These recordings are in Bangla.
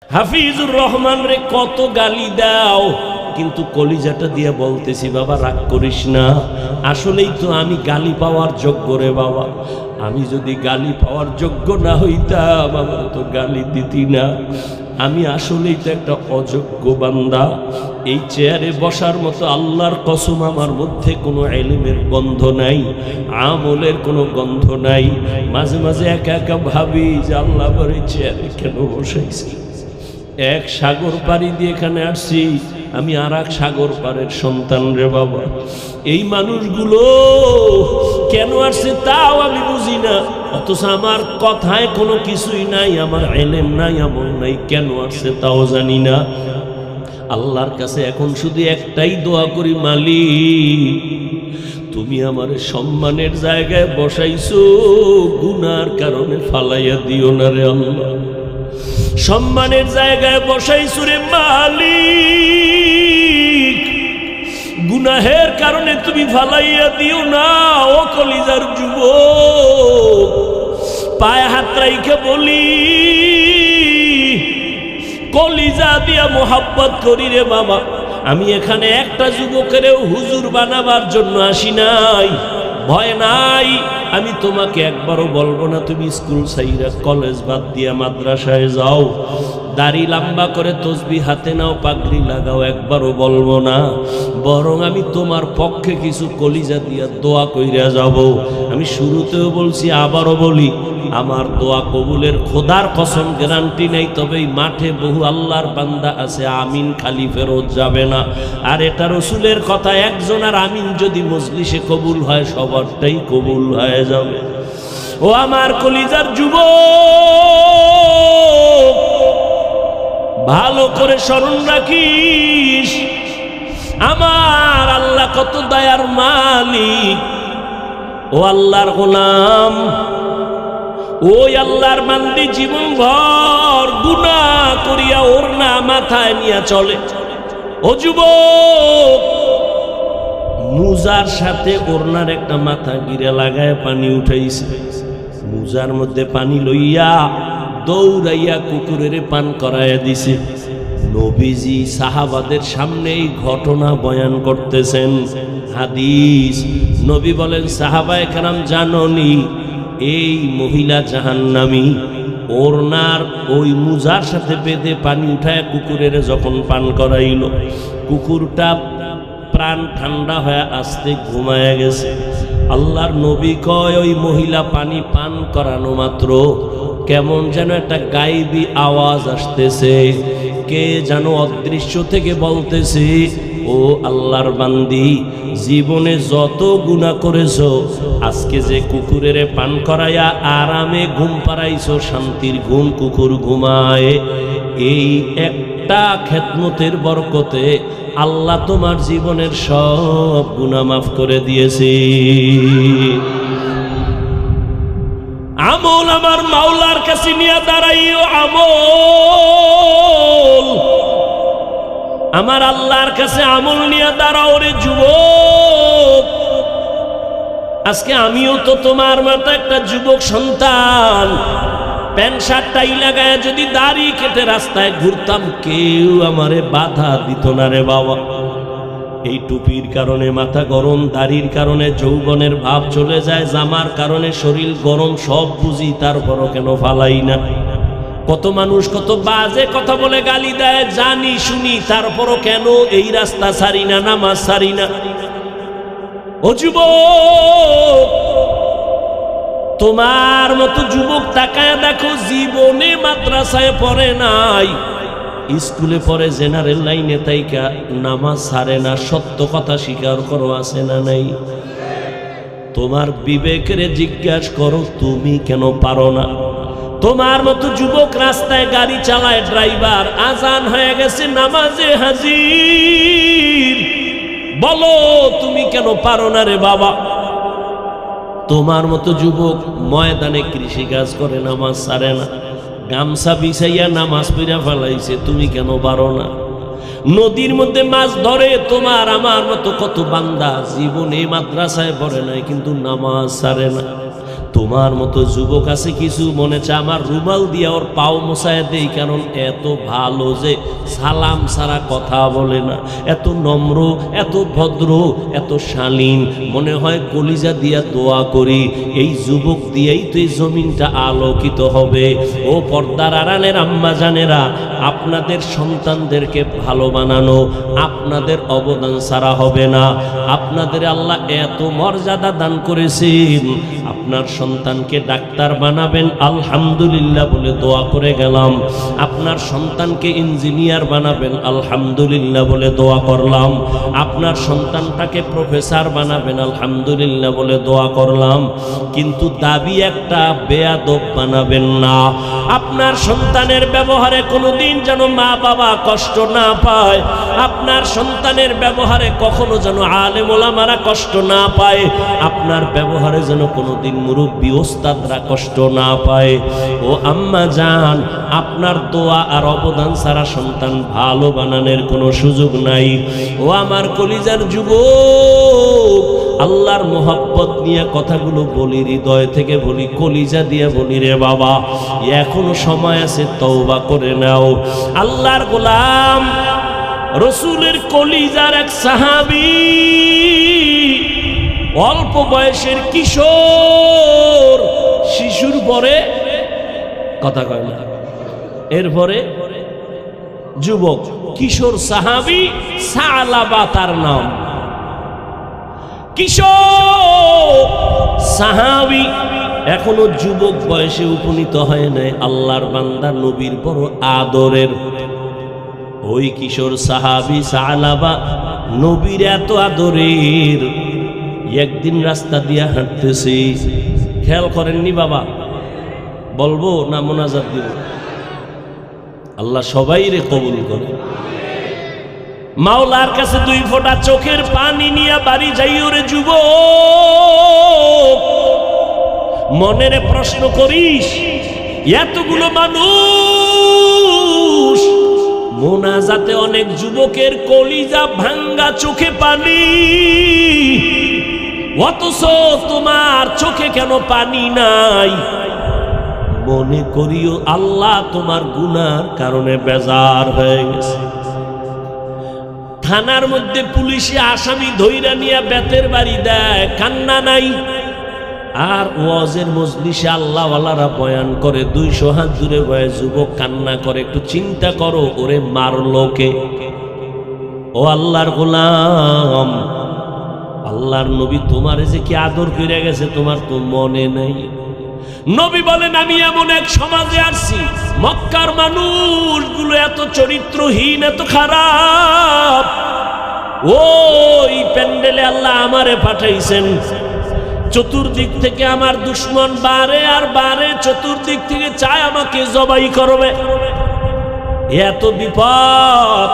হাফিজুর রহমান রে কত গালি দাও, কিন্তু কলিজাটা দিয়ে বলতেছি বাবা রাগ করিস না, আসলেই তো আমি গালি পাওয়ার যোগ্য রে বাবা। আমি যদি গালি পাওয়ার যোগ্য না হইতাম আমার তো গালি দিতি না। আমি আসলেই তো একটা অযোগ্য বান্দা। এই চেয়ারে বসার মতো আল্লাহর কসম আমার মধ্যে কোনো ইলমের গন্ধ নাই, আমলের কোনো গন্ধ নাই। মাঝে মাঝে একা একা ভাবি যে আল্লাহ আমার এই চেয়ারে কেন বসাইছি। এক সাগর পাড়ি দিয়ে এখানে আসছি, আমি আর এক সাগর পাড়ের সন্তান রে বাবা। এই মানুষগুলো কেন আসছে তাও আমি বুঝি না, অথচ আমার কথায় কোনো কিছুই নাই, আমার ইলম নাই, আমল নাই, কেন আসছে তাও জানি না। আল্লাহর কাছে এখন শুধু একটাই দোয়া করি, মালিক তুমি আমার সম্মানের জায়গায় বসাইছো, গুনার কারণে ফালাইয়া দিও না রে আল্লাহ। সম্মানের জায়গায় বসাইছো রে মালিক, গুনাহের কারণে তুমি ফালাইয়া দিও না। ও কলিজার যুবক, পায়ে হাত রাইখে বলি, কলিজা দিয়া মোহাব্বত করি রে বাবা। আমি এখানে একটা যুবকেরও হুজুর বানাবার জন্য আসি নাই, ভয় নাই। আমি তোমাকে একবারও বলবো না তুমি স্কুল ছাইরা কলেজ বাদ দিয়া মাদ্রাসায় যাও, দাড়ি লম্বা করে তসবিহ হাতে নাও, পাগড়ি লাগাও, একবারও বলবো না। বরং আমি তোমার পক্ষে কিছু কলিজা দিয়া দোয়া কইরা যাব। আমি শুরুতেও বলছি, আবারও বলি, আমার দোয়া কবুলের খোদার কসম গ্যারান্টি নেই, তবে এই মাঠে বহু আল্লাহর বান্দা আছে আমিন খালি ফেরত যাবে না। আর এটা রসুলের কথা, একজন আর আমিন যদি মজলিসে কবুল হয় সবারটাই কবুল হয়ে যাবে। ও আমার কলিজার যুবক, ভালো করে স্মরণ রাখিস, আমার আল্লাহ কত দয়ার মালিক। ও আল্লাহর গোলাম, ওই আল্লাহর বান্দি জীবন ভর গুনাহ করিয়া ওড়না মাথায় নিয়ে চলে। ও যুবক, মুজার সাথে ওড়নার একটা মাথা গিরে লাগায় পানি উঠাইছে, মুজার মধ্যে পানি লইয়া দৌড়াইয়া কুকুরের পান করাইয়া দিছে। নবীজি সাহাবাদের সামনে এই ঘটনা বয়ান করতেছেন। হাদিস, নবী বলেন, সাহাবায়ে কেরাম জাননি এই মহিলা জাহান্নামী। ওড়নার ওই মুজার সাথে বেঁধে পানি উঠায় কুকুরের যখন পান করাইল, কুকুরটা প্রাণ ঠান্ডা হয়ে আস্তে ঘুমায়া গেছে। আল্লাহর নবী কয়, ওই মহিলা পানি পান করানো মাত্র কেমন যেন একটা গায়েবী আওয়াজ আসতেছে, কে যেন অদৃশ্য থেকে বলতেছে, ও আল্লাহর বান্দি, জীবনে যত গুনাহ করেছো, আজকে যে কুকুরের পান করাইয়া আরামে ঘুম পাড়াইছো, শান্তির ঘুম কুকুর ঘুমায়, এই একটা খেদমতের বরকতে আল্লাহ তোমার জীবনের সব গুনাহ মাফ করে দিয়েছে। আমল আমার মাওলার কাছে নিয়ে দাঁড়াইও, আমল আমার আল্লাহর কাছে আমল নিয়ে দাঁড়াও রে যুবক। আজকে আমিও তো তোমার মতো একটা যুবক সন্তান, প্যান্ট শার্ট টাই লাগায় যদি দাড়ি কেটে রাস্তায় ঘুরতাম, কেউ আমারে বাধা দিত না রে বাবা। এই টুপির কারণে মাথা গরম, দাড়ির কারণে যৌবনের ভাব চলে যায়, জামার কারণে শরীর গরম, সব বুঝি, তারপরও কেন ফালাই না। কত মানুষ কত বাজে কথা বলে গালি দেয়, জানি শুনি, তারপরও কেন এই রাস্তা ছাড়ি না, নামাজ ছাড়ি না। ও যুবক, তোমার মতো যুবক তাকায় দেখো, জীবনে মাদ্রাসায় পড়ে নাই, স্কুলে পড়ে, জেনারেল লাইনে তাইকা নামাজ ছাড়ে না, সত্য কথা স্বীকার করো, আছে না নাই? তোমার বিবেকের জিজ্ঞাসা করো, তুমি কেন পারো না? তোমার মতো যুবক রাস্তায় গাড়ি চালায়, ড্রাইভার, আজান হয়ে গেছে, নামাজে হাজির, বলো তুমি কেন পারো না রে বাবা? তোমার মতো যুবক ময়দানে কৃষি কাজ করে, নামাজ ছাড়ে না, গামছা বিছাইয়া নামাজ পড়া ফেলাইছে, তুমি কেন পারো না? নদীর মধ্যে মাছ ধরে তোমার আমার মতো কত বান্দা জীবনে মাদ্রাসায় পড়ে নাই, কিন্তু নামাজ ছাড়ে না। তোমার মতো যুবক আছে কিছু, মনে চায় আমার রুমাল দিয়ে ওর পাও মোছায় দেই, কারণ এত ভালো যে সালাম ছাড়া কথা বলে না, এত নম্র, এত ভদ্র, এত শালীন, মনে হয় কলিজা দিয়া দোয়া করি এই যুবক দিয়েই তো এই জমিনটা আলোকিত হবে। ও পর্দার আড়ালের আম্মা জানেরা, আপনাদের সন্তানদেরকে ভালো বানানো আপনাদের অবদান ছাড়া হবে না। আপনাদের আল্লাহ এত মর্যাদা দান করেছেন, আপনার সন্তানকে ডাক্তার বানাবেন আলহামদুলিল্লাহ বলে দোয়া করে গেলাম, আপনার সন্তানকে ইঞ্জিনিয়ার বানাবেন আলহামদুলিল্লাহ বলে দোয়া করলাম, আপনার সন্তানটাকে প্রফেসর বানাবেন আলহামদুলিল্লাহ বলে দোয়া করলাম। কিন্তু দাবি একটা, বেয়াদব বানাবেন না। আপনার সন্তানের ব্যবহারে কোনোদিন যেন মা বাবা কষ্ট না পায়, আপনার সন্তানের ব্যবহারে কখনো যেন আলেম ওলামারা কষ্ট না পায়, আপনার ব্যবহারে যেন কোনোদিন মুরব্বী ওস্তাদরা কষ্ট না পায়। ও আম্মা জান, আপনার দোয়া আর অবদান ছাড়া সন্তান ভালো বানানোর কোনো সুযোগ নাই। ও আমার কলিজার যুবক, আল্লাহর মোহাব্বত নিয়ে কথাগুলো বলি, হৃদয় থেকে বলি, কলিজা দিয়ে বলি রে বাবা, এখনো সময় আছে, তওবা করে নাও। আল্লাহর গোলাম রসুলের কলিজার এক সাহাবী, অল্প বয়সের কিশোর, শিশুর পরে কথা কয় না, এরপরে যুবক, কিশোর সাহাবী সালাবা তার নাম, কিশোর সাহাবী, এখনো যুবক বয়সে উপনীত হয় নাই, আল্লাহর বান্দা নবীর বড় আদরের। ওই কিশোর সাহাবী সালাবা নবীর এত আদরের, একদিন রাস্তা দিয়ে হাঁটতেছি, খেয়াল করেননি বাবা, বলবো না মোনাজাত দিব? আল্লাহ সবাই রে কবুল করে। মাওলার কাছে 2 ফোঁটা চোখের পানি নিয়ে বাড়ি যাইও রে যুবক। মনের প্রশ্ন করিস, এতগুলো মানুষ, মোনাজাতে অনেক যুবকের কলিজা ভাঙ্গা, চোখে পানি, অথচ তোমার চোখে কেন পানি নাই? মনে করিও আল্লাহ তোমার গুনার কারণে বেজার হয়ে গেছে। থানার মধ্যে পুলিশে আসামি ধইরা নিয়ে বেতের বাড়ি দেয়, কান্না নাই। আর ওয়াজের মজলিসে আল্লাহওয়ালারা বয়ান করে, 200 হাত দূরে বয়ে যুবক কান্না করে। একটু চিন্তা করো, ওরে মারলো কে? ও আল্লাহর গোলাম, আল্লাহর নবী তোমার যে কি আদর করে গেছে তোমার তো মনে নাই। নবী বলেন, আমি এমন এক সমাজে আসছি, মক্কার মানুষগুলো এত চরিত্রহীন, এত খারাপ। ওই প্যান্ডেলে আল্লাহ আমারে পাঠাইছেন, চতুর্দিক থেকে আমার দুশ্মন বারে আর বারে, চতুর্দিক থেকে চায় আমাকে জবাই করবে, এত বিপদ।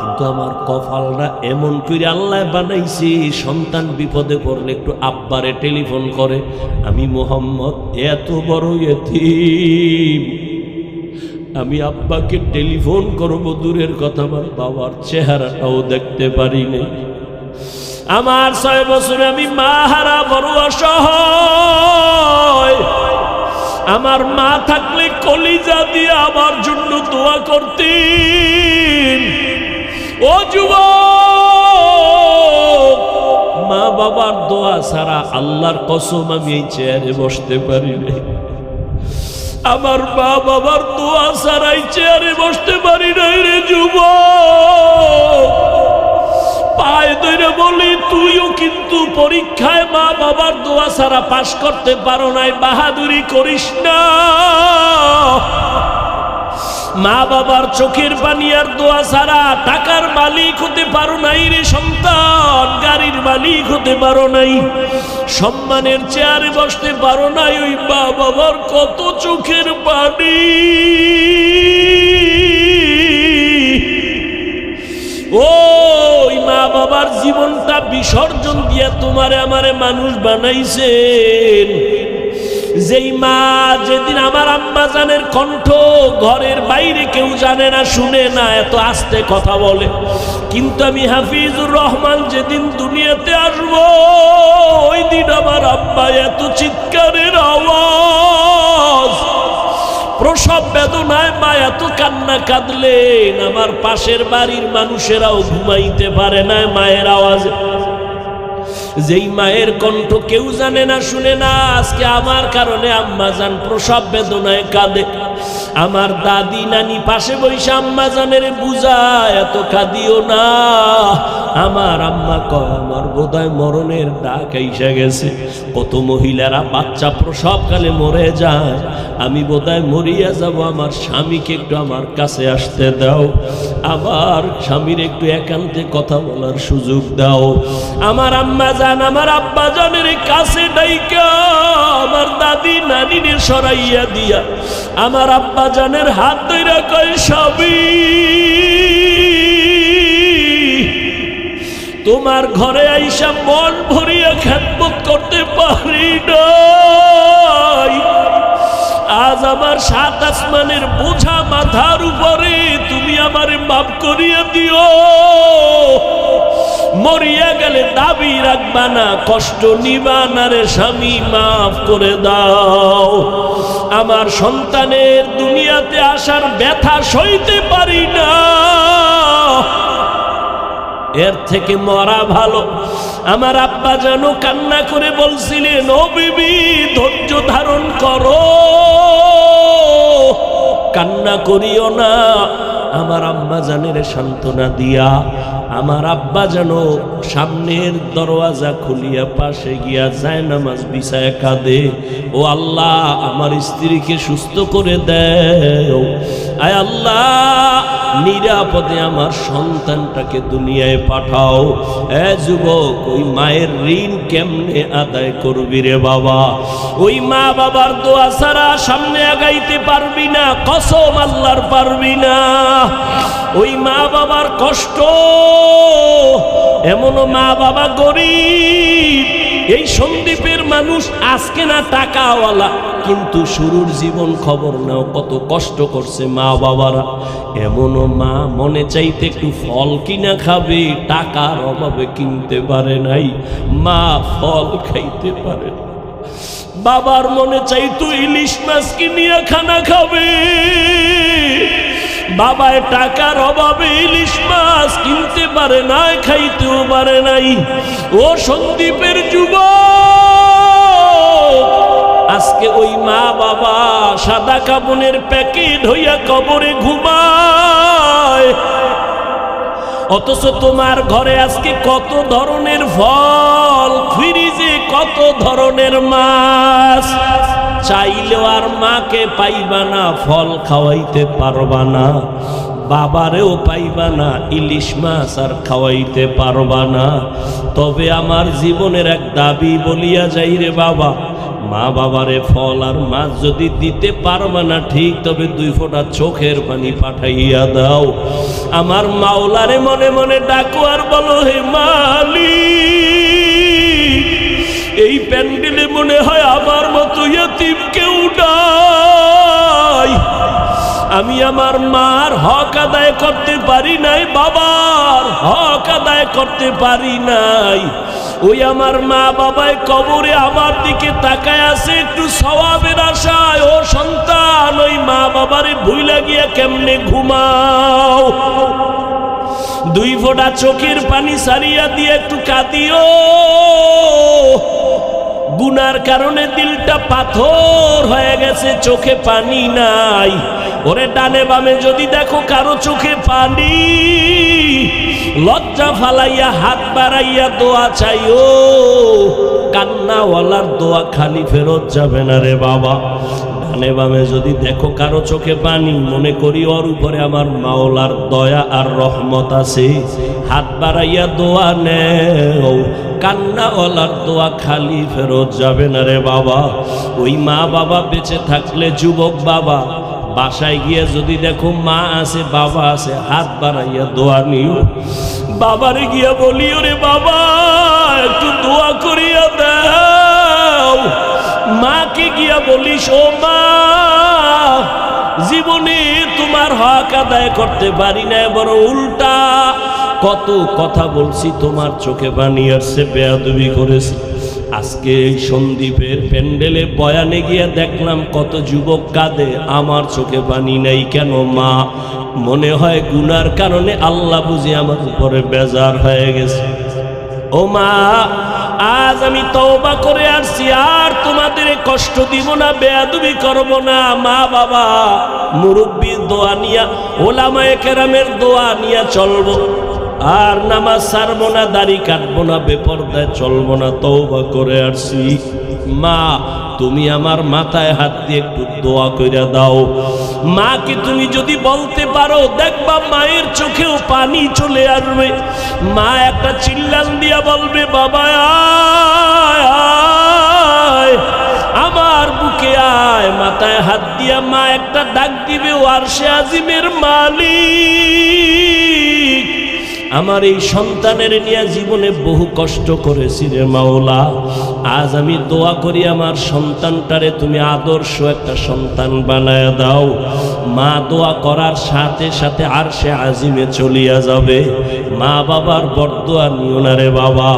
কিন্তু আমার কপালটা এমন করে আল্লাহ বানাইছি, সন্তান বিপদে পড়লে একটু আব্বারে টেলিফোন করে, আমি মোহাম্মদ এত বড় এতিম, আমি আব্বাকে টেলিফোন করবো দূরের কথা, আমার বাবার চেহারাটাও দেখতে পারি নাই। আমার 6 বছরে আমি মা হারা, বড় অসহায়। আমার মা থাকলে কলিজা দিয়ে আমার জন্য দোয়া করতেন। ও যুবক, মা বাবার দোয়া ছাড়া আল্লাহর কসম আমি এই চেয়ারে বসতে পারি নাই। আমার মা বাবার দোয়া ছাড়াই চেয়ারে বসতে পারি নাই রে যুবক। পায়ে ধরে বলি, তুইও কিন্তু পরীক্ষায় মা বাবার দোয়া ছাড়া পাশ করতে পারো নাই, বাহাদুরি করিস না। মা বাবার চোখের পানি আর দোয়া ছাড়া টাকার মালিক হতে পারো নাই রে সন্তান, গাড়ির মালিক হতে পারো নাই, সম্মানের চেয়ারে বসতে পারো নাই। ওই মা বাবার কত চোখের পানি। ওই মা বাবার জীবনটা বিসর্জন দিয়ে তোমারে আমারে মানুষ বানাইছেন। যেই মা যেদিন আমার আম্মা জানের কণ্ঠ ঘরের বাইরে কেউ জানে না, শুনে না, এত আস্তে কথা বলে, কিন্তু আমি হাফিজুর রহমান যেদিন দুনিয়াতে আসবো ওই দিন আমার আব্বা এত চিৎকারের আওয়াজ, প্রসব বেদনায় মা এত কান্না কাঁদলেন, আমার পাশের বাড়ির মানুষেরাও ঘুমাইতে পারে না মায়ের আওয়াজে। যেই মায়ের কণ্ঠ কেউ জানে না, শুনে না, আজকে আমার কারণে আম্মা জান প্রসব বেদনায় কাঁদে। আমার দাদি নানি পাশে বসে আম্মা জানের বুঝায়, এত কাঁদিও না। আমার আম্মা কয় আমার বোধহয় মরণের ডাক আইসা গেছে। কত মহিলারা বাচ্চা প্রসবকালে মরে যায়, আমি বোধহয় মরিয়া যাব, আমার স্বামীকে একটু আমার কাছে আসতে দাও, আমার স্বামীর একটু একান্তে কথা বলার সুযোগ দাও। আমার আম্মা জান আমার আব্বা জানের কাছে ডাইকা আমার দাদি নানিরে সরাইয়া দিয়া আমার আব্বা জানের হাত ধইরা কয় স্বামী তোমার ঘরে আইসা মন ভরিয়া খেদমত করতে পারি নাই, আজ আমার সাত আসমানের বোঝা মাথার উপরে, তুমি আমারে মাফ করিয়া দিও। মরিয়া গেলে দাবি রাখবা না, কষ্ট নিবা না রে স্বামী, মাফ করে দাও। আমার সন্তানের দুনিয়াতে আসার ব্যথা সইতে পারি না, এর থেকে মরা ভালো। আমার আব্বা যেন কান্না করে বলছিলেন, ও বিবি ধৈর্য ধারণ করো, কান্না করিও না। আমার আম্মা জানের সান্ত্বনা দিয়া আমার আব্বা যেন সামনের দরওয়াজা খুলিয়া পাশে গিয়া যায় নামাজ বিছায় কাঁদে, ও আল্লাহ আমার স্ত্রীকে সুস্থ করে দেও, আয় আল্লাহ নিরাপদে আমার সন্তানটাকে দুনিয়ায় পাঠাও। এ যুবক, ওই মায়ের ঋণ কেমনে আদায় করবি রে বাবা? ওই মা বাবার দোয়া ছাড়া সামনে আগাইতে পারবি না, কসম আল্লাহর পারবি না। ওই মা বাবার কষ্ট, এমনও মা বাবা গরিব, এই সন্দ্বীপের মানুষ আজকে না টাকাওয়ালা, কিন্তু শুরুর জীবন খবর নাও কত কষ্ট করছে মা বাবারা। এমনও মা মনে চাইতে একটু ফল কিনা খাবে, টাকার অভাবে কিনতে পারে নাই, মা ফল খাইতে পারে না। বাবার মনে চাইতো ইলিশ মাছ কিনিয়া খানা খাবে, বাবায় টাকার অভাবে ইলিশ মাছ কিনতে পারে নাই, খাইতেও পারে নাই। ও সন্দ্বীপের যুবক, আজকে ওই মা বাবা সাদা কাপড়ের প্যাকেট হইয়া কবরে ঘুমায়, অথচ তোমার ঘরে আজকে কত ধরনের ফল, ফ্রিজে কত ধরনের মাছ, চাইলেও আর মাকে পাইবা না, ফল খাওয়াইতে পারবা না, বাবারেও পাইবা না, ইলিশ মাছ আর খাওয়াইতে পারবা না। তবে আমার জীবনের এক দাবি বলিয়া যাই রে বাবা, মা বাবারে ফল আর মাছ যদি দিতে পারবা না ঠিক, তবে 2 ফোঁটা চোখের পানি পাঠাইয়া দাও। আমার মাওলারে মনে মনে ডাকো আর বলো, হে মালিক, এই প্যান্ডেলে মনে হয় আমার মতো ইয়তিম কেউ নাই, আমি আমার মার হক আদায় করতে পারি নাই, বাবার হক আদায় করতে পারি নাই। ওই আমার মা বাবায় কবরে আমার দিকে তাকায় আছে একটু সওয়াবের আশায়। ও সন্তান, ওই মা বাবারে ভুইলা গিয়া কেমনে ঘুমাও? 2 ফোঁটা চোখের পানি সারিয়া দিয়ে একটু কাঁদিও। গুনার কারণে দিলটা পাথর হয়ে গেছে, চোখে পানি নাই। ওরে ডানে বামে যদি দেখো কারো চোখে পানি, লজ্জা ফালাইয়া হাত বাড়াইয়া দোয়া চাইও। কান্নাওয়ালার দোয়া খালি ফেরত যাবে না রে বাবা। ডানে বামে যদি দেখো কারো চোখে পানি, মনে করি ওর উপরে আমার মাওলার দয়া আর রহমত আছে, হাত বাড়াইয়া দোয়া নেও। কান্নাওয়ালার দোয়া খালি ফেরত যাবে না রে বাবা। ওই মা বাবা বেঁচে থাকলে যুবক বাবা, বাসায় গিয়ে যদি দেখো মা আছে বাবা আছে, হাত বাড়াইয়া দোয়া নিও। বাবারে গিয়া বলিও, রে বাবা একটু দোয়া করিয়া দাও, মাকে গিয়া বলিস, ও মা, জীবনে তোমার হক আদায় করতে পারি না, বরং উল্টা কত কথা বলছি, তোমার চোখে পানি আসছে, বেয়াদবি করেছি। আজকে এই সন্দীপের প্যান্ডেলে বয়ানে গিয়ে দেখলাম কত যুবক কাঁদে, আমার চোখে পানি নাই কেন মা? মনে হয় গুনার কারণে আল্লাহ বুঝি আমার উপরে বেজার হয়ে গেছে। ও মা, আজ আমি তওবা করে আসছি, আর তোমাদের কষ্ট দিব না, বেয়াদবি করব না। মা বাবা মুরব্বীর দোয়া নিয়া, ওলামায়ে কেরামের দোয়া নিয়া চলবো, আর নামাজ ছাড়বো না, দাড়ি কাটবো না, বেপরদায় চলবো না, তওবা করে আসছি। মা, তুমি আমার মাথায় হাত দিয়ে একটু দোয়া কইরা দাও। মাকে তুমি যদি বলতে পারো, দেখবা মায়ের চোখেও পানি চলে আসবে। মা একটা চিল্লান দিয়া বলবে, বাবা আয়, আমার বুকে আয়। মাথায় হাত দিয়া মা একটা ডাক দিবে, ও আরশে আজিমের মালিক, আমার এই সন্তানের নিয়ে জীবনে বহু কষ্ট করেছি রে মাওলা, আজ আমি দোয়া করি আমার সন্তানটারে তুমি আদর্শ একটা সন্তান বানায় দাও। মা দোয়া করার সাথে সাথে আরশে আজিমে চলিয়া যাবে। মা বাবার বরদোয়া নিও না রে বাবা,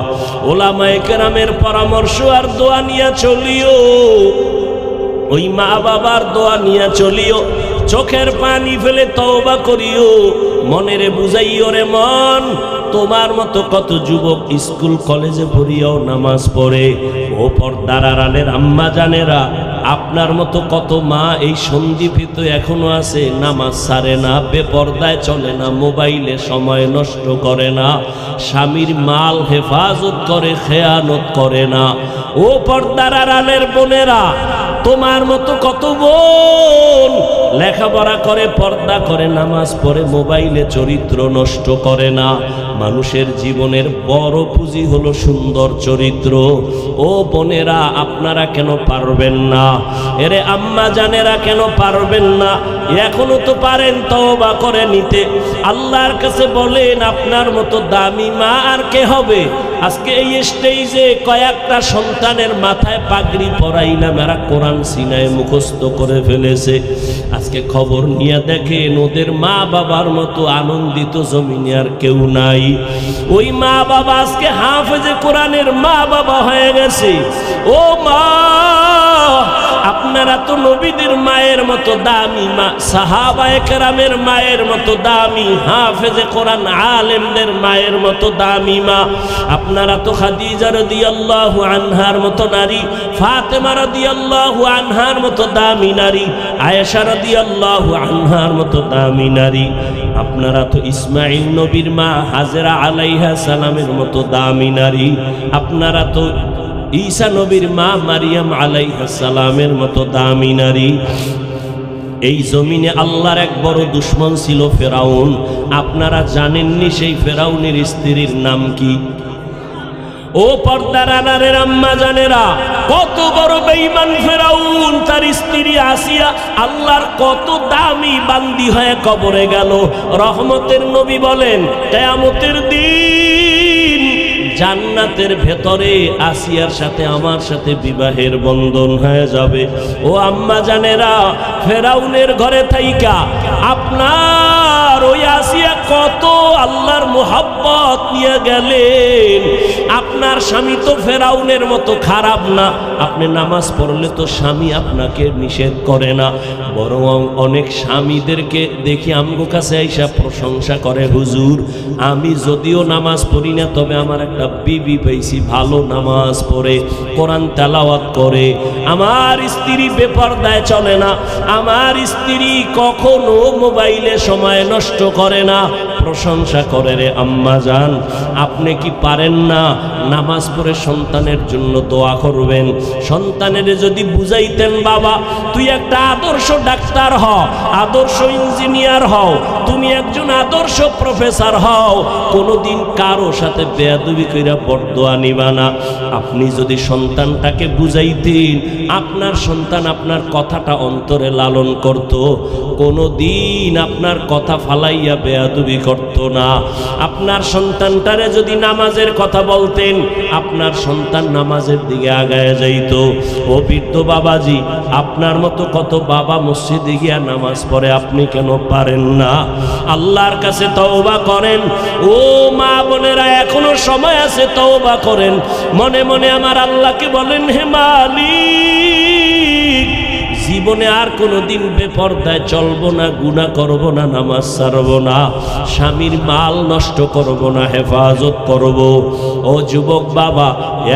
ওলামায়ে কেরামের পরামর্শ আর দোয়া নিয়ে চলিও, ওই মা বাবার দোয়া নিয়ে চলিও। চোখের পানি ফেলে তওবা করিও, মনেরে বুঝাইও রে মন, তোমার মতো কত যুবক স্কুল কলেজে পড়িয়াও নামাজ পড়ে। ও পর্দার আড়ালের আম্মা জানেরা, আপনার মতো কত মা এই সন্দীপে তো এখনো আছে, নামাজ ছাড়ে না, বেপর্দায় চলে না, মোবাইলে সময় নষ্ট করে না, স্বামীর মাল হেফাজত করে, খেয়ানত করে না। ও পর্দার আড়ালের বোনেরা, তোমার মতো কত বোন লেখাপড়া করে, পর্দা করে, নামাজ পড়ে, মোবাইলে চরিত্র নষ্ট করে না। মানুষের জীবনের বড় পুঁজি হলো সুন্দর চরিত্র। ও বোনেরা, আপনারা কেন পারবেন না? এরে আম্মা জানেরা কেন পারবেন না? এখনো তো পারেন তওবা করে নিতে। আল্লাহর কাছে বলেন, আপনার মতো দামি মা আর কে হবে? আজকে এই স্টেজে কয়েকটা সন্তানের মাথায় পাগড়ি পরাইলাম, এরা কোরআন সিনায় মুখস্থ করে ফেলেছে। আজকে খবর নিয়ে দেখেন, ওদের মা বাবার মতো আনন্দিত জমিনে আর কেউ নাই। ওই মা বাবা আজকে হাফেজে কোরআনের মা বাবা হয়ে গেছে। ও মা, আপনারা তো নবীদের মায়ের মতো দামি মা, সাহাবায়ে কেরামের মায়ের মতো দামি, হাফেজে কোরআন আলেমদের মায়ের মতো দামি মা। আপনারা তো খাদিজা রাদিয়াল্লাহু আনহার মতো নারী, ফাতেমা রাদিয়াল্লাহু আনহার মতো দামি নারী, আয়েশা রাদিয়াল্লাহু আনহার মতো দামি নারী। আপনারা তো ইসমাঈল নবীর মা হাজেরা আলাইহা সালামের মতো দামি নারী। আপনারা তো ঈসা নবীর মা মারিয়াম আলাইহিস সালামের মতো দামি নারী। এই জমিনে আল্লাহর এক বড় দুশমন ছিল ফেরাউন। আপনারা জানেননি সেই ফেরাউনের স্ত্রীর নাম কি? ও পর্দার আড়ালের আম্মা জানেরা, কত বড় বেঈমান ফেরাউন, তার স্ত্রী আসিয়া আল্লাহর কত দামি বান্দি হয়ে কবরে গেল। রহমতের নবী বলেন, কিয়ামতের দিন জান্নাতের ভেতরে আসিয়ার সাথে আমার সাথে বিবাহের বন্ধন হয়ে যাবে। ও আম্মা জানেরা, ফেরাউনের ঘরে থাইকা আপনার ওই আসিয়া কত আল্লাহর মোহাব্বত নিয়ে গেলেন। আপনার স্বামী তো ফেরাউনের মতো খারাপ না। আপনি নামাজ পড়লে তো স্বামী আপনাকে নিষেধ করে না, বরং অনেক স্বামীদেরকে দেখি আমগো কাছে আইসা প্রশংসা করে, হুজুর আমি যদিও নামাজ পড়ি না, তবে আমার একটা বিবি পেয়েছি ভালো নামাজ পড়ে, কোরআন তেলাওয়াত করে, আমার স্ত্রী বেপরদায় চলে না, আমার স্ত্রী কখনো মোবাইলে সময় নষ্ট করে না। প্রশংসা করে রে আম্মা জান। আপনি কি পারেন না নামাজ পড়ে সন্তানের জন্য দোয়া করবেন? সন্তানের যদি বুঝাইতেন, বাবা তুই একটা আদর্শ ডাক্তার হও, আদর্শ ইঞ্জিনিয়ার হও, তুমি একজন আদর্শ প্রফেসর হও, কোনোদিন কারো সাথে বেয়াদবি কইরা বরদোয়া নিবা না। আপনি যদি সন্তানটাকে বুঝাইতেন, আপনার সন্তান আপনার কথাটা অন্তরে লালন করত, কোনোদিন আপনার কথা ফালাইয়া বেয়াদবি করত করতো না। আপনার সন্তানটারে যদি নামাজের কথা বলতেন, আপনার সন্তান নামাজের দিকে আগায় যাইত। ও বৃদ্ধ বাবাজি, আপনার মতো কত বাবা মসজিদে গিয়া নামাজ পড়ে, আপনি কেন পারেন না? আল্লাহর কাছে তওবা করেন। ও মা বোনেরা, এখনো সময় আছে, তওবা করেন। মনে মনে আমার আল্লাহকে বলেন, হে মালিক, জীবনে আর কোনোদিন বেপরদায় চলবো না, গুনাহ করব না, নামাজ ছাড়ব না, স্বামীর মাল নষ্ট করব না, হেফাজত করব। ও যুবক বাবা,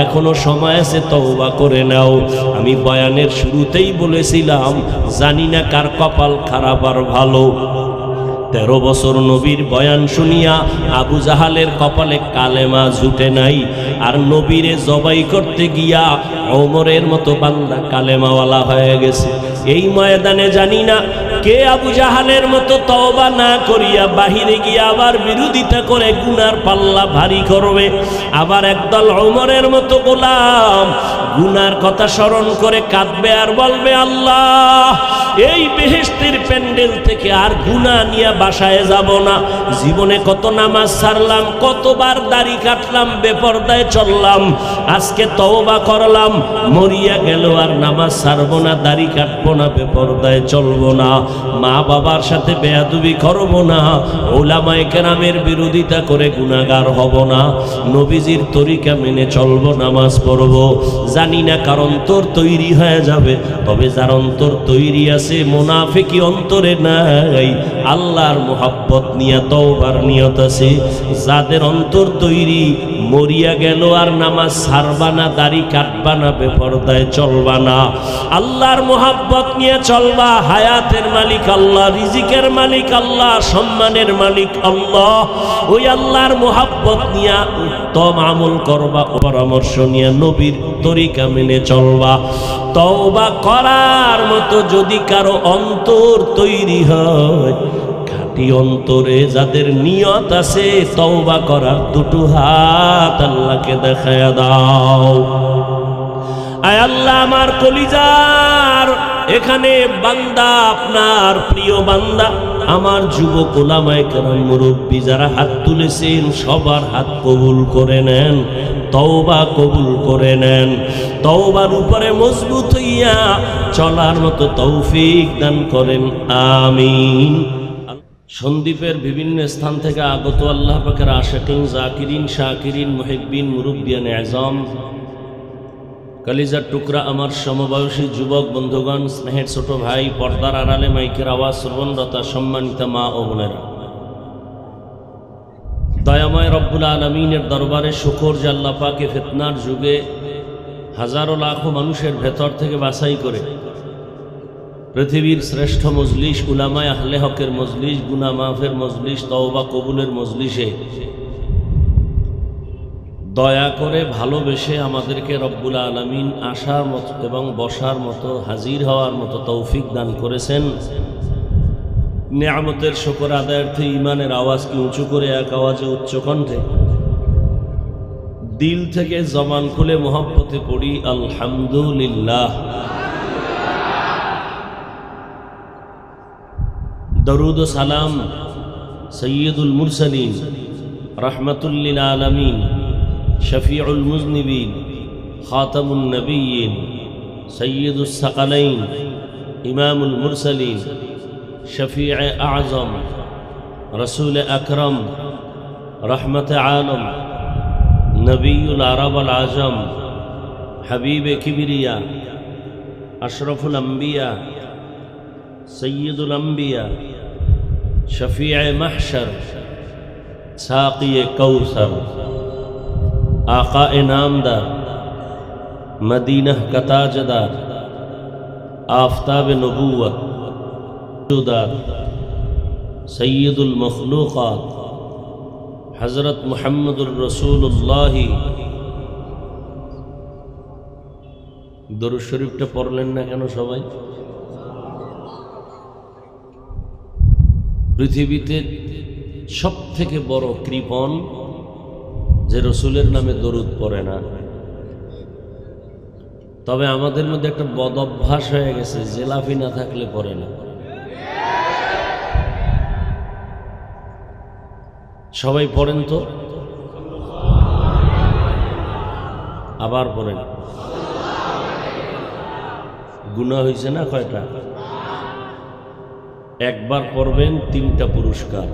এখনো সময় আছে, তওবা করে নাও। আমি বয়ানের শুরুতেই বলেছিলাম, জানি না কার কপাল খারাপ আর ভালো। 13 বছর নবীর বয়ান শুনিয়া আবু জাহালের কপালে কালেমা জুটে নাই, আর নবীরে জবাই করতে গিয়া ওমরের মতো বান্দা কালেমাওয়ালা হয়ে গেছে। এই ময়দানে জানি না কে আবু জাহালের মতো তওবা না করিয়া বাহিরে গিয়া আবার বিরোধিতা করে গুনার পাল্লা ভারী করবে। আবার একদল ওমরের মতো গোলাম গুনার কথা স্মরণ করে কাঁদবে আর বলবে, আল্লাহ, এই বেহেশতের প্যান্ডেল থেকে আর গুনাহ নিয়ে বাসায় যাব না। জীবনে কত নামাজ ছাড়লাম, কতবার দাড়ি কাটলাম, বেপরদায় চললাম, আজকে তওবা করলাম, মরিয়া গেল আর নামাজ ছাড়বো না, দাড়ি কাটবো না, বেপরদায় চলবো না, মা বাবার সাথে বেয়াদবি করবো না, ওলামায়ে কেরামের বিরোধিতা করে গুনাহগার হব না, নবীজির তরিকা মেনে চলবো, নামাজ পড়বো। জানি না কার অন্তর তৈরি হয়ে যাবে, তবে যার অন্তর তৈরি আছে, মুনাফিকি অন্তরে নাই, আল্লাহর মুহাব্বত নিয়ে তওবার নিয়ত আছে, যাদের অন্তর তৈরি, মরিয়া গেল আর নামাজ ছাড়বা না, দাড়ি কাটবা না, বেপরদায় চলবা না, আল্লাহর মুহাব্বত নিয়ে চলবা। হায়াতের মালিক আল্লাহ, রিজিকের মালিক আল্লাহ, সম্মানের মালিক আল্লাহ। ওই আল্লাহর মুহাব্বত নিয়ে উত্তম আমল করবা, পরামর্শ নিয়ে নবীর তরিকা মেনে চলবা। তওবা করার মতো যদি কারো অন্তর তৈরি হয়, খাঁটি অন্তরে যাদের নিয়ত আছে তওবা করার, দুটো হাত আল্লাহকে দেখায়া দাও। আয় আল্লাহ, আমার কলিজার এখানে বান্দা, আপনার প্রিয় বান্দা, আমার যুবক ওলামায়ে কেরাম, মুরব্বী যারা হাত তুলেছেন, সবার হাত কবুল করে নেন, তওবা কবুল করে নেন। তওবার উপরে মজবুত হইয়া চলার মতো তৌফিক দান করেন, আমিন। সন্দ্বীপের বিভিন্ন স্থান থেকে আগত আল্লাহ পাকের আশিকিন, জাকিরিন, শাকিরিন, মুহিব্বিন, মুরব্বিয়ান আযম, কলিজার টুকরা আমার সমবয়সী যুবক বন্ধুগণ, স্নেহের ছোট ভাই, পর্দার আড়ালে মাইকের আওয়াজ শ্রবণরতা সম্মানিতা মা ও বোনেরা, দয়াময় রব্বুল আলামিনের দরবারে শুকর যে আল্লাহ পাকে ফিতনার যুগে হাজারো লাখো মানুষের ভেতর থেকে বাছাই করে পৃথিবীর শ্রেষ্ঠ মজলিস, উলামায়ে আহলে হকের মজলিস, গুনাহ মাফের মজলিস, তওবা কবুলের মজলিসে দয়া করে ভালোবেসে আমাদেরকে রব্বুল আলামিন আসার মতো এবং বসার মতো, হাজির হওয়ার মতো তৌফিক দান করেছেন। নিয়ামতের শুকর আদায়ার্থে ইমানের আওয়াজকে উঁচু করে এক আওয়াজে উচ্চ কণ্ঠে দিল থেকে জবান খুলে মহব্বতে পড়ি আলহামদুলিল্লাহ। দরুদ ও সালাম সৈয়দুল মুরসালিন, রাহমাতুল লিল আলামিন, শফিউল মুজনিবিন, খাতামুন নবিয়্যিন, সৈয়দুস সাকালাইন, ইমামুল মুরসালিন, শফিয়ে আযম, রসুল আকরম, রহমতে আলম, নবীউল আরব আল আজম, হাবিবে কিবরিয়া, আশরফুল আম্বিয়া, সৈয়দুল আম্বিয়া, শফিয়ে মাহশর, সাকিয়ে কৌসর, आक़ा नामदार, मदीना का ताजदार, आफ़ताब नबूवत, सैयदुल मखलूक़ात, हज़रत मुहम्मदुर रसूलुल्लाह। दरूद शरीफটা পড়লেন না কেন সবাই? পৃথিবীতে সবথেকে বড় কৃপণ যে রসুলের নামে দরুদ পড়ে না। তবে আমাদের মধ্যে একটা বদ অভ্যাস হয়ে গেছে, জেলাফি না থাকলে পড়ে না। সবাই পড়েন তো, আবার পড়েন। গুনাহ হয়েছে না কয়টা? একবার পড়বেন 3টা পুরস্কার।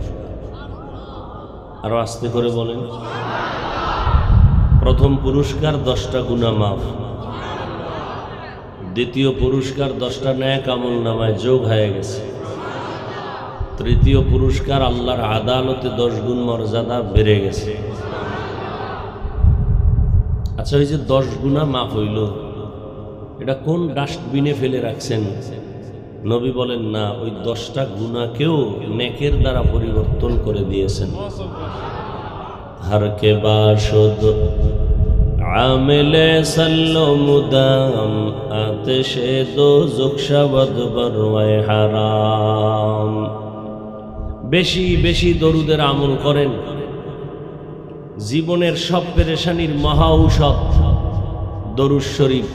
আরো আস্তে করে বলেন। প্রথম পুরস্কার 10টা গুনাহ মাফ, দ্বিতীয় পুরস্কার 10টা নেক আমল নামায় যোগ হয়ে গেছে, তৃতীয় পুরস্কার আল্লাহর আদালতে 10 গুণ মর্যাদা বেড়ে গেছে। আচ্ছা, ওই যে 10 গুনাহ মাফ হইল, এটা কোন ডাস্টবিনে ফেলে রাখছেন? নবী বলেন না, ওই 10টা গুনাহকেও নেকের দ্বারা পরিবর্তন করে দিয়েছেন। हर के बाशुद आमिले सल्लो मुदाम आतिशे दो जुक्शवद बरवाए हाराम। বেশি বেশি দরুদের আমল করেন, জীবনের সব পেরেশানির মহা ঔষধ দরুদ শরীফ।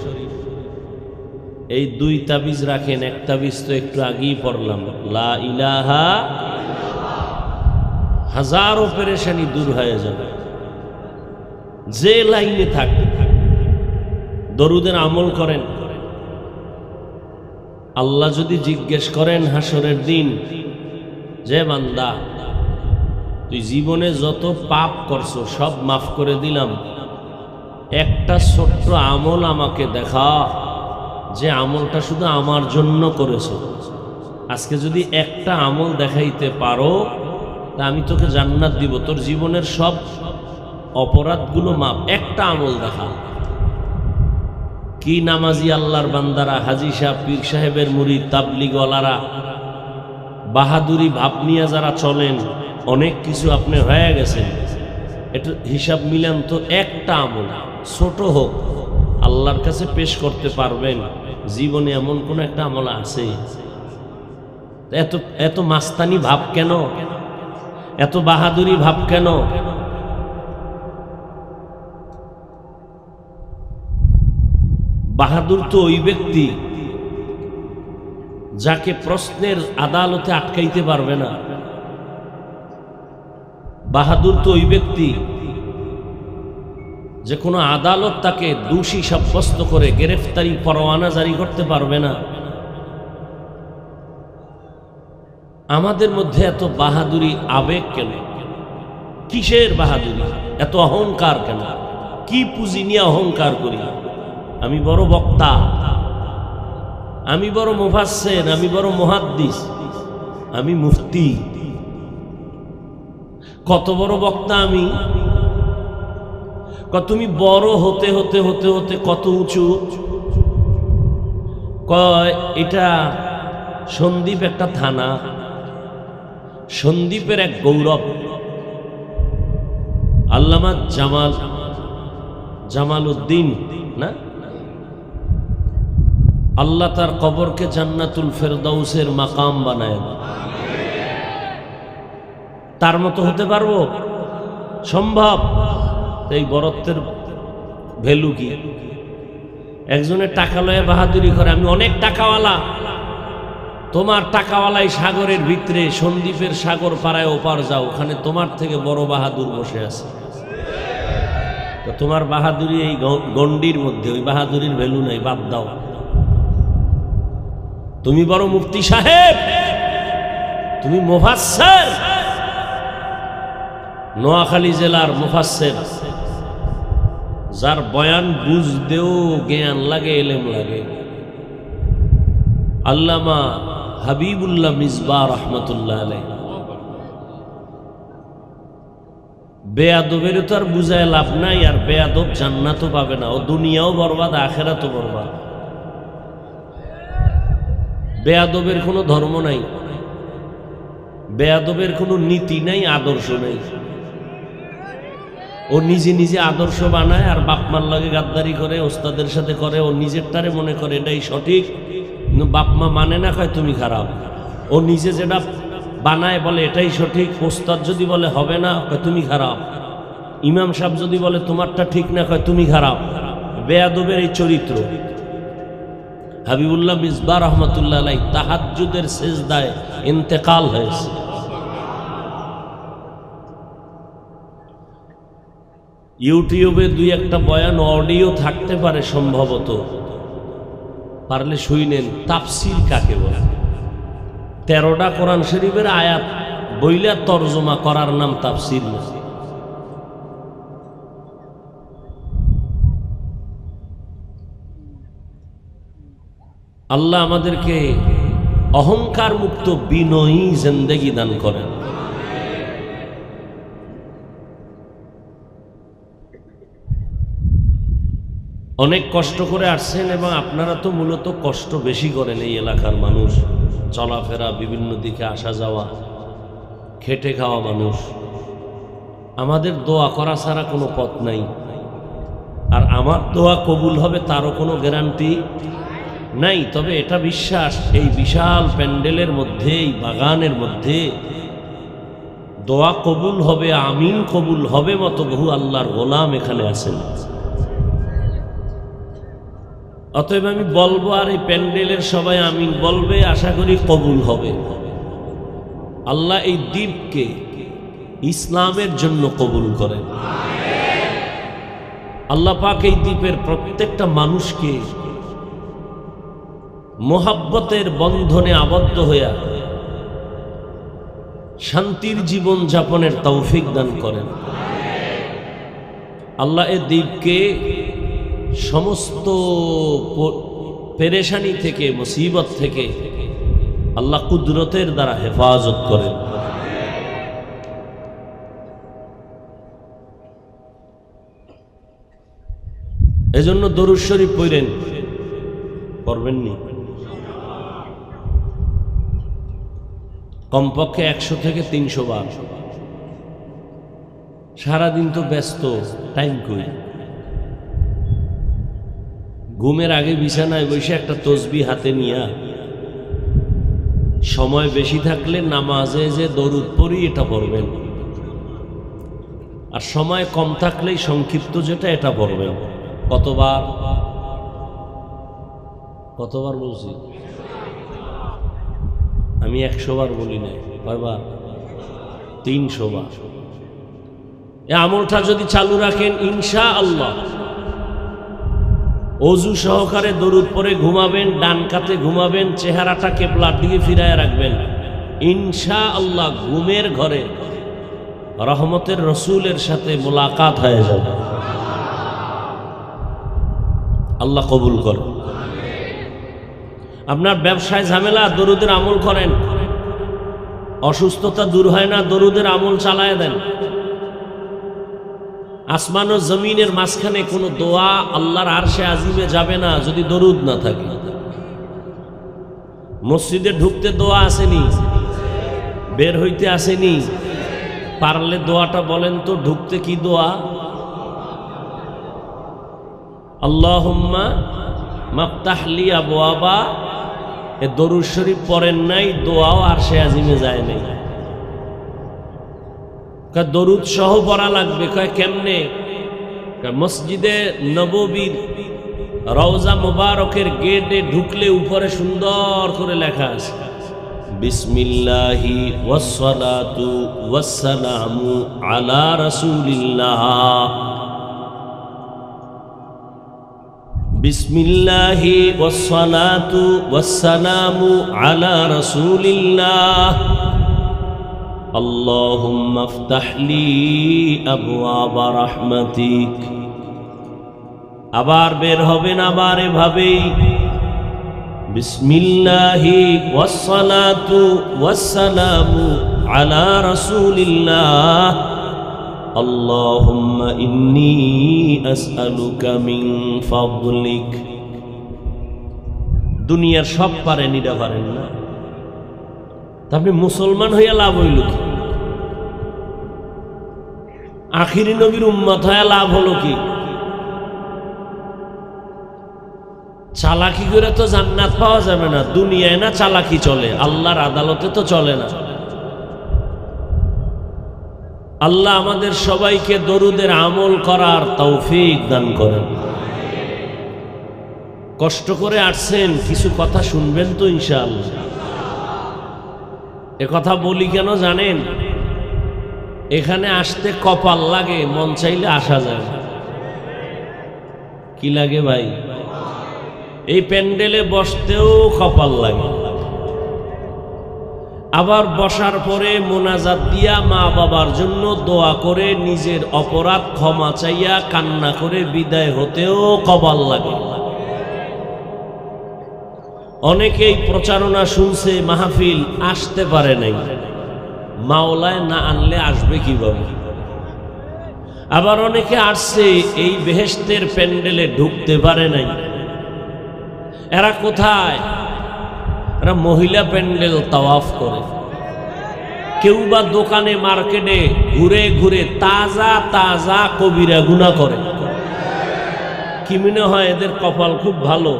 এই 2 তাবিজ রাখেন, এক তাবিজ তো একটু আগেই পড়লাম, লা ইলাহা, হাজারো পেরেশানি দূর হয়ে যাবে। যে লাইনে থাক, দরুদের আমল করেন। আল্লাহ যদি জিজ্ঞেস করেন হাসরের দিন, যে বান্দা তুই জীবনে যত পাপ করছো সব মাফ করে দিলাম, একটা ছোট্ট আমল আমাকে দেখা, যে আমলটা শুধু আমার জন্য করেছো। আজকে যদি একটা আমল দেখাইতে পারো, তা আমি তোকে জান্নাত দিব, তোর জীবনের সব অপরাধগুলো মাপ। একটা আমল দেখা। কি নামাজি আল্লাহর বান্দারা, হাজী সাহেব, পীর সাহেবের মুরিদ, তাবলিগওয়ালারা, বাহাদুরি ভাব নিয়ে যারা চলেন, অনেক কিছু আপনি হয়ে গেছেন। এটা হিসাব মিলান তো, একটা আমল ছোট হোক আল্লাহর কাছে পেশ করতে পারবেন। জীবনে এমন কোন একটা আমল আছে? এত এত মাস্তানি ভাব কেন? এত বাহাদুরি ভাব কেন? বাহাদুর তো ওই ব্যক্তি যাকে প্রশ্নের আদালতে আটকাইতে পারবে না। বাহাদুর তো ওই ব্যক্তি যে কোনো আদালত তাকে দোষী সাব্যস্ত করে গ্রেফতারি পরোয়ানা জারি করতে পারবে না। আমাদের মধ্যে এত বাহাদুরি, আবেগ কেন? কিসের বাহাদুরি? এত অহংকার কেন? কি পুঁজি নিয়ে অহংকার করি? আমি বড় বক্তা, আমি বড় মুফাসসির, আমি বড় মুহাদ্দিস, আমি মুফতি। কত বড় বক্তা আমি! তুমি বড় হতে হতে হতে হতে কত উঁচু। কয় এটা সন্দ্বীপ একটা থানা, সন্দ্বীপের এক গৌরব। আল্লামা জামাল উদ্দিন না, আল্লাহ তার কবরকে জান্নাতুল ফেরদাউসের মাকাম বানায়। তার মতো হতে পারবো? সম্ভব? এই বরত্বের ভ্যালু কি? একজনের টাকা লয়ে বাহাদুরি করে, আমি অনেক টাকাওয়ালা। তোমার টাকাওয়ালাই সাগরের ভিতরে, সন্দ্বীপের সাগর পাড়ায় ওপার যাও, ওখানে তোমার থেকে বড় বাহাদুর বসে আছে। তো তোমার বাহাদুরি এই গন্ডির মধ্যে, ওই বাহাদুরির ভ্যালু নাই, বাদ দাও। তুমি বড় মুফতি সাহেব, তুমি মুফাসসির, নোয়াখালী জেলার মুফাসসির, যার বয়ান বুঝতেও জ্ঞান লাগে, এলেম লাগে। আল্লামা হাবিবুল্লাহ মিসবাহ রহমতুল্লাহ আলাইহি। বেয়াদবের তো আর বুঝায় লাভ নাই, আর বেয়াদব জান্নাতও পাবে না, ও দুনিয়াও বরবাদ, আখেরাতও বরবাদ। বেয়াদবের কোনো ধর্ম নাই, বেয়াদবের কোনো নীতি নাই, আদর্শ নাই। ও নিজে নিজে আদর্শ বানায়, আর বাপমার লাগে গাদ্দারি করে, ওস্তাদের সাথে করে, ও নিজেরটারে মনে করে এটাই সঠিক, কিন্তু বাপমা মানে না, কয় তুমি খারাপ। ও নিজে যেটা বানায় বলে এটাই সঠিক, ওস্তাদ যদি বলে হবে না, কয় তুমি খারাপ। ইমাম সাহেব যদি বলে তোমারটা ঠিক না, কয় তুমি খারাপ। বেয়াদবের এই চরিত্র। হাবিবুল্লাহ মিসবাহ রহমতুল্লাহ আলাইহি তাহাজ্জুদের সিজদায় ইন্তেকাল হয়েছে। ইউটিউবে দুই একটা বয়ান অডিও থাকতে পারে সম্ভবত, পারলে শুইনেন তাফসীর কাকে বলে। 13টা কোরআন শরীফের আয়াত বইলা তরজমা করার নাম তাফসীর না। আল্লাহ আমাদেরকে অহংকার মুক্ত বিনয়ী জিন্দেগি দান করেন। অনেক কষ্ট করে আসছেন এবং আপনারা তো মূলত কষ্ট বেশি করেন। এই এলাকার মানুষ চলাফেরা, বিভিন্ন দিকে আসা যাওয়া, খেটে খাওয়া মানুষ। আমাদের দোয়া করা ছাড়া কোনো পথ নাই, আর আমার দোয়া কবুল হবে তারও কোনো গ্যারান্টি নাই। তবে এটা বিশ্বাস, এই বিশাল প্যান্ডেলের মধ্যে, এই বাগানের মধ্যে দোয়া কবুল হবে, আমিন কবুল হবে মতো বহু আল্লাহর গোলাম এখানে আছেন। অতএব আমি বলবো, আর এই প্যান্ডেলের সবাই আমিন বলবে, আশা করি কবুল হবে। আল্লাহ এই দ্বীপকে ইসলামের জন্য কবুল করেন। আল্লাহ পাক এই দ্বীপের প্রত্যেকটা মানুষকে মোহাব্বতের বন্ধনে আবদ্ধ হইয়া শান্তির জীবন যাপনের তৌফিক দান করেন। আল্লাহ এই দ্বীপকে সমস্ত পেরেশানি থেকে, মুসিবত থেকে আল্লাহ কুদরতের দ্বারা হেফাজত করেন। এজন্য দরুদ শরীফ পড়েন, পড়বেননি? কমপক্ষে 100 থেকে 300 বার। সারাদিন তো ব্যস্ত, টাইম কই? ঘুমের আগে বিছানায় বসে একটা তসবিহ হাতে নিয়া, সময় বেশি থাকলে নামাজে যে দরুদ পড়ি এটা পড়বেন, আর সময় কম থাকলেই সংক্ষিপ্ত যেটা এটা পড়বেন। কতবার বলছি? আমি 100 বার বলি না, কয়বার? 300 বার। এই আমলটা যদি চালু রাখেন ইনশাআল্লাহ, অজু সহকারে দরুদ পরে ঘুমাবেন, ডান কাতে ঘুমাবেন, চেহারাটা কিবলার দিকে ফিরায় রাখবেন, ইনশাআল্লাহ ঘুমের ঘরে রহমতের রসুলের সাথে মোলাকাত হয়ে যাবে। আল্লাহ কবুল করেন। আপনার ব্যবসায় ঝামেলা, দরুদের আমল করেন। অসুস্থতা দূর হয় না, দরুদের আমল চালায় দেন। আসমান ও জমিনের মাঝখানে কোনো দোয়া আল্লাহর আরশে আজিমে যাবে না যদি দরুদ না থাকে। মসজিদে ঢুকতে দোয়া আসেনি, বের হইতে আসেনি। পারলে দোয়াটা বলেন তো, ঢুকতে কি দোয়া? আল্লাহুম্মা মাফতাহলি আবওয়াবা। এ দরুদ শরীফ পড়েন নাই, দোয়াও আরশে আজিমে যায় নাই। দরুদ সহ পড়া লাগবে। কয় কেমনে? মসজিদে নববীর রওজা মুবারকের গেটে ঢুকলে উপরে সুন্দর করে লেখা আছে, বিসমিল্লাহি ওয়াসসালাতু ওয়াসসালামু আলা রাসূলিল্লাহ। বিসমিল্লাহি ওয়াসসালাতু ওয়াসসালামু আলা রাসূলিল্লাহ। আল্লাহুম্মা আফতাহলি আবওয়াবা রাহমাতিক। আবার বের হবেন, আবার এভাবেই বিসমিল্লাহি ওয়াসসালাতু ওয়াসসালামু আলা রাসূলিল্লাহ। আল্লাহুম্মা ইন্নী আসআলুকা মিন ফাদলিক। দুনিয়ার সব পারেন, এটা পারেন না, আপনি মুসলমান হইয়া লাভ হইল কি? আখিরি নবীর উম্মত হইয়া লাভ হলো কি? চালাকি করে তো জান্নাত পাওয়া যাবে না। দুনিয়ায় না চালাকি চলে, আল্লাহর আদালতে তো চলে না। আল্লাহ আমাদের সবাইকে দরুদের আমল করার তৌফিক দান করেন। কষ্ট করে আসছেন, কিছু কথা শুনবেন তো ইনশাআল্লাহ। এ কথা বলি কেন জানেন? এখানে আসতে কপাল লাগে, মন চাইলে আসা যায় না। কি লাগে ভাই? এই প্যান্ডেলে বসতেও কপাল লাগে, আবার বসার পরে মোনাজাত দিয়া মা বাবার জন্য দোয়া করে নিজের অপরাধ ক্ষমা চাইয়া কান্না করে বিদায় হতেও কপাল লাগে। অনেকেই প্রচারণা শুনছে, মাহফিল আসতে পারে নাই, মাওলায় না আনলে আসবে কিভাবে? আবার অনেকে আসছে, এই বেহেশতের প্যান্ডেলে ঢুকতে পারে নাই। এরা কোথায়? এরা মহিলা প্যান্ডেল তাওয়াফ করে, কেউ বা দোকানে মার্কেটে ঘুরে ঘুরে তাজা তাজা কবিরা গুনাহ করে। কি মনে হয় এদের কপাল খুব ভালো?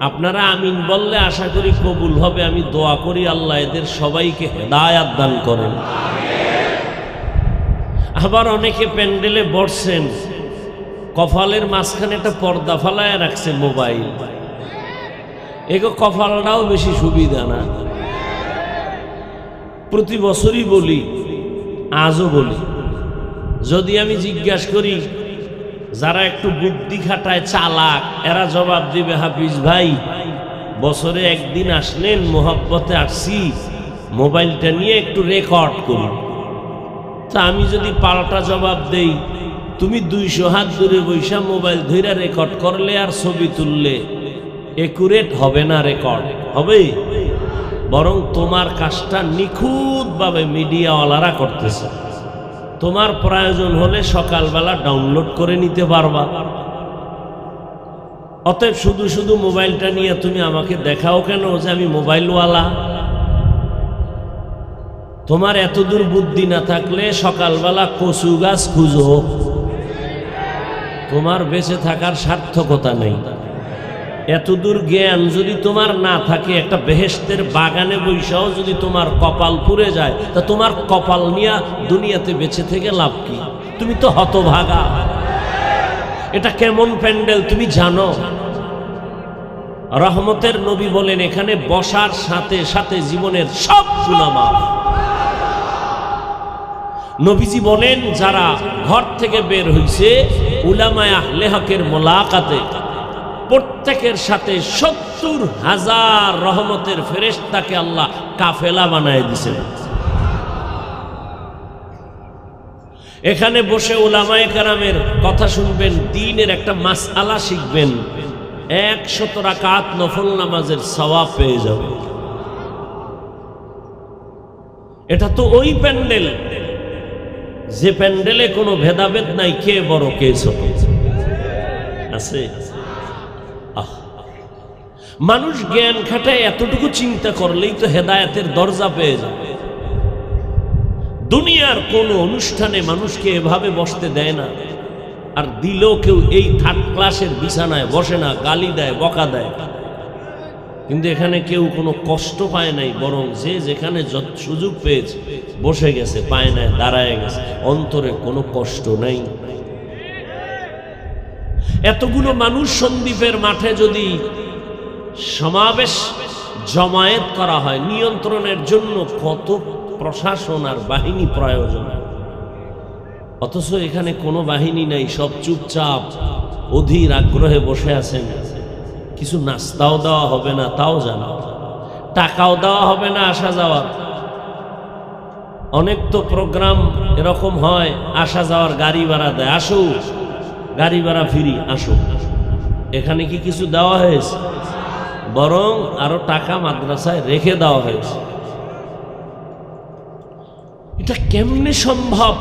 আপনারা আমিন বললে আশা করি কবুল হবে। আমি দোয়া করি আল্লাহ এদের সবাইকে হেদায়াত দান করেন। আবার অনেকে প্যান্ডেলে বসছেন, কপালের মাঝখানে একটা পর্দা ফালায় রাখছে মোবাইল। এগো কপালটাও বেশি সুবিধা না। প্রতি বছরই বলি, আজও বলি, যদি আমি জিজ্ঞাসা করি যারা একটু বুদ্ধি খাটায় চালাক, এরা জবাব দিবে হাফিজ ভাই বছরে একদিন আসলেন, মোহাব্বতে আসছি, মোবাইলটা নিয়ে একটু রেকর্ড করুন। তা আমি যদি পাল্টা জবাব দেই, তুমি 200 হাত দূরে বৈশা মোবাইল ধইরা রেকর্ড করলে আর ছবি তুললে একুরেট হবে না, রেকর্ড হবে, বরং তোমার কাজটা নিখুঁতভাবে মিডিয়াওয়ালারা করতেছে। তোমার প্রয়োজন হলে সকালবেলা ডাউনলোড করে নিতে পারবা। অতএব শুধু শুধু মোবাইলটা নিয়ে তুমি আমাকে দেখাও কেন যে আমি মোবাইলওয়ালা? তোমার এতদূর বুদ্ধি না থাকলে সকালবেলা কচু গাছ খুঁজো, তোমার বেঁচে থাকার সার্থকতা নেই। এতদূর জ্ঞান যদি তোমার না থাকে, একটা বেহেশতের বাগানে বৈশাও যদি তোমার কপাল পুড়ে যায়, তা তোমার কপাল নিয়ে দুনিয়াতে বেঁচে থেকে লাভ কি? তুমি তো হতভাগা। এটা কেমন প্যান্ডেল তুমি জানো? রহমতের নবী বলেন, এখানে বসার সাথে সাথে জীবনের সব গুনাহ মাফ। নবীজি বলেন, যারা ঘর থেকে বের হইছে উলামায়ে আহলে হকের মোলাকাতে, প্রত্যেকের সাথে 70,000 রহমতের ফেরেশতাকে আল্লাহ কাফেলা বানায় দিয়েছেন। এখানে বসে উলামায়ে কেরামের কথা শুনবেন, দ্বীনের একটা মাসআলা শিখবেন, 100 রাকাত নফল নামাজের সওয়াব পেয়ে যাবে। এটা তো ওই প্যান্ডেল যে প্যান্ডেলে কোনো ভেদাভেদ নাই, কে বড় কে ছোট আছে। মানুষ জ্ঞান খাটায় এতটুকু চিন্তা করলেই তো হেদায়েতের দরজা পেয়ে যাবে। দুনিয়ার কোন অনুষ্ঠানে মানুষকে এভাবে বসতে দেয় না, আর দিলেও কেউ এই 3rd ক্লাসের বিছানায় বসে না, গালি দেয়, বকা দেয়। কিন্তু এখানে কেউ কোনো কষ্ট পায় নাই, বরং যে যেখানে সুযোগ পেয়েছে বসে গেছে, পায় না দাঁড়ায় গেছে, অন্তরে কোনো কষ্ট নাই। এতগুলো মানুষ সন্দ্বীপের মাঠে যদি সমাবেশ জমায়েত করা হয়, নিয়ন্ত্রণের জন্য কত প্রশাসন আর বাহিনী প্রয়োজন, অথচ এখানে কোনো বাহিনী নাই, সব চুপচাপ অধীর আগ্রহে বসে আছেন। কিছু নাস্তাও দেওয়া হবে না, তাও জানো, টাকাও দেওয়া হবে না আসা যাওয়ার। অনেক তো প্রোগ্রাম এরকম হয়, আসা যাওয়ার গাড়ি ভাড়া দেয়, আসো গাড়ি ভাড়া ফ্রি, আসো। এখানে কি কিছু দেওয়া হয়েছে? বরং আরো টাকা মাদ্রাসায় রেখে দেওয়া হয়েছে। এটা কেমনে সম্ভব?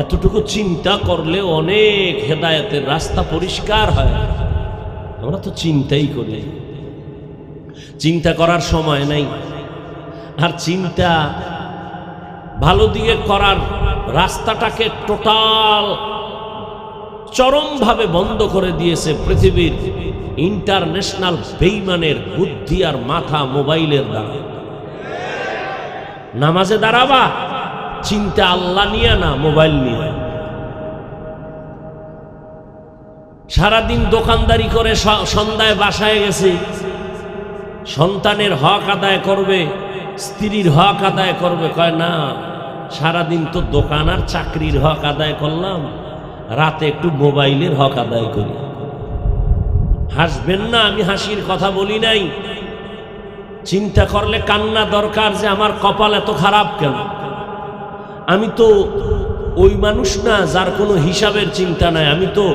এতটুকু চিন্তা করলে অনেক হেদায়েতের রাস্তা পরিষ্কার হয়। আমরা তো চিন্তাই করি, চিন্তা করার সময় নাই। আর চিন্তা ভালো দিকে করার রাস্তাটাকে টোটাল চরমভাবে বন্ধ করে দিয়েছে পৃথিবীর ইন্টারন্যাশনাল বেঈমানের বুদ্ধি আর মাথা মোবাইলের দ্বারা। নামাজে দাঁড়াবা, চিন্তা আল্লাহ নিয়ে না, মোবাইল নিয়ে। সারাদিন দোকানদারি করে সন্ধ্যায় বাসায় গেছে, সন্তানের হক আদায় করবে, স্ত্রীর হক আদায় করবে। কয় না, সারাদিন তো দোকান আর চাকরির হক আদায় করলাম, রাতে একটু মোবাইলের হক আদায় করি। হাসবেন না, আমি হাসির কথা বলি নাই। চিন্তা করলে কান্না দরকার যে আমার কপাল এত খারাপ কেন। আমি তো ওই মানুষ না যার কোনো হিসাবের চিন্তা নাই। আমি তো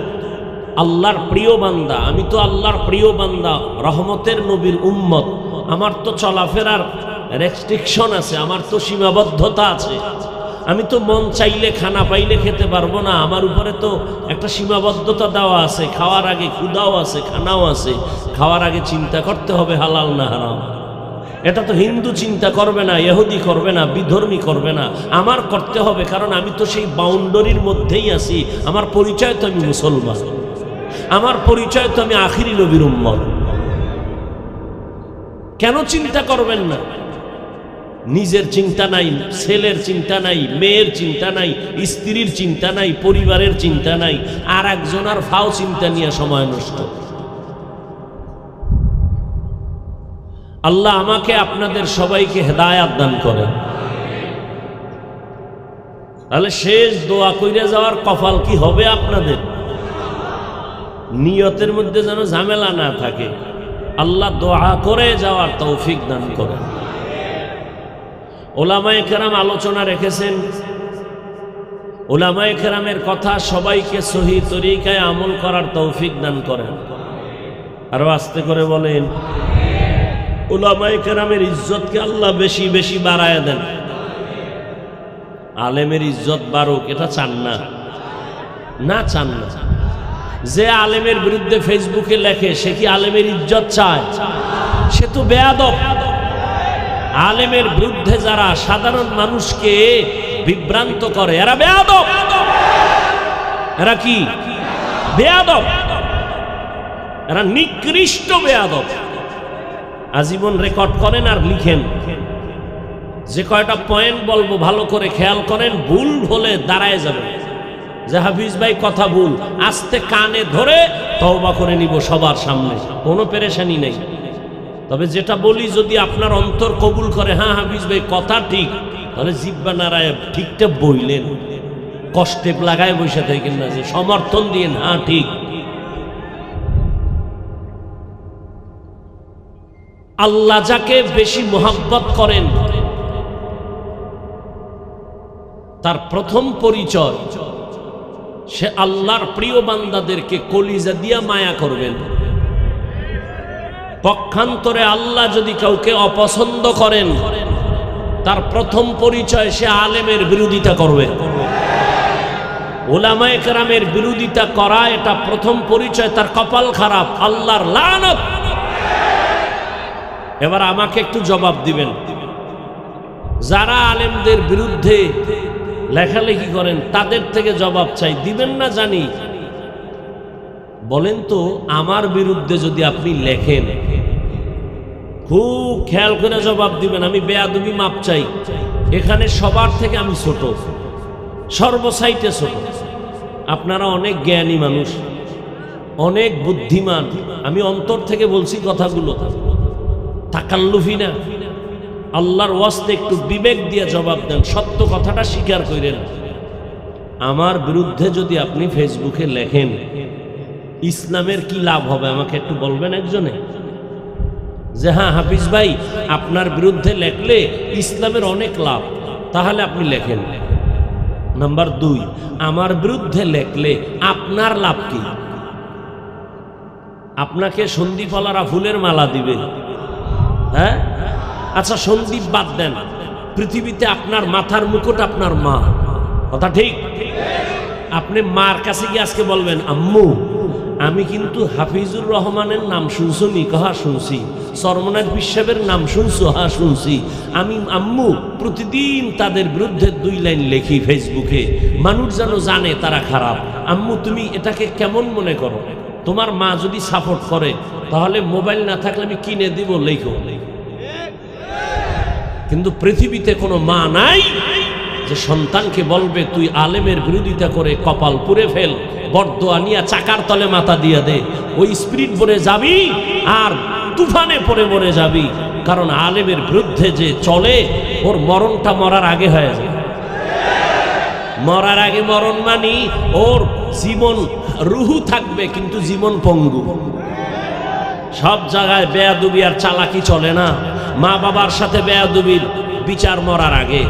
আল্লাহর প্রিয় বান্দা, আমি তো আল্লাহর প্রিয় বান্দা, রহমতের নবীর উম্মত। আমার তো চলাফেরার রেস্ট্রিকশন আছে, আমার তো সীমাবদ্ধতা আছে। আমি তো মন চাইলে খানা পাইলে খেতে পারবো না। আমার উপরে তো একটা সীমাবদ্ধতা দেওয়া আছে। খাওয়ার আগে ক্ষুধাও আছে, খানাও আছে। খাওয়ার আগে চিন্তা করতে হবে হালাল না হারাম। এটা তো হিন্দু চিন্তা করবে না, ইহুদি করবে না, বিধর্মী করবে না, আমার করতে হবে। কারণ আমি তো সেই বাউন্ডারির মধ্যেই আছি। আমার পরিচয় তো আমি মুসলমান, আমার পরিচয় তো আমি আখিরি নবীর উম্মত। কেন চিন্তা করবেন না? নিজের চিন্তা নাই, ছেলের চিন্তা নাই, মেয়ের চিন্তা নাই, স্ত্রীর চিন্তা নাই, পরিবারের চিন্তা নাই, আর একজনের ফাও চিন্তা নিয়ে সময় নষ্ট। আল্লাহ আমাকে আপনাদের সবাইকে হেদায়াত দান করেন। তাহলে শেষ দোয়া কইরা যাওয়ার কপাল কি হবে আপনাদের? নিয়তের মধ্যে যেন ঝামেলা না থাকে। আল্লাহ দোয়া করে যাওয়ার তৌফিক দান করেন। ওলামায়ে কেরাম আলোচনা রেখেছেন। ওলামায়ে কেরামের কথা সবাইকে সহি তরিকায় আমল করার তৌফিক দান করেন। আরো আস্তে করে বলেন, ওলামায়ে কেরামের ইজ্জতকে আল্লাহ বেশি বেশি বাড়ায় দেন। আলেমের ইজ্জত বাড়ুক এটা চান না? না, চান না। যে আলেমের বিরুদ্ধে ফেসবুকে লেখে সে কি আলেমের ইজ্জত চায়? সে তো বেয়াদব। আলেমের বিরুদ্ধে যারা সাধারণ মানুষকে বিভ্রান্ত করে এরা বেয়াদব। এরা কি বেয়াদব? এরা নিকৃষ্ট বেয়াদব। আজীবন রেকর্ড করেন আর লিখেন। যে কয়টা পয়েন্ট বলবো ভালো করে খেয়াল করেন, ভুল হলে দাঁড়ায় যাবে যে হাফিজ ভাই কথা ভুল, আস্তে কানে ধরে তওবা করে নিব সবার সামনে, কোনো পেরেশানি নেই। তবে যেটা বলি যদি আপনার অন্তর কবুল করে, হ্যাঁ হাফিজ ভাই কথা ঠিক, তাহলে জিব্বা নাড়ায় ঠিকটা বইলেন। কষ্টে লাগায় বসে থাকেন না, যে সমর্থন দিয়ে হ্যাঁ ঠিক। আল্লাহ যাকে বেশি মোহাব্বত করেন তার প্রথম পরিচয় সে আল্লাহর প্রিয় বান্দাদেরকে কলিজা দিয়া মায়া করবেন। পক্ষান্তরে আল্লাহ যদি কাউকে অপছন্দ করেন তার প্রথম পরিচয় সে আলেমের বিরোধিতা করবে। উলামায়ে কেরামের বিরোধিতা করা এটা প্রথম পরিচয়, তার কপাল খারাপ, আল্লাহর লানত। এবার আমাকে একটু জবাব দিবেন, যারা আলেমদের বিরুদ্ধে লেখালেখি করেন তাদের থেকে জবাব চাই, দিবেন না জানি। বলেন তো, আমার বিরুদ্ধে যদি আপনি লেখেন, খুব খেয়াল করে জবাব দিবেন, আমি বেয়াদবি মাপ চাই। এখানে সবার থেকে আমি ছোট, সর্বসাইটে ছোট। আপনারা অনেক জ্ঞানী মানুষ, অনেক বুদ্ধিমান। আমি অন্তর থেকে বলছি কথাগুলো, তাকাল্লুফি না। আল্লাহর ওয়াস্তে একটু বিবেক দিয়ে জবাব দেন, সত্য কথাটা স্বীকার করেন। আমার বিরুদ্ধে যদি আপনি ফেসবুকে লেখেন, ইসলামের কি লাভ হবে আমাকে একটু বলবেন একজনে? যে হ্যাঁ হাফিজ ভাই আপনার বিরুদ্ধে লেখলে ইসলামের অনেক লাভ, তাহলে আপনি লেখেন। নাম্বার 2, আমার বিরুদ্ধে লেখলে আপনার লাভ কি? আপনাকে সন্দীপওয়ালারা ফুলের মালা দিবে, হ্যাঁ? আচ্ছা সন্দীপ বাদ দেন, পৃথিবীতে আপনার মাথার মুকুট আপনার মা, কথা ঠিক? আপনি মার কাছে গিয়ে আজকে বলবেন, আম্মু আমি কিন্তু হাফিজুর রহমানের নাম শুনছো নি? কহা শুনছি। সরমনার পিসাবের নাম শুনছো? হ্যাঁ শুনছি। আমি আম্মু প্রতিদিন তাদের বিরুদ্ধে 2 লাইন লেখি ফেসবুকে, মানুষ যেন জানে তারা খারাপ। আম্মু তুমি এটাকে কেমন মনে করো? তোমার মা যদি সাপোর্ট করে তাহলে মোবাইল না থাকলে আমি কিনে দিব, লেখো। কিন্তু পৃথিবীতে কোনো মা নাই যে সন্তানকে বলবে তুই আলেমের বিরোধিতা করে কপাল পুড়ে ফেল, বরদোয়া নিয়ে চাকার তলে মাথা দিয়ে দে, ওই স্পিরিট বনে যাবি আর তুফানে পড়ে মরে যাবি। কারণ আলেমের বিরুদ্ধে যে চলে ওর মরণটা মরার আগে হয়ে যায়। মরার আগে মরণ মানি ওর জীবন রুহু থাকবে কিন্তু জীবন পঙ্গু। সব জায়গায় বেয়াদবি আর চালাকি চলে না। মা বাবার সাথে বেয়াদবির বিচার মরার আগে,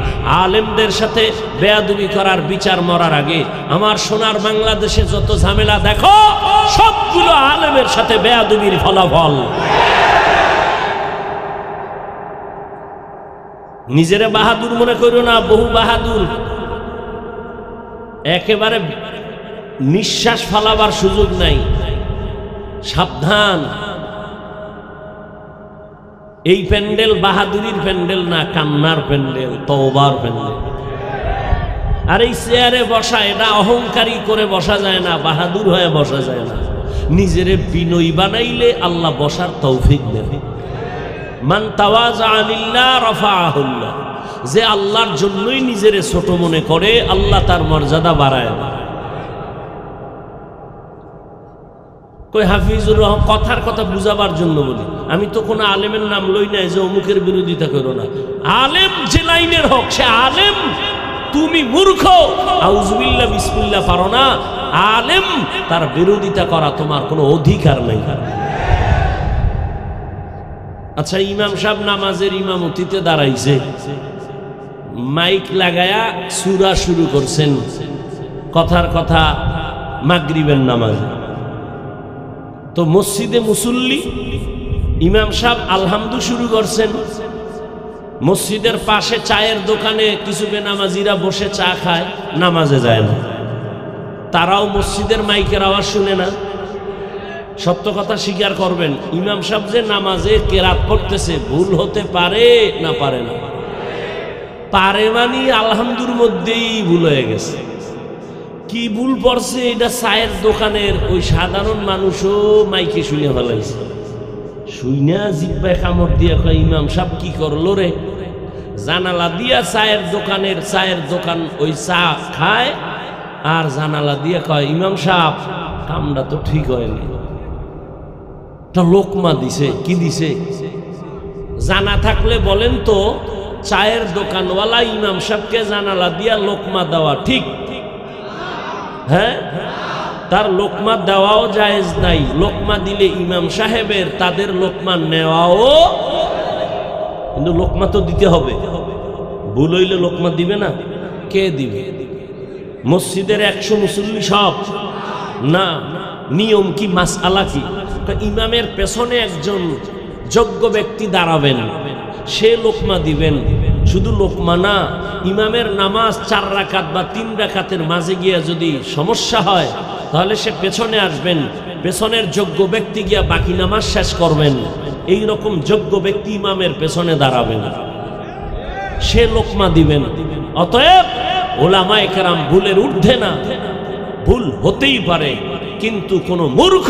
আলেমদের সাথে বেয়াদবি করার বিচার মরার আগে। আমার সোনার বাংলাদেশে যত ঝামেলা দেখো সবগুলো আলেমের সাথে বেয়াদবির ফলাফল। নিজেরে বাহাদুর মনে করো না, বহু বাহাদুর। একেবারে নিঃশ্বাস ফালাবার সুযোগ নাই, সাবধান। এই প্যান্ডেল বাহাদুরির প্যান্ডেল না, কান্নার প্যান্ডেল, তওবার প্যান্ডেল। আর এই চেয়ারে বসা এটা অহংকারী করে বসা যায় না, বাহাদুর হয়ে বসা যায় না। নিজেরে বিনয়ী বানাইলে আল্লাহ বসার তৌফিক দেবে। মান তাওয়াজা লিল্লাহ রাফাআহুল্লাহ, যে আল্লাহর জন্যই নিজেরে ছোট মনে করে আল্লাহ তার মর্যাদা বাড়ায় দেয়। কই হাফিজুর রহমান কথার কথা বুঝাবার জন্য বলি, আমি তো কোনো আলেমের নাম লই নাই যে অমুকের বিরোধিতা করো না। আলেম যে লাইনের হোক সে আলেম। তুমি মূর্খ, আউযুবিল্লাহ বিসমিল্লাহ পারো না, আলেম তার বিরোধিতা করা তোমার কোনো অধিকার নেই। আচ্ছা, ইমাম সাহেব নামাজের ইমামতিতে দাঁড়াইছে, মাইক লাগায়া সূরা শুরু করছেন, কথার কথা মাগরিবের নামাজ। তো মসজিদে মুসল্লি, ইমাম সাহেব আলহামদু শুরু করছেন। মসজিদের পাশে চায়ের দোকানে কিছু বেনামাজিরা বসে চা খায়, নামাজে যায় না। তারাও মসজিদের মাইকের আওয়াজ শুনে না। সত্য কথা স্বীকার করবেন, ইমাম সাহেব যে নামাজে কেরাত করতেছে ভুল হতে পারে না পারে না? পারে মানে আলহামদুর মধ্যেই ভুল হয়ে গেছে। কি ভুল পড়ছে এটা চায়ের দোকানের ওই সাধারণ মানুষও মাইকে শুনে ফেলাইছে। শুইনা জিব্বায় কামড় দিয়া কয়, ইমাম সাহেব কি করলো রে? জানালা দিয়া চায়ের দোকান ওই চা খায়, আর জানালা দিয়া কয়, ইমাম সাহেব কামটা তো ঠিক হয়নি। একটা লোকমা দিছে। কি দিছে? জানা থাকলে বলেন তো, চায়ের দোকানওয়ালা ইমাম সাহেবকে জানালা দিয়া লোকমা দেওয়া ঠিক? হ্যাঁ, তার লোকমা দেওয়াও জায়েজ নাই। লোকমা দিলে ইমাম সাহেবের তাদের লোকমা নেওয়াও, কিন্তু লোকমা তো দিতে হবে। ভুল হইলে লোকমা দিবে না? কে দিবে? মসজিদের 100 মুসল্লি সব না। নিয়ম কি, মাসআলা কি? ইমামের পেছনে একজন যোগ্য ব্যক্তি দাঁড়াবেন, সে লোকমা দিবেন। শুধু লোকমা না, ইমামের নামাজ 4 রাকাত বা 3 রাকাতের মাঝে গিয়া যদি সমস্যা হয় তাহলে সে পেছনে আসবেন, পেছনের যোগ্য ব্যক্তি গিয়া বাকি নামাজ শেষ করবেন। এই রকম যোগ্য ব্যক্তি ইমামের পেছনে দাঁড়াবেন, সে লোকমা দিবেন। অতএব ওলামায়ে কেরাম ভুলের ঊর্ধ্বে না, ভুল হতেই পারে, কিন্তু কোন মূর্খ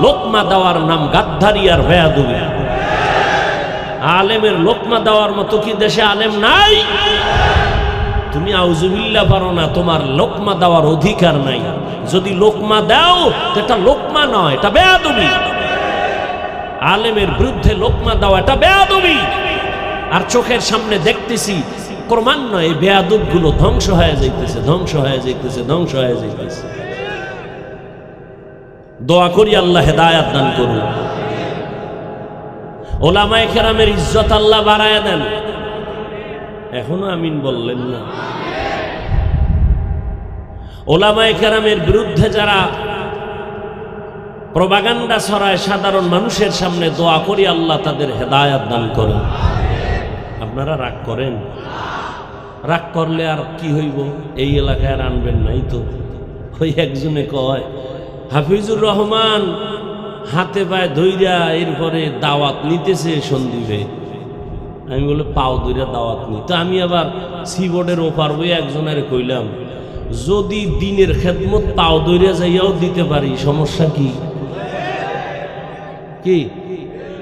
লোকমা দেওয়ার নাম গাদ্দারি আর বেয়াদবি। আলেমের লোকমা দেওয়ার মতো কি দেশে আলেম নাই? তুমি আউযুবিল্লাহ পারো না, তোমার লোকমা দেওয়ার অধিকার নাই। যদি লোকমা দাও এটা লোকমা নয়, এটা বেয়াদবি। আলেমের বিরুদ্ধে লোকমা দেওয়া এটা বেয়াদবি। আর চোখের সামনে দেখতেছি ক্রমান্বয়ে এই বেয়াদবগুলো ধ্বংস হয়ে যাইতেছে, ধ্বংস হয়ে যাইতেছে, ধ্বংস হয়ে যাইতেছে। দোয়া করি আল্লাহ হেদায়েত দান করুন। ওলামায়ে কেরামের ইজ্জত আল্লাহ বাড়ায় দেন। এখনো আমিন বললেন না? ওলামায়ে কেরামের বিরুদ্ধে যারা প্রপাগান্ডা ছড়ায় সাধারণ মানুষের সামনে, দোয়া করি আল্লাহ তাদের হেদায়েত দান করেন। আপনারা রাগ করেন? রাগ করলে আর কি হইব? এই এলাকায় আর আনবেন নাই তো। ওই একজনে কয়, হাফিজুর রহমান হাতে পায়ে ধইরা এরপরে দাওয়াত নিতেছে সন্দীপে। আমি বলে পাও ধইরা দাওয়াত নি। তো আমি আবার সিবোর্ডের ওপার বই একজনের কইলাম, যদি দিনের খেদমত পাও ধইরা যাইয়াও দিতে পারি, সমস্যা কি? কি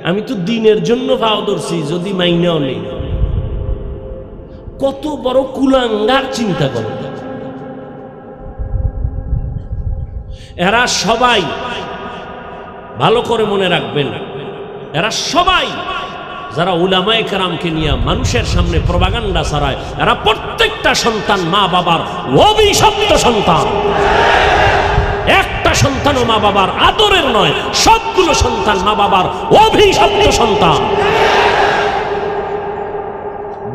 আমি তো দিনের জন্য পাও ধরছি, যদি মাইনাও নেই। কত বড় কুলাঙ্গার চিন্তা করো। এরা সবাই ভালো করে মনে রাখবেন, এরা সবাই যারা উলামায়ে কেরামকে নিয়ে মানুষের সামনে প্রপাগান্ডা ছড়ায়, এরা প্রত্যেকটা সন্তান মা বাবার অভিশপ্ত সন্তান। একটা সন্তানও মা বাবার আদরের নয়, সবগুলো সন্তান মা বাবার অভিশপ্ত সন্তান।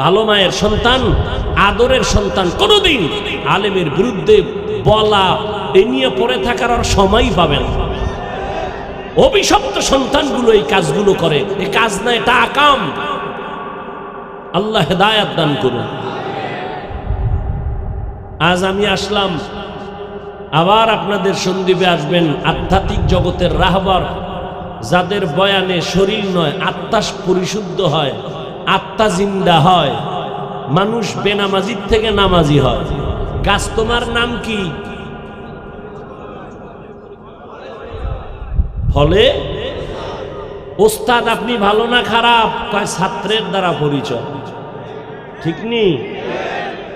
ভালো মায়ের সন্তান, আদরের সন্তান কোনোদিন আলেমের বিরুদ্ধে বলা এ নিয়ে পড়ে থাকার আর সময় পাবেন। অভিশপ্ত সন্তানগুলো এই কাজগুলো করে, এই কাজ না, এটা আকাম। আল্লাহ হেদায়েত দান করুন। আজ আমি আসলাম, আবার আপনাদের সন্দীপে আসবেন আধ্যাত্মিক জগতের রাহবার, যাদের বয়ানে শরীর নয় আত্মা পরিশুদ্ধ হয়, আত্মা জিন্দা হয়, মানুষ বেনামাজির থেকে নামাজি হয়। গাছ তোমার নাম কি? ফলে ওস্তাদ আপনি ভালো না খারাপ? কয় ছাত্রের দ্বারা পরিচয়। ঠিক নি?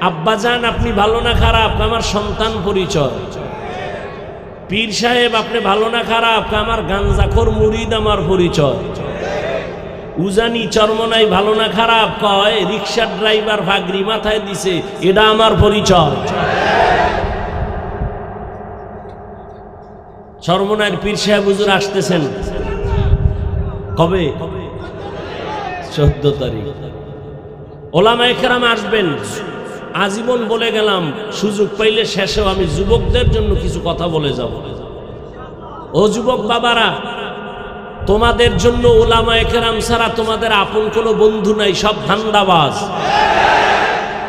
আব্বাজান আপনি ভালো না খারাপ? আমার সন্তান পরিচয়। পীর সাহেব আপনি ভালো না খারাপ? আমার গাঞ্জাখোর মুরিদ আমার পরিচয়। উজানি চরমনাই ভালো না খারাপ? কয় রিক্সার ড্রাইভার ভাগরি মাথায় দিছে, এটা আমার পরিচয়। চরমনাইয়ের পীর সাহেব হুজুর আসতেছেন কবে? 14 তারিখ। ওলামায়ে কেরাম আসবেন, আজীবন বলে গেলাম, সুযোগ পাইলে শেষেও আমি যুবকদের জন্য কিছু কথা বলে যাব। ও যুবক বাবারা, তোমাদের জন্য ওলামায়ে কেরাম ছাড়া তোমাদের আপন কোনো বন্ধু নাই, সব ধান্দাবাজ।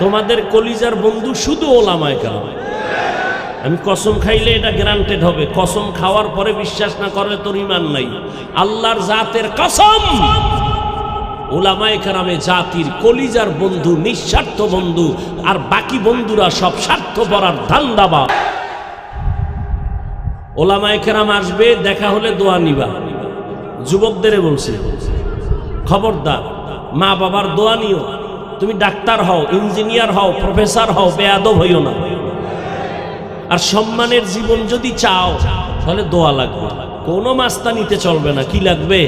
তোমাদের কলিজার বন্ধু শুধু ওলামায়ে কেরাম। আমি কসম খাইলে এটা গ্যারান্টেড হবে, কসম খাওয়ার পরে বিশ্বাস না করলে তোর ঈমান নাই। আল্লাহর জাতের কসম, উলামায়ে কেরামে জাতির কলিজার বন্ধু, নিঃস্বার্থ বন্ধু, আর বাকি বন্ধুরা সব স্বার্থপর আর ধান্দাবাজ। উলামায়ে কেরাম আসবে, দেখা হলে দোয়া নিবা। যুবকদের বলছি, খবরদার, মা বাবার দোয়া নিও। তুমি ডাক্তার হও, ইঞ্জিনিয়ার হও, প্রফেসর হও, বেয়াদব হইও না। আর সম্মানের জীবন যদি চাও তাহলে দোয়া লাগবে, কোনো মাস্তানিতে চলবে না। কি লাগবে?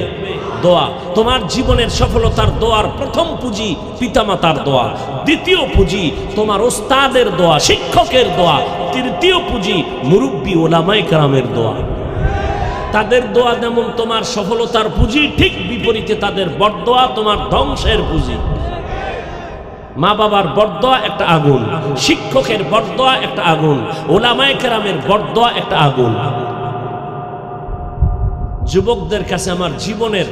দোয়া। তোমার জীবনের সফলতার দোয়ার প্রথম পুঁজি পিতামাতার দোয়া, দ্বিতীয় পুঁজি তোমার ওস্তাদের দোয়া, শিক্ষকের দোয়া, তৃতীয় পুঁজি মুরব্বী ওলামায়ে কেরামের দোয়া। তাদের দোয়া যেমন তোমার সফলতার পুঁজি, ঠিক বিপরীতে তাদের বরদোয়া তোমার ধ্বংসের পুঁজি। মা বাবার বরদোয়া একটা আগুন, শিক্ষকের বরদোয়া একটা আগুন, ওলামায়ে কেরামের বরদোয়া একটা আগুন। যুবকদের কাছে আমার জীবনের,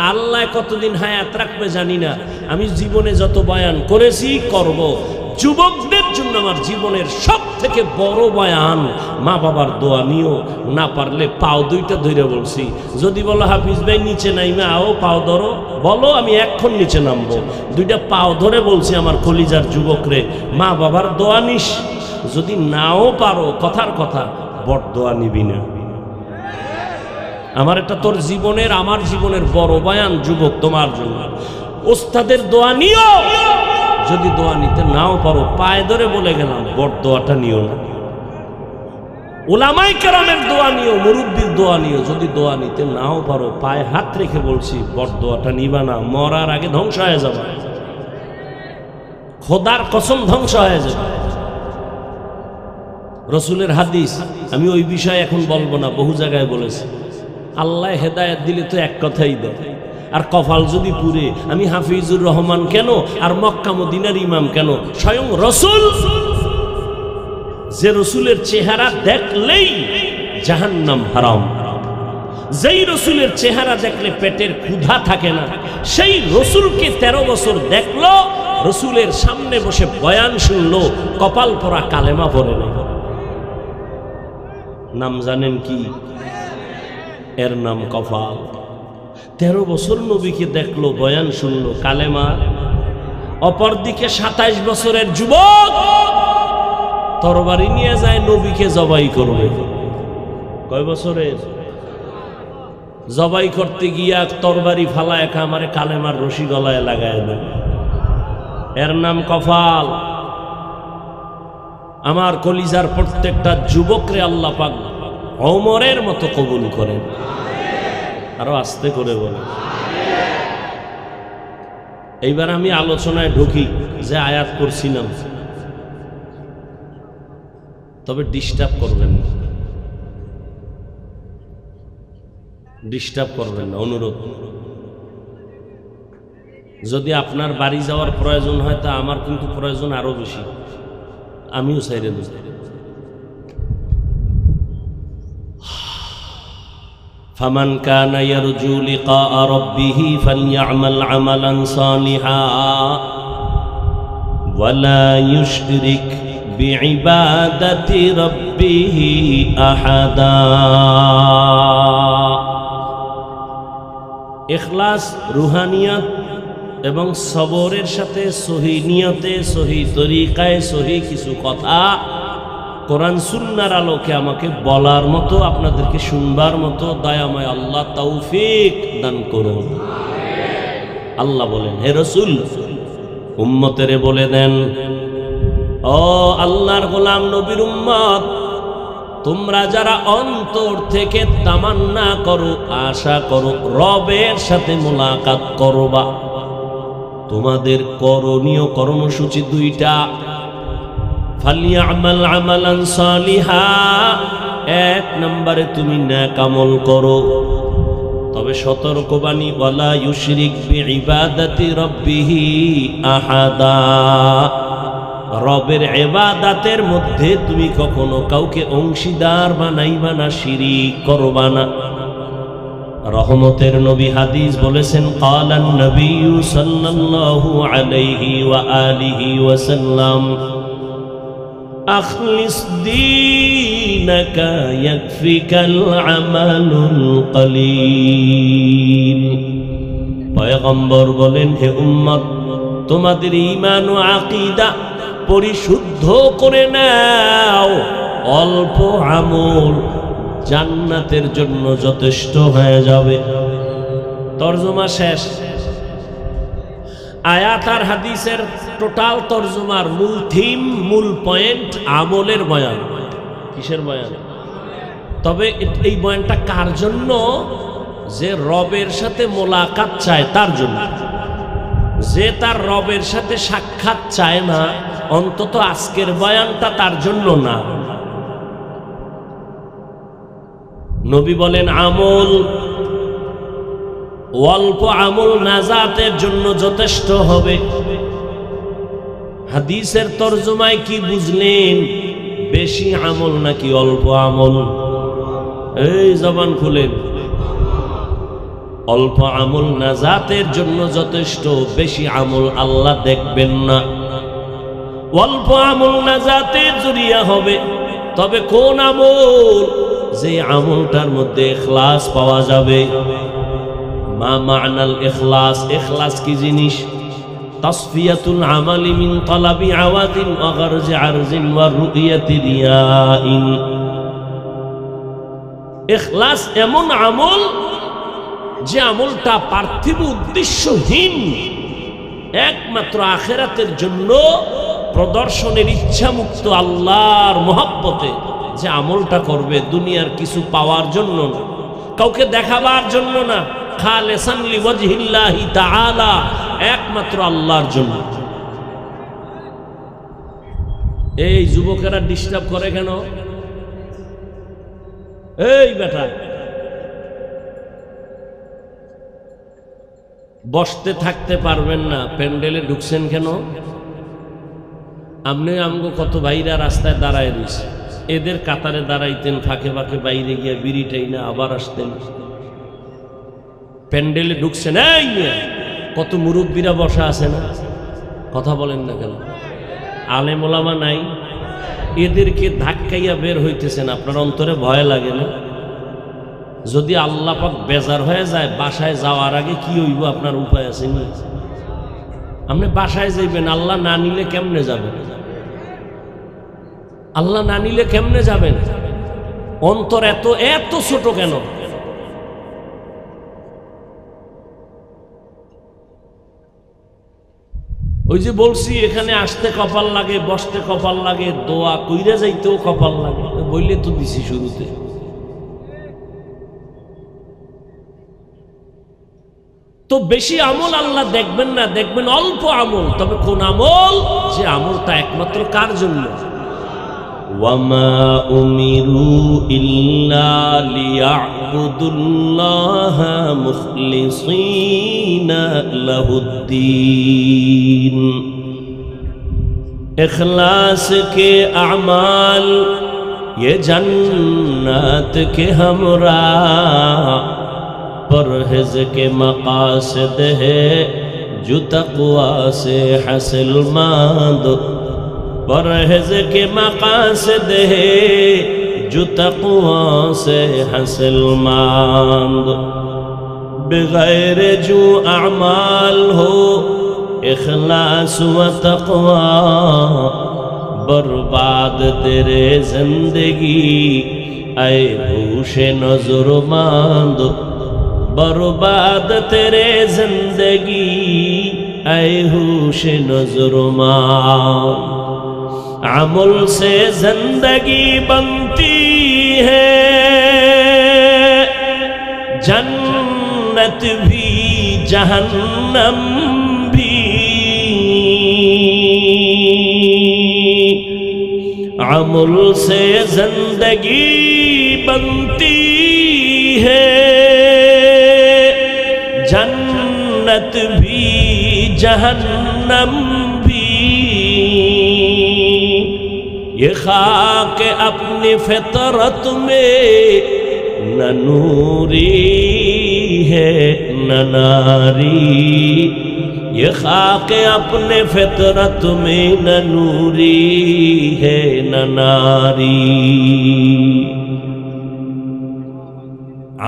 আল্লাহ কতদিন হায়াত রাখবে জানি না, আমি জীবনে যত বয়ান করেছি করব, যুবকদের জন্য আমার জীবনের সব থেকে বড় বয়ান, মা বাবার দোয়া নিও। না পারলে পাও দুইটা ধরে বলছি, যদি বলো হাফিজ ভাই নিচে নাইমে আও, পাও ধরো, বলো আমি এক্ষণ নিচে নামবো। দুইটা পাও ধরে বলছি আমার কলিজার যুবকরে, মা বাবার দোয়া নিস। যদি নাও পারো, কথার কথা, বড় দোয়া নিবি না। আমার এটা তোর জীবনের, আমার জীবনের বড় বয়ান যুবক, তোমার জন্য। ওস্তাদের দোয়া নিও, যদি দোয়া নিতে নাও পারো, পায়ে ধরে বলে গেলাম, বড় দোয়াটা নিও না। ওলামায়ে কেরামের দোয়া নিও, মুরব্বির দোয়া নিও। যদি দোয়া নিতে নাও পারো, পায়ে হাত রেখে বলছি, বড় দোয়াটা নিবা না, মরার আগে ধ্বংস হয়ে যাবে। খোদার কসম ধ্বংস হয়ে যাবে। রসুলের হাদিস, আমি ওই বিষয়ে এখন বলবো না, বহু জায়গায় বলেছি। আল্লাহ হেদায়েত দিলে তো এক কথাই দেয়, আর কপাল যদি পুরে, আমি হাফিজুর রহমান কেন আর মক্কা মদিনার ইমাম কেন? স্বয়ং রসুল, যে রসুলের চেহারা দেখলেই জাহান্নাম হারাম, যেই রসুলের চেহারা দেখলে পেটের ক্ষুধা থাকে না, সেই রসুলকে 13 বছর দেখলো, রসুলের সামনে বসে বয়ান শুনলো, কপাল পরা কালেমা পড়ে না। নাম জানেন কি? এর নাম কপাল। 13 বছর নবীকে দেখলো, বয়ান শুনলো, কালেমা। অপরদিকে 27 বছরের যুবক তরবারি নিয়ে যায়, নবীকে জবাই করবে। কয় বছরের? জবাই করতে গিয়া তরবারি ফালায় আমারে কালেমার রশি গলায় লাগায় দেয়। এর নাম কপাল। আমার কলিজার প্রত্যেকটা যুবকরে আল্লাহ পাক ওমরের মতো কবুল করেন। আরো আস্তে করে বলে। এইবার আমি আলোচনায় ঢুকি যে আয়াত করছিলাম, তবে ডিস্টার্ব করবেন না, ডিস্টার্ব করবেন না, অনুরোধ। যদি আপনার বাড়ি যাওয়ার প্রয়োজন হয় তা আমার কিন্তু প্রয়োজন আরো বেশি, আমিও চাইরে দেব। ফামান কানা ইয়ারজু লিকা রাব্বিহি ফালইআমাল আমালান সালিহা ওয়ালা ইউশরিক বিইবাদাতি রাব্বিহি আহাদা। ইখলাস, রুহানিয়ত এবং সবরের সাথে সহি নিয়তে, সহি তরিকায়, সহি কিছু কথা কোরআন সুন্নাহর আলোকে আমাকে বলার মতো, আপনাদেরকে শুনবার মতো দয়াময় আল্লাহ তৌফিক দান করুন। আল্লাহ বলেন, হে রাসূল উম্মতেরে বলে দেন, ও আল্লাহর গোলাম নবীর উম্মত, তোমরা যারা অন্তর থেকে তামান্না করো, আশা করো রবের সাথে মোলাকাত করবা, তোমাদের করণীয় কর্মসূচি দুইটা। ফালিয়ামাল আমালান সালিহা, এক নম্বরে তুমি নেক আমল করো, তবে সতর্কবাণী, ওয়ালা ইউশরিক বিইবাদাতি রাব্বিহি আহাদা, রবের ইবাদতের মধ্যে তুমি কখনো কাউকে অংশীদার বানাইবা না, শিরিক করবা না। রহমতের নবী হাদিস বলেছেন, ক্বালান নবী সাল্লাল্লাহু আলাইহি ওয়া আলিহি ওয়াসাল্লাম, আখলিস দীনাকা ইয়াকফিকাল আমালুল কলিল। পয়গম্বর বলেন, হে উম্মত, তোমাদের ঈমান ও আকীদা পরিশুদ্ধ করে নাও, অল্প আমল জান্নাতের জন্য যথেষ্ট হয়ে যাবে। তরজমা শেষ। আয়াত আর হাদিসের টোটাল তরজমার মূল থিম, মূল পয়েন্ট আমলের বয়ান। কিসের বয়ান? তবে এই বয়ানটা কার জন্য? যে রবের সাথে মোলাকাত চায় তার জন্য। যে তার রবের সাথে সাক্ষাৎ চায় না, অন্তত আজকের বয়ানটা তার জন্য না। নবী বলেন, আমল, অল্প আমল নাজাতের জন্য যথেষ্ট হবে। হাদিসের তরজমায় কি বুঝলেন? বেশি আমল নাকি অল্প আমল? এই জবান খুলেন। অল্প আমল নাজাতের জন্য যথেষ্ট, বেশি আমল আল্লাহ দেখবেন না। অল্প আমল নাজাতের জরিয়া হবে, তবে কোন আমল? যে আমলটার মধ্যে ইখলাস পাওয়া যাবে। মা মা'নাল ইখলাস? ইখলাস কি জিনিস? তাসফিয়াতুল আমালি মিন তালাবি আওয়াদিন ওয়া গারজি আরজিন ওয়া রুইয়াতি রিয়াইন। ইখলাস এমন আমল যে আমলটা পার্থিব উদ্দেশ্যহীন, একমাত্র আখিরাতের জন্য প্রদর্শনের ইচ্ছা মুক্ত আল্লাহর মহব্বতে যে আমলটা করবে, দুনিয়ার কিছু পাওয়ার জন্য না, কাউকে দেখাবার জন্য না, খালিসান লিওয়াজহিল্লাহি তাআলা, একমাত্র আল্লাহর জন্য। এই যুবকেরা ডিস্টার্ব করে কেন? এই বেটা, বসতে থাকতে পারবেন না, প্যান্ডেলে ঢুকছেন কেন? আপনি আমগো কত ভাইরা রাস্তায় দাঁড়ায় রয়েছে, এদের কাতারে দাঁড়াইতেন, ফাঁকে ফাঁকে বাইরে গিয়ে বিড়িটাই না আবার আসতেন। প্যান্ডেলে ঢুকছেন, এই কত মুরব্বীরা বসা আছে না, কথা বলেন না কেন? আলেম ওলামা নাই, এদেরকে ধাক্কাইয়া বের হইতেছেন, আপনার অন্তরে ভয় লাগে না? যদি আল্লাহ পাক বেজার হয়ে যায়, বাসায় যাওয়ার আগে কি হইব আপনার উপায় আছে না? আপনি বাসায় যাইবেন, আল্লাহ না নিলে কেমনে যাবেন? আল্লাহ না নিলে কেমনে যাবেন? অন্তর এত এত ছোট কেন? ওই যে বলছি, এখানে আসতে কপাল লাগে, বসতে কপাল লাগে, দোয়া কইরা যাইতেও কপাল লাগে, বললে তো দিছি শুরুতে। তো বেশি আমল আল্লাহ দেখবেন না, দেখবেন অল্প আমল। তবে কোন আমল? যে আমলটা একমাত্র কার জন্য? ওয়ামা উমিরু ইল্লা লিয়াবুদুল্লাহা মুখলিসিনা লাহুদ্দীন। इखलास के अमाल ये जन्नत के हमरा, परहेज के मकासद है जो तक़वा से हासिलमंद। परहेज के मकासद है जो तक़वा से हासिलमंद। बगैर जो अमाल हो इखलास व तक़वा, बर्बाद तेरे जिंदगी ऐ होशे नज़रमंद। बर्बाद तेरे जिंदगी ऐ होशे नज़रमंद। अमल से जिंदगी बनती है, जन्नत भी जहन्नम भी। अमल से जिंदगी बनती है, जन्नत भी जहन्नम भी। ये खाक अपनी फितरत में न नूरी है न नारी। ये खाक अपने फितरत में न नूरी है न नारी।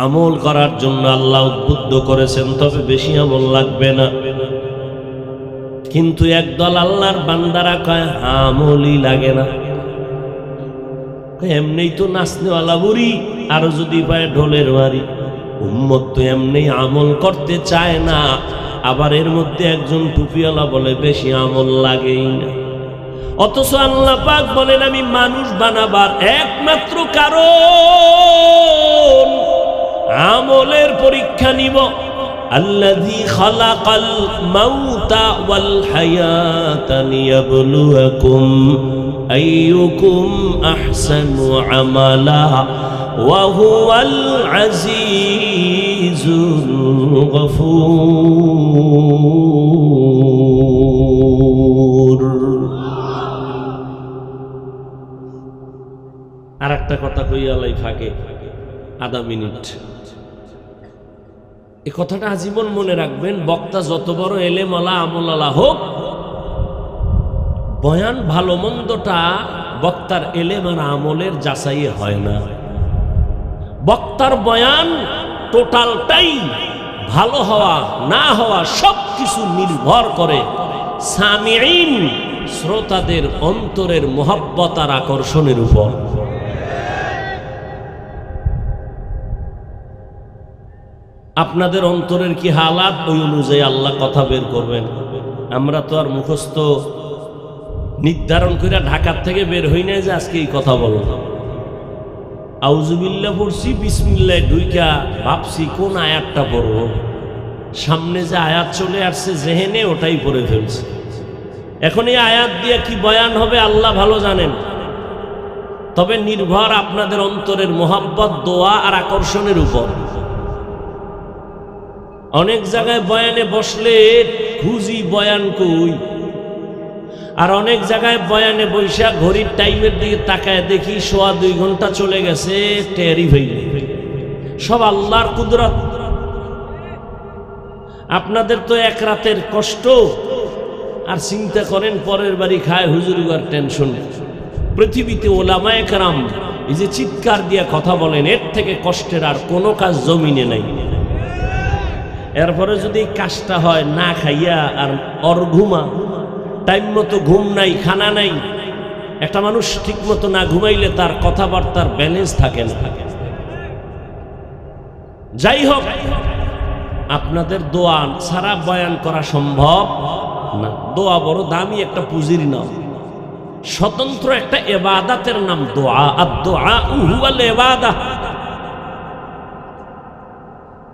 আমল করার জন্য আল্লাহ উদ্বুদ্ধ করেছেন, তবে বেশি আমল লাগবে না। কিন্তু একদল আল্লাহর বান্দারা কয় আমলই লাগে না, এমনি তো নাচনেওয়ালা বুড়ি, আরো যদি পায় ঢোলের বাড়ি। উম্মত তো এমনি আমল করতে চায় না, আবার এর মধ্যে একজন টুপিওয়ালা বলে বেশি আমল লাগেই না। অথচ আল্লাহ পাক বলেন আমি মানুষ বানাবার একমাত্র কারণ আমলের পরীক্ষা নিব। আল্লাযী খালাকাল মাউতা ওয়াল হায়াতা লিয়াবলুয়াকুম আইয়ুকুম আহসানু আমালা ওয়া হুয়াল আজিজুল গফুর। আর একটা কথা কইয়ালাই ফাঁকে আধা মিনিট। এই কথাটা আজীবন মনে রাখবেন। বক্তা যত বড় এলেমওয়ালা আমলওয়ালা হোক, বয়ান ভালো মন্দটা বক্তার এলেম আর আমলের যাচাইয়ে হয় না। বক্তার বয়ান টোটালটাই ভালো হওয়া না হওয়া সব কিছু নির্ভর করে সামিঈন শ্রোতাদের অন্তরের মোহাব্বত আর আকর্ষণের উপর। আপনাদের অন্তরের কি হালাত, ওই অনুযায়ী আল্লাহ কথা বের করবেন। আমরা তো আর মুখস্থ নির্ধারণ করে ঢাকার থেকে বের হই না যে আজকে এই কথা বলব। আউযুবিল্লাহ পড়ছি, বিসমিল্লাহ ঢুইকা ভাবছি কোন আয়াতটা পড়ব, সামনে যে আয়াত চলে আসছে জেহেনে ওটাই পড়ে ফেলছি। এখন এই আয়াত দিয়ে কি বয়ান হবে আল্লাহ ভালো জানেন। তবে নির্ভর আপনাদের অন্তরের মোহাব্বত, দোয়া আর আকর্ষণের উপর। অনেক জায়গায় বয়ানে বসলে খুঁজি বয়ান কই, আর অনেক জায়গায় বয়ানে বৈশা ঘড়ির টাইমের দিকে তাকায় দেখি 1.25 ঘন্টা চলে গেছে, টেরি হইল। সব আল্লাহর কুদরত। আপনাদের তো এক রাতের কষ্ট, আর চিন্তা করেন পরের বাড়ি খায় হুজুরগার টেনশন। পৃথিবীতে ওলামায়ে কেরাম এই যে চিৎকার দিয়ে কথা বলেন, এর থেকে কষ্টের আর কোনো কাজ জমিনে নাই। এরপরে যদি কাজটা হয় না খাইয়া আর ঘুমা, টাইম মতো ঘুম নাই, খানা নাই। একটা মানুষ ঠিক মতো না ঘুমাইলে তার কথাবার্তার ব্যালেন্স থাকে না। যাই হোক, আপনাদের দোয়া ছাড়া বয়ান করা সম্ভব না। দোয়া বড় দামি একটা পুঁজির নাম, স্বতন্ত্র একটা ইবাদতের নাম দোয়া। আর দোয়া হুয়াল ইবাদাহ।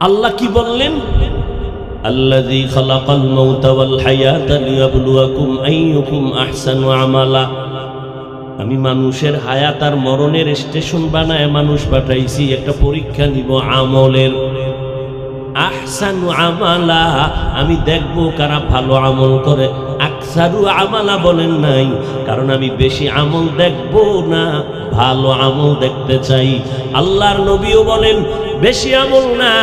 আল্লাহ কি বললেন? আল্লাযী খালাকাল মাউতা ওয়াল হায়াতা লিয়াবলুয়াকুম আইয়ুকুম আহসানু আমালা। আমি মানুষের হায়াত আর মরণের স্টেশন বানায় মানুষ পাঠাইছি, একটা পরীক্ষা নিব আমলের। আহসানু আমালা, আমি দেখব কারা ভালো আমল করে। আকসারু আমালা বলেন নাই, কারণ আমি বেশি আমল দেখব না, ভালো আমল দেখতে চাই। আল্লাহর নবীও বলেন বেশি আমল না,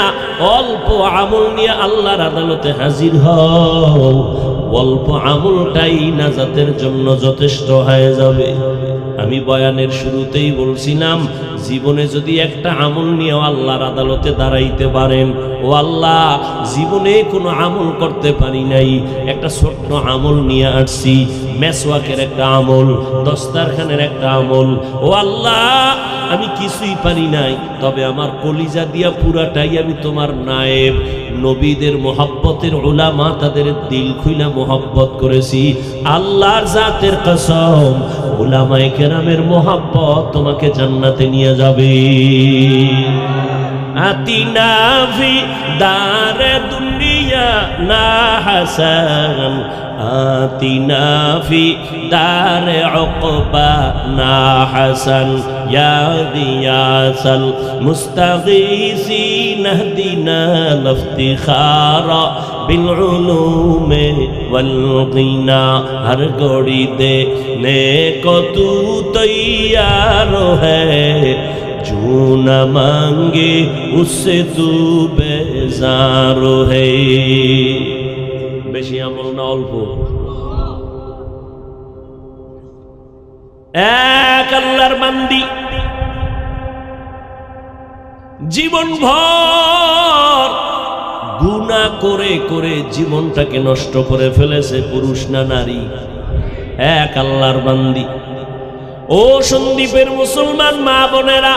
অল্প আমল নিয়ে আল্লাহর আদালতে হাজির হও। অল্প আমলটাই নাজাতের জন্য যথেষ্ট হয়ে যাবে। আমি বয়ানের শুরুতেই বলছিলাম, জীবনে যদি একটা আমল নিয়ে আল্লাহর আদালতে দাঁড়াইতে পারেন, ও আল্লাহ জীবনে কোনো আমল করতে পারি নাই, একটা ছোট্ট আমল নিয়ে আসছি, মেসওয়াকের একটা আমল, দস্তারখানের একটা আমল। ও আল্লাহ আমি কিছুই পারি নাই, তবে আমার কলিজা দিয়া পুরাটাই আমি তোমার নায়েব। নবীদের মোহাব্বতের উলামা তাদের দিল খুইলা মোহাব্বত করেছি। আল্লাহর জাতের কসম, উলামায়ে কেরামের মোহাব্বত তোমাকে জান্নাতে নিয়ে যাবে। আতিনা ফি দারে দুনিয়া না হাসান, আতিনা ফি দারে উকবা না হাসান, ইয়া গিয়াসাল মুস্তাগীসিন ইহদিনা লিফতিখারা বিল উলুমে ওয়াল গিনা। হর গড়ি দে নে কো তু তৈয়ার হ্যায়, जो न मांगे उससे तू बेजार है। বেশি আমল না অল্প? এক আল্লাহর বান্দি জীবন ভর গুনাহ করে করে জীবনটাকে নষ্ট করে ফেলেছে, পুরুষ না নারী। এক আল্লাহর বান্দি। ও সন্দীপের মুসলমান মা বোনেরা,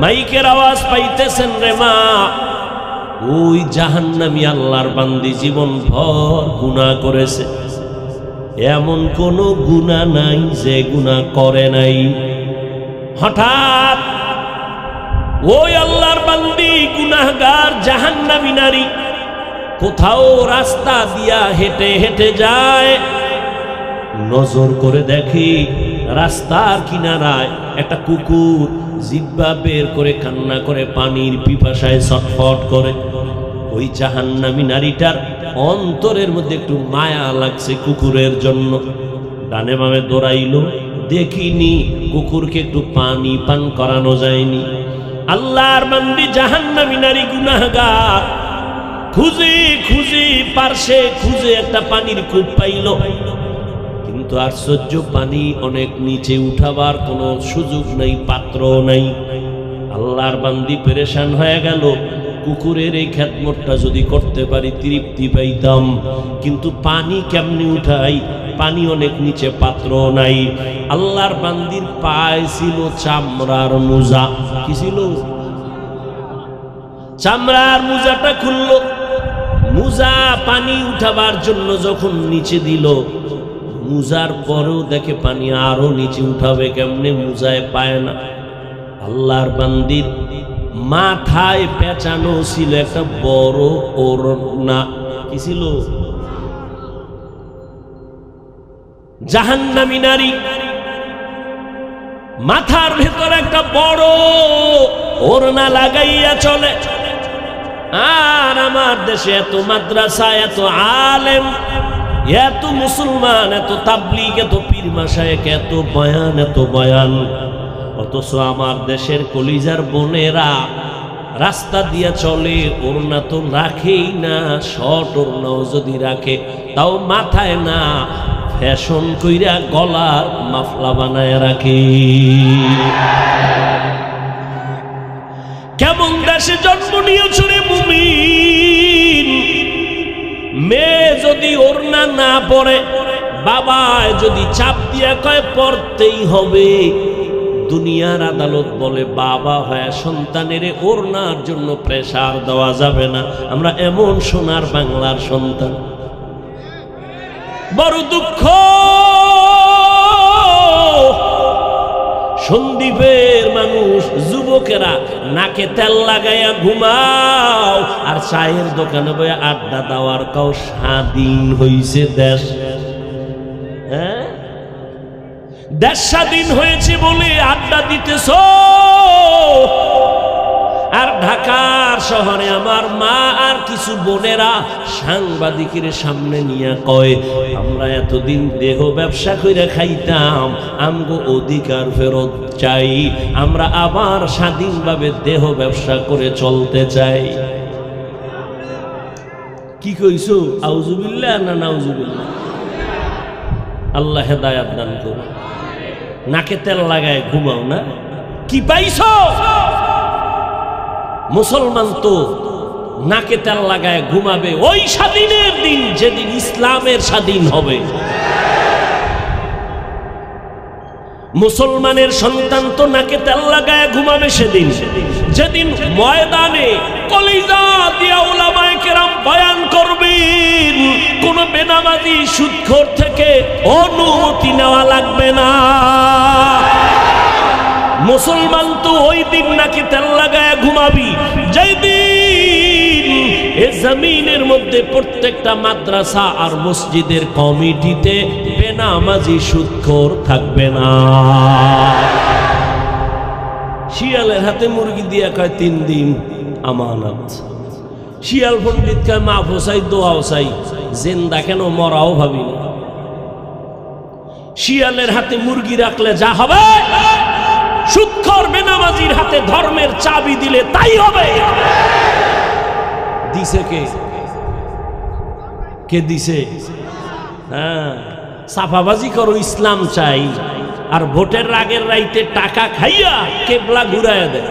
মাইকের আওয়াজ পাইতেছেন রে মা? ওই জাহান্নামী আল্লাহর বান্দি জীবন ভর গুনাহ করেছে, এমন কোন গুনাহ নাই যে গুনাহ করে নাই। হঠাৎ ওই আল্লাহর বান্দি গুনাহগার জাহান্নামী নারী কোথাও রাস্তা দিয়া হেঁটে হেঁটে যায়, নজর করে দেখি রাস্তার কিনারায় একটা কুকুর জিহ্বা বের করে কান্না করে পানির পিপাসায় ছটফট করে। ওই জাহান্নামী নারীটার অন্তরের মধ্যে একটু মায়া লাগছে কুকুরের জন্য। ডানে বামে দৌড়াইলো, দেখিনি কুকুরকে একটু পানি পান করানো যায়নি। আল্লাহর বান্দি জাহান্নামী নারী গুনাহগার খুঁজে খুঁজে পার্শ্বে খুঁজে একটা পানির কূপ পাইল, কিন্তু আশ্চর্য পানি অনেক নিচে উঠাবার কোনো সুযোগ নেই, পাত্র নাই। আল্লাহর বান্দি পেরেশান হয়ে গেল, কুকুরের এই খেদমতটা যদি করতে পারি তৃপ্তি পাইতাম, কিন্তু পানি কেমনি উঠাই? পানি অনেক নিচে, পাত্র নাই। আল্লাহর বান্দির পায়ে ছিল চামড়ার মোজা। কি ছিল? চামড়ার মোজাটা খুলল, মোজা পানি উঠাবার জন্য যখন নিচে দিল, মুজার পরেও দেখে পানি আরো নিচে উঠাবে কেমনে, মুজায় পায় না। আল্লাহর বান্দির মাথায় পেঁচানো ছিল একটা বড় ওড়না। কি ছিল? জাহান্নামী নারী মাথার ভেতর একটা বড় ওড়না লাগাইয়া চলে। আর আমার দেশে এত মাদ্রাসা, এত আলেম, এত মুসলমান, এত তাবলীগ, এত পীর মাশায়েখ, এত বয়ান, এত বয়ান, অথচ আমার দেশের কলিজার বোনেরা রাস্তা দিয়া চলে, ওড়না তো রাখেই না। শর্ট ওড়নাও যদি রাখে তাও মাথায় না, ফ্যাশন কইরা গলার মাফলা বানায় রাখে। কেমন দেশে জন্ম নিয়েছ রে মুমিন! মেয়ে যদি ওড়না না পরে, বাবায় যদি চাপ দিয়া কয় পড়তেই হবে, দুনিয়ার আদালত বলে বাবা হয় সন্তানের ওড়নার জন্য প্রেসার দেওয়া যাবে না। আমরা এমন সোনার বাংলার সন্তান, বড় দুঃখ। সন্দ্বীপের মানুষ যুবকেরা নাকে তেল লাগাইয়া ঘুমাও আর চায়ের দোকানে বইয়া আড্ডা দেওয়ার কাও স্বাধীন হইছে দেশ। হ্যাঁ, দেশ স্বাধীন হয়েছে বলে আড্ডা দিতেছ। আর ঢাকার শহরে আমার মা আর কিছু বোনেরা সাংবাদিকের সামনে নিয়ে কয়, আমরা এতদিন দেহ ব্যবসা করে খাইতাম, আমগো অধিকার ফেরত চাই, আমরা আবার স্বাধীনভাবে দেহ ব্যবসা করে চলতে চাই। কি কইছো? আউযুবিল্লাহ না নাউযুবিল্লাহ? আল্লাহ হেদায়েত দান করুন। নাকে তেল লাগায় ঘুমাও না, কি পাইছো? মুসলমান তো নাকে তেল লাগায় ঘুমাবে ওই স্বাধীনের দিন যেদিন ইসলামের স্বাধীন হবে। মুসলমানের সন্তান তো নাকে তেল লাগায় ঘুমাবে সেদিন যেদিন ময়দানে কলিজা দিয়া উলামায়ে কেরাম বয়ান করবেন, কোন বেনামাজি সুদখোর থেকে অনুমতি নেওয়া লাগবে না। মুসলমান তো ওই দিন নাকি তেল লাগায় ঘুমাবি যেই দিন এ জমিনের মধ্যে প্রত্যেকটা মাদ্রাসা আর মসজিদের কমিটিতে বেনামাজি সুদখোর থাকবে না। শিয়ালের হাতে মুরগি দিয়া কয় 3 দিন আমানত। শিয়াল পণ্ডিত কয় মাফ চাই, দোয়াও চাই, জিন্দা কেন মরাও ভাবি না। শিয়ালের হাতে মুরগি রাখলে যা হবে, সুদখোর বেনামাজির হাতে ধর্মের চাবি দিলে তাই হবে। দিছে কে? কে দিছে? হ্যাঁ, সাফাবাজি করো ইসলাম চাই, আর ভোটের রাগের রাইতে টাকা খাইয়া কেবলা ঘুরাইয়া দেয়।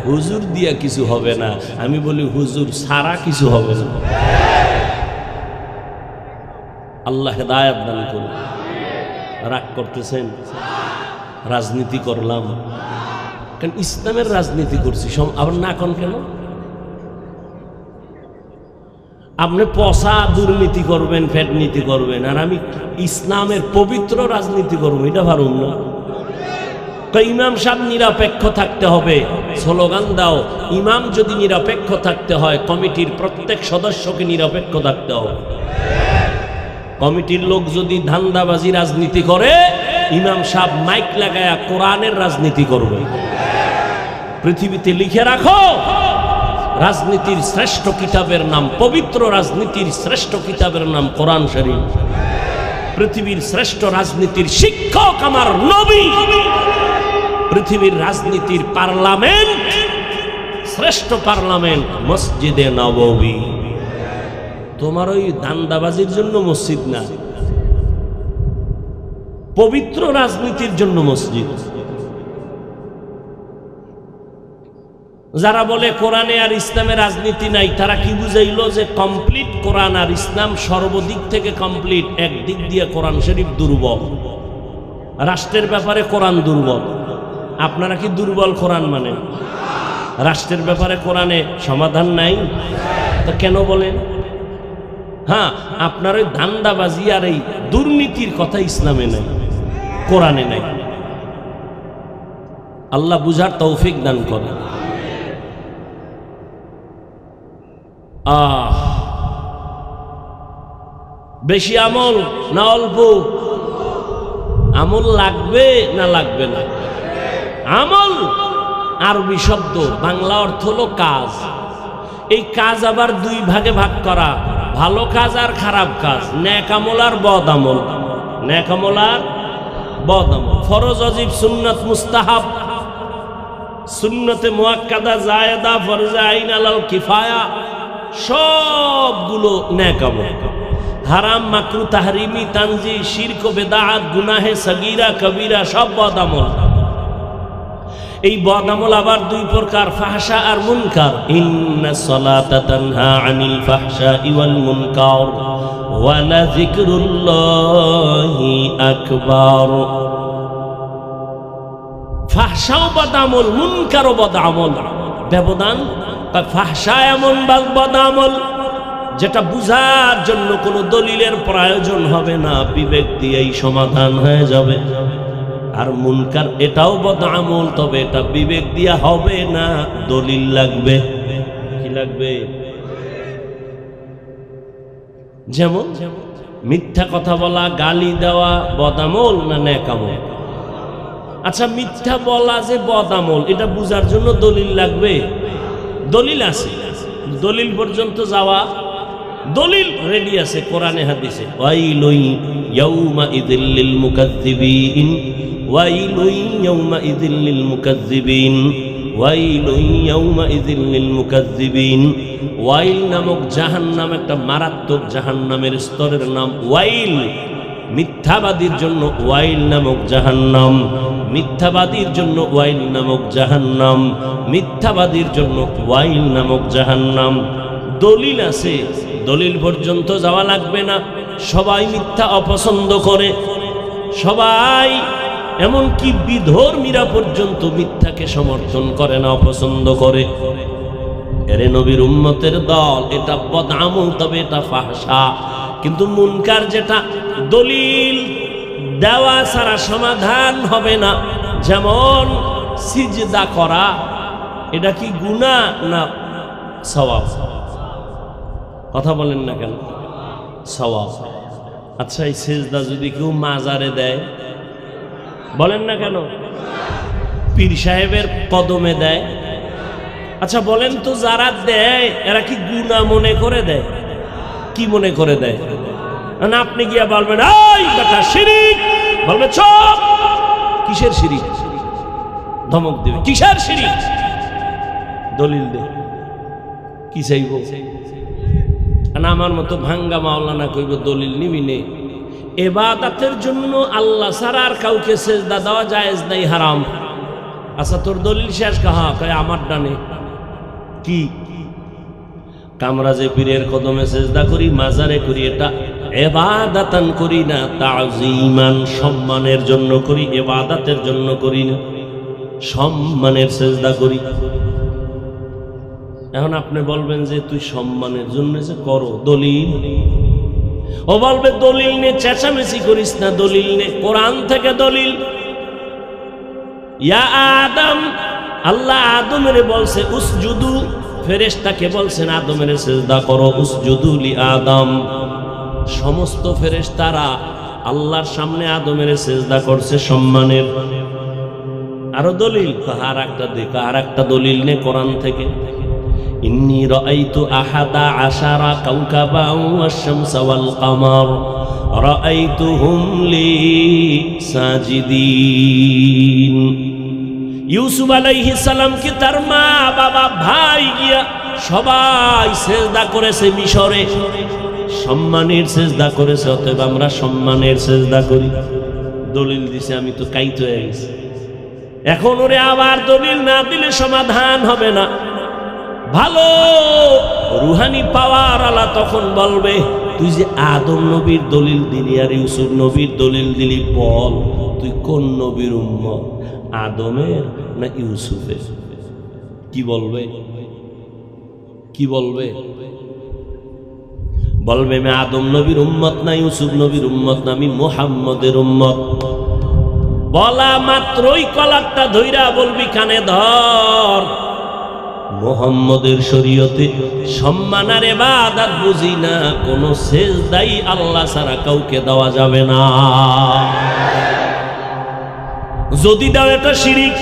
হুজুর দিয়া কিছু হবে না। আমি বলি হুজুর সারা কিছু হবে না। আল্লাহ হেদায়েত দান করুন। রাগ করতেছেন? রাজনীতি করলাম কেন? ইসলামের রাজনীতি করছি, আবার না কোন কেন? আপনি পচা দুর্নীতি করবেন, ফ্যাট নীতি করবেন, আর আমি ইসলামের পবিত্র রাজনীতি করবো, এটা পারুম না। তো ইমাম সাহেব নিরপেক্ষ থাকতে হবে, স্লোগান দাও। ইমাম যদি নিরপেক্ষ থাকতে হয়, কমিটির প্রত্যেক সদস্যকে নিরপেক্ষ থাকতে হবে। কমিটির লোক যদি ধান্দাবাজি রাজনীতি করে, ইমাম সাহেব মাইক লাগায়া কোরআনের রাজনীতি করবে। পৃথিবীতে লিখে রাখো, রাজনীতির শ্রেষ্ঠ কিতাবের নাম, পবিত্র রাজনীতির শ্রেষ্ঠ কিতাবের নাম কোরআন শরীফ। পৃথিবীর শ্রেষ্ঠ রাজনীতির শিক্ষক আমার নবী। পৃথিবীর রাজনীতির পার্লামেন্ট, শ্রেষ্ঠ পার্লামেন্ট মসজিদে নববী। তোমার ওই দান্দাবাজির জন্য মসজিদ না, পবিত্র রাজনীতির জন্য মসজিদ। যারা বলে কোরআনে আর ইসলামে রাজনীতি নাই, তারা কি বুঝাইলো যে কমপ্লিট কোরআন আর ইসলাম সর্বদিক থেকে কমপ্লিট। একদিক দিয়ে কোরআন শরীফ দুর্বল, রাষ্ট্রের ব্যাপারে কোরআন দুর্বল। আপনারা কি দুর্বল কোরআন মানে? রাষ্ট্রের ব্যাপারে কোরআনে সমাধান নাই, তা কেন বলেন? হ্যাঁ, আপনার ওই ধান্দাবাজি আর এই দুর্নীতির কথা ইসলামে নাই, কোরআনে নাই। আল্লাহ বুঝার তৌফিক দান করে। বেশি আমল না অল্প? আমল লাগবে না লাগবে না? আমল আরবি শব্দ, বাংলা অর্থ হলো কাজ। এই কাজ আবার 2 ভাগে ভাগ করা, ভালো কাজ আর খারাপ কাজ, নেক আমল আর বদ আমল। নেক আমল আর বদ আমল, ফরজ, ওয়াজিব, সুন্নাত, মুস্তাহাব, সুন্নতে মুআক্কাদা, জায়েদা, ফরজে আইন, আলাল কিফায়া, সবগুলো নেক আমল। হারাম, মাকরু, তাহরিমি, তানজি, শিরক, বেদাত, গুনাহে সগীরা, কবিরা সব বদ আমল। এই বদ আমল আবার 2 প্রকার, ফাহশা আর মুনকার। ইন্নাস সালাতা তানহা আনিল ফাহশাই ওয়াল মুনকার ওয়া লাযিকরুল্লাহি আকবার। ফাহশাও বদ আমল, মুনকারও বদ আমল। ব্যবধান, ফাহশা এমন বদ আমল যেটা বুঝার জন্য কোনো দলিলের প্রয়োজন হবে না, বিবেক দিয়েই সমাধান হয়ে যাবে। আর মুনকার এটাও বদআমল, তবে এটা বিবেক দিয়া হবে না, দলিল লাগবে। কি লাগবে? যেমন মিথ্যা কথা বলা, গালি দেওয়া বদআমল না নেক আমল? আচ্ছা, মিথ্যা বলা যে বদআমল এটা বুঝার জন্য দলিল লাগবে? দলিল আছে, দলিল পর্যন্ত যাওয়া, দলিল রেডি আছে কোরআনে হাদিসে। ওয়াইলুন ইয়াউমাইযিল লিল মুকাজ্জিবিন, ওয়াইলুন ইয়াউমাইযিল লিল মুকাজ্জিবিন, ওয়াইলুন ইয়াউমাইযিল লিল মুকাজ্জিবিন। ওয়াইল নামক জাহান্নাম একটা মারাত্মক জাহান্নামের স্তরের নাম ওয়াইল। মিথ্যাবাদীর জন্য ওয়াইল নামক জাহান্নাম, মিথ্যাবাদীর জন্য ওয়াইল নামক জাহান্নাম, মিথ্যাবাদীর জন্য ওয়াইল নামক জাহান্নাম। দলিল আছে, দলিল পর্যন্ত যাওয়া লাগবে না। সবাই মিথ্যা অপছন্দ করে, সবাই এমনকি বিধর্মীরা পর্যন্ত মিথ্যাকে সমর্থন করে না, অপছন্দ করে। এরে নবীর উম্মতের দল, এটা বদআমল, তবে এটা ফাহশা। কিন্তু মুনকার যেটা দলিল দেওয়া ছাড়া সমাধান হবে না, যেমন সিজদা করা, এটা কি গুনাহ না সওয়াব? কথা বলেন না কেন? সওয়াব। আচ্ছা, এই সিজদা যদি কেউ মাজারে দেয়, বলেন না কেন? পীর সাহেবের কদমে দেয়, আচ্ছা বলেন তো, যারা দেয় এরা কি গুনাহ মনে করে দেয়? কি মনে করে দেয়? না আপনি গিয়া বলবেন এই বেটা শিরিক, বলবে চুপ। কিসের শিরিক? ধমক দিবে, কিসের শিরিক? দলিল দে। কি চাইব? না আমার মতো ভাঙ্গা মাওলানা কইব দলিল নিবি নে। ইবাদতের জন্য আল্লাহ ছাড়া আর কাউকে সেজদা দেওয়া জায়েজ নাই, হারাম। আচ্ছা তোর দলিল শেষ? কাহা কয় আমার ডানে। কি আমরা যে পীরের কদমে সেজদা করি, মাজারে করি, এটা ইবাদাতান করি না, তাযীমান সম্মানের জন্য করি, ইবাদতের জন্য করি না, সম্মানের সেজদা করি। এখন আপনি বলবেন যে তুই সম্মানের জন্য যে করো, দলিল। ও বলবে দলিল নিয়ে চেঁচামেচি করিস না, দলিল নে, কোরআন থেকে দলিল। ইয়া আদম, আল্লাহ আদমের বলছে উসজুদু, ফেরেশতাকে বলছেন আদমের সিজদা করো, উসজুদু লি আদম। সমস্ত ফেরেশতারা আল্লাহর সামনে আদমের সিজদা করছে সম্মানের। আরো দলিল, আর একটা দেখ, আর একটা দলিল নে কোরআন থেকে। ইন্নী রাআইতু আহাদা আশারা কাওকাবান ওয়াশ-শামসা ওয়াল কামার রাআইতুহুম লি সাজিদিন। ইউসুফ আলাইহিস সালাম কি তার মা বাবা ভাই গিয়া সবাই সিজদা করেছে মিশরে, সম্মানের সিজদা করেছে, অতএব আমরা সম্মানের সিজদা করি। দলিল দিছে, আমি তো কাইত হয়ে গেছি। এখন ওরে আবার দলিল না দিলে সমাধান হবে না। ভালো রুহানি পাওয়ার আলা তখন বলবে তুই যে আদম নবীর দলিল দিলি আর ইউসুফ নবীর দলিল দিলি, বল তুই কোন নবীর উম্মত, আদমের না ইউসুফের? কি বলবে? কি বলবে? বলবে আমি আদম নবীর উম্মত না ইউসুফ নবীর উম্মত না, আমি মুহাম্মদের উম্মত। বলা মাত্রই কলারটা ধইরা বলবি কানে ধর, মুহাম্মদের শরীয়তে সম্মান আর ইবাদত বুঝি না, কোন সেজদাই আল্লাহ ছাড়া কাউকে দেওয়া যাবে না। যদি দাও এটা শিরিক।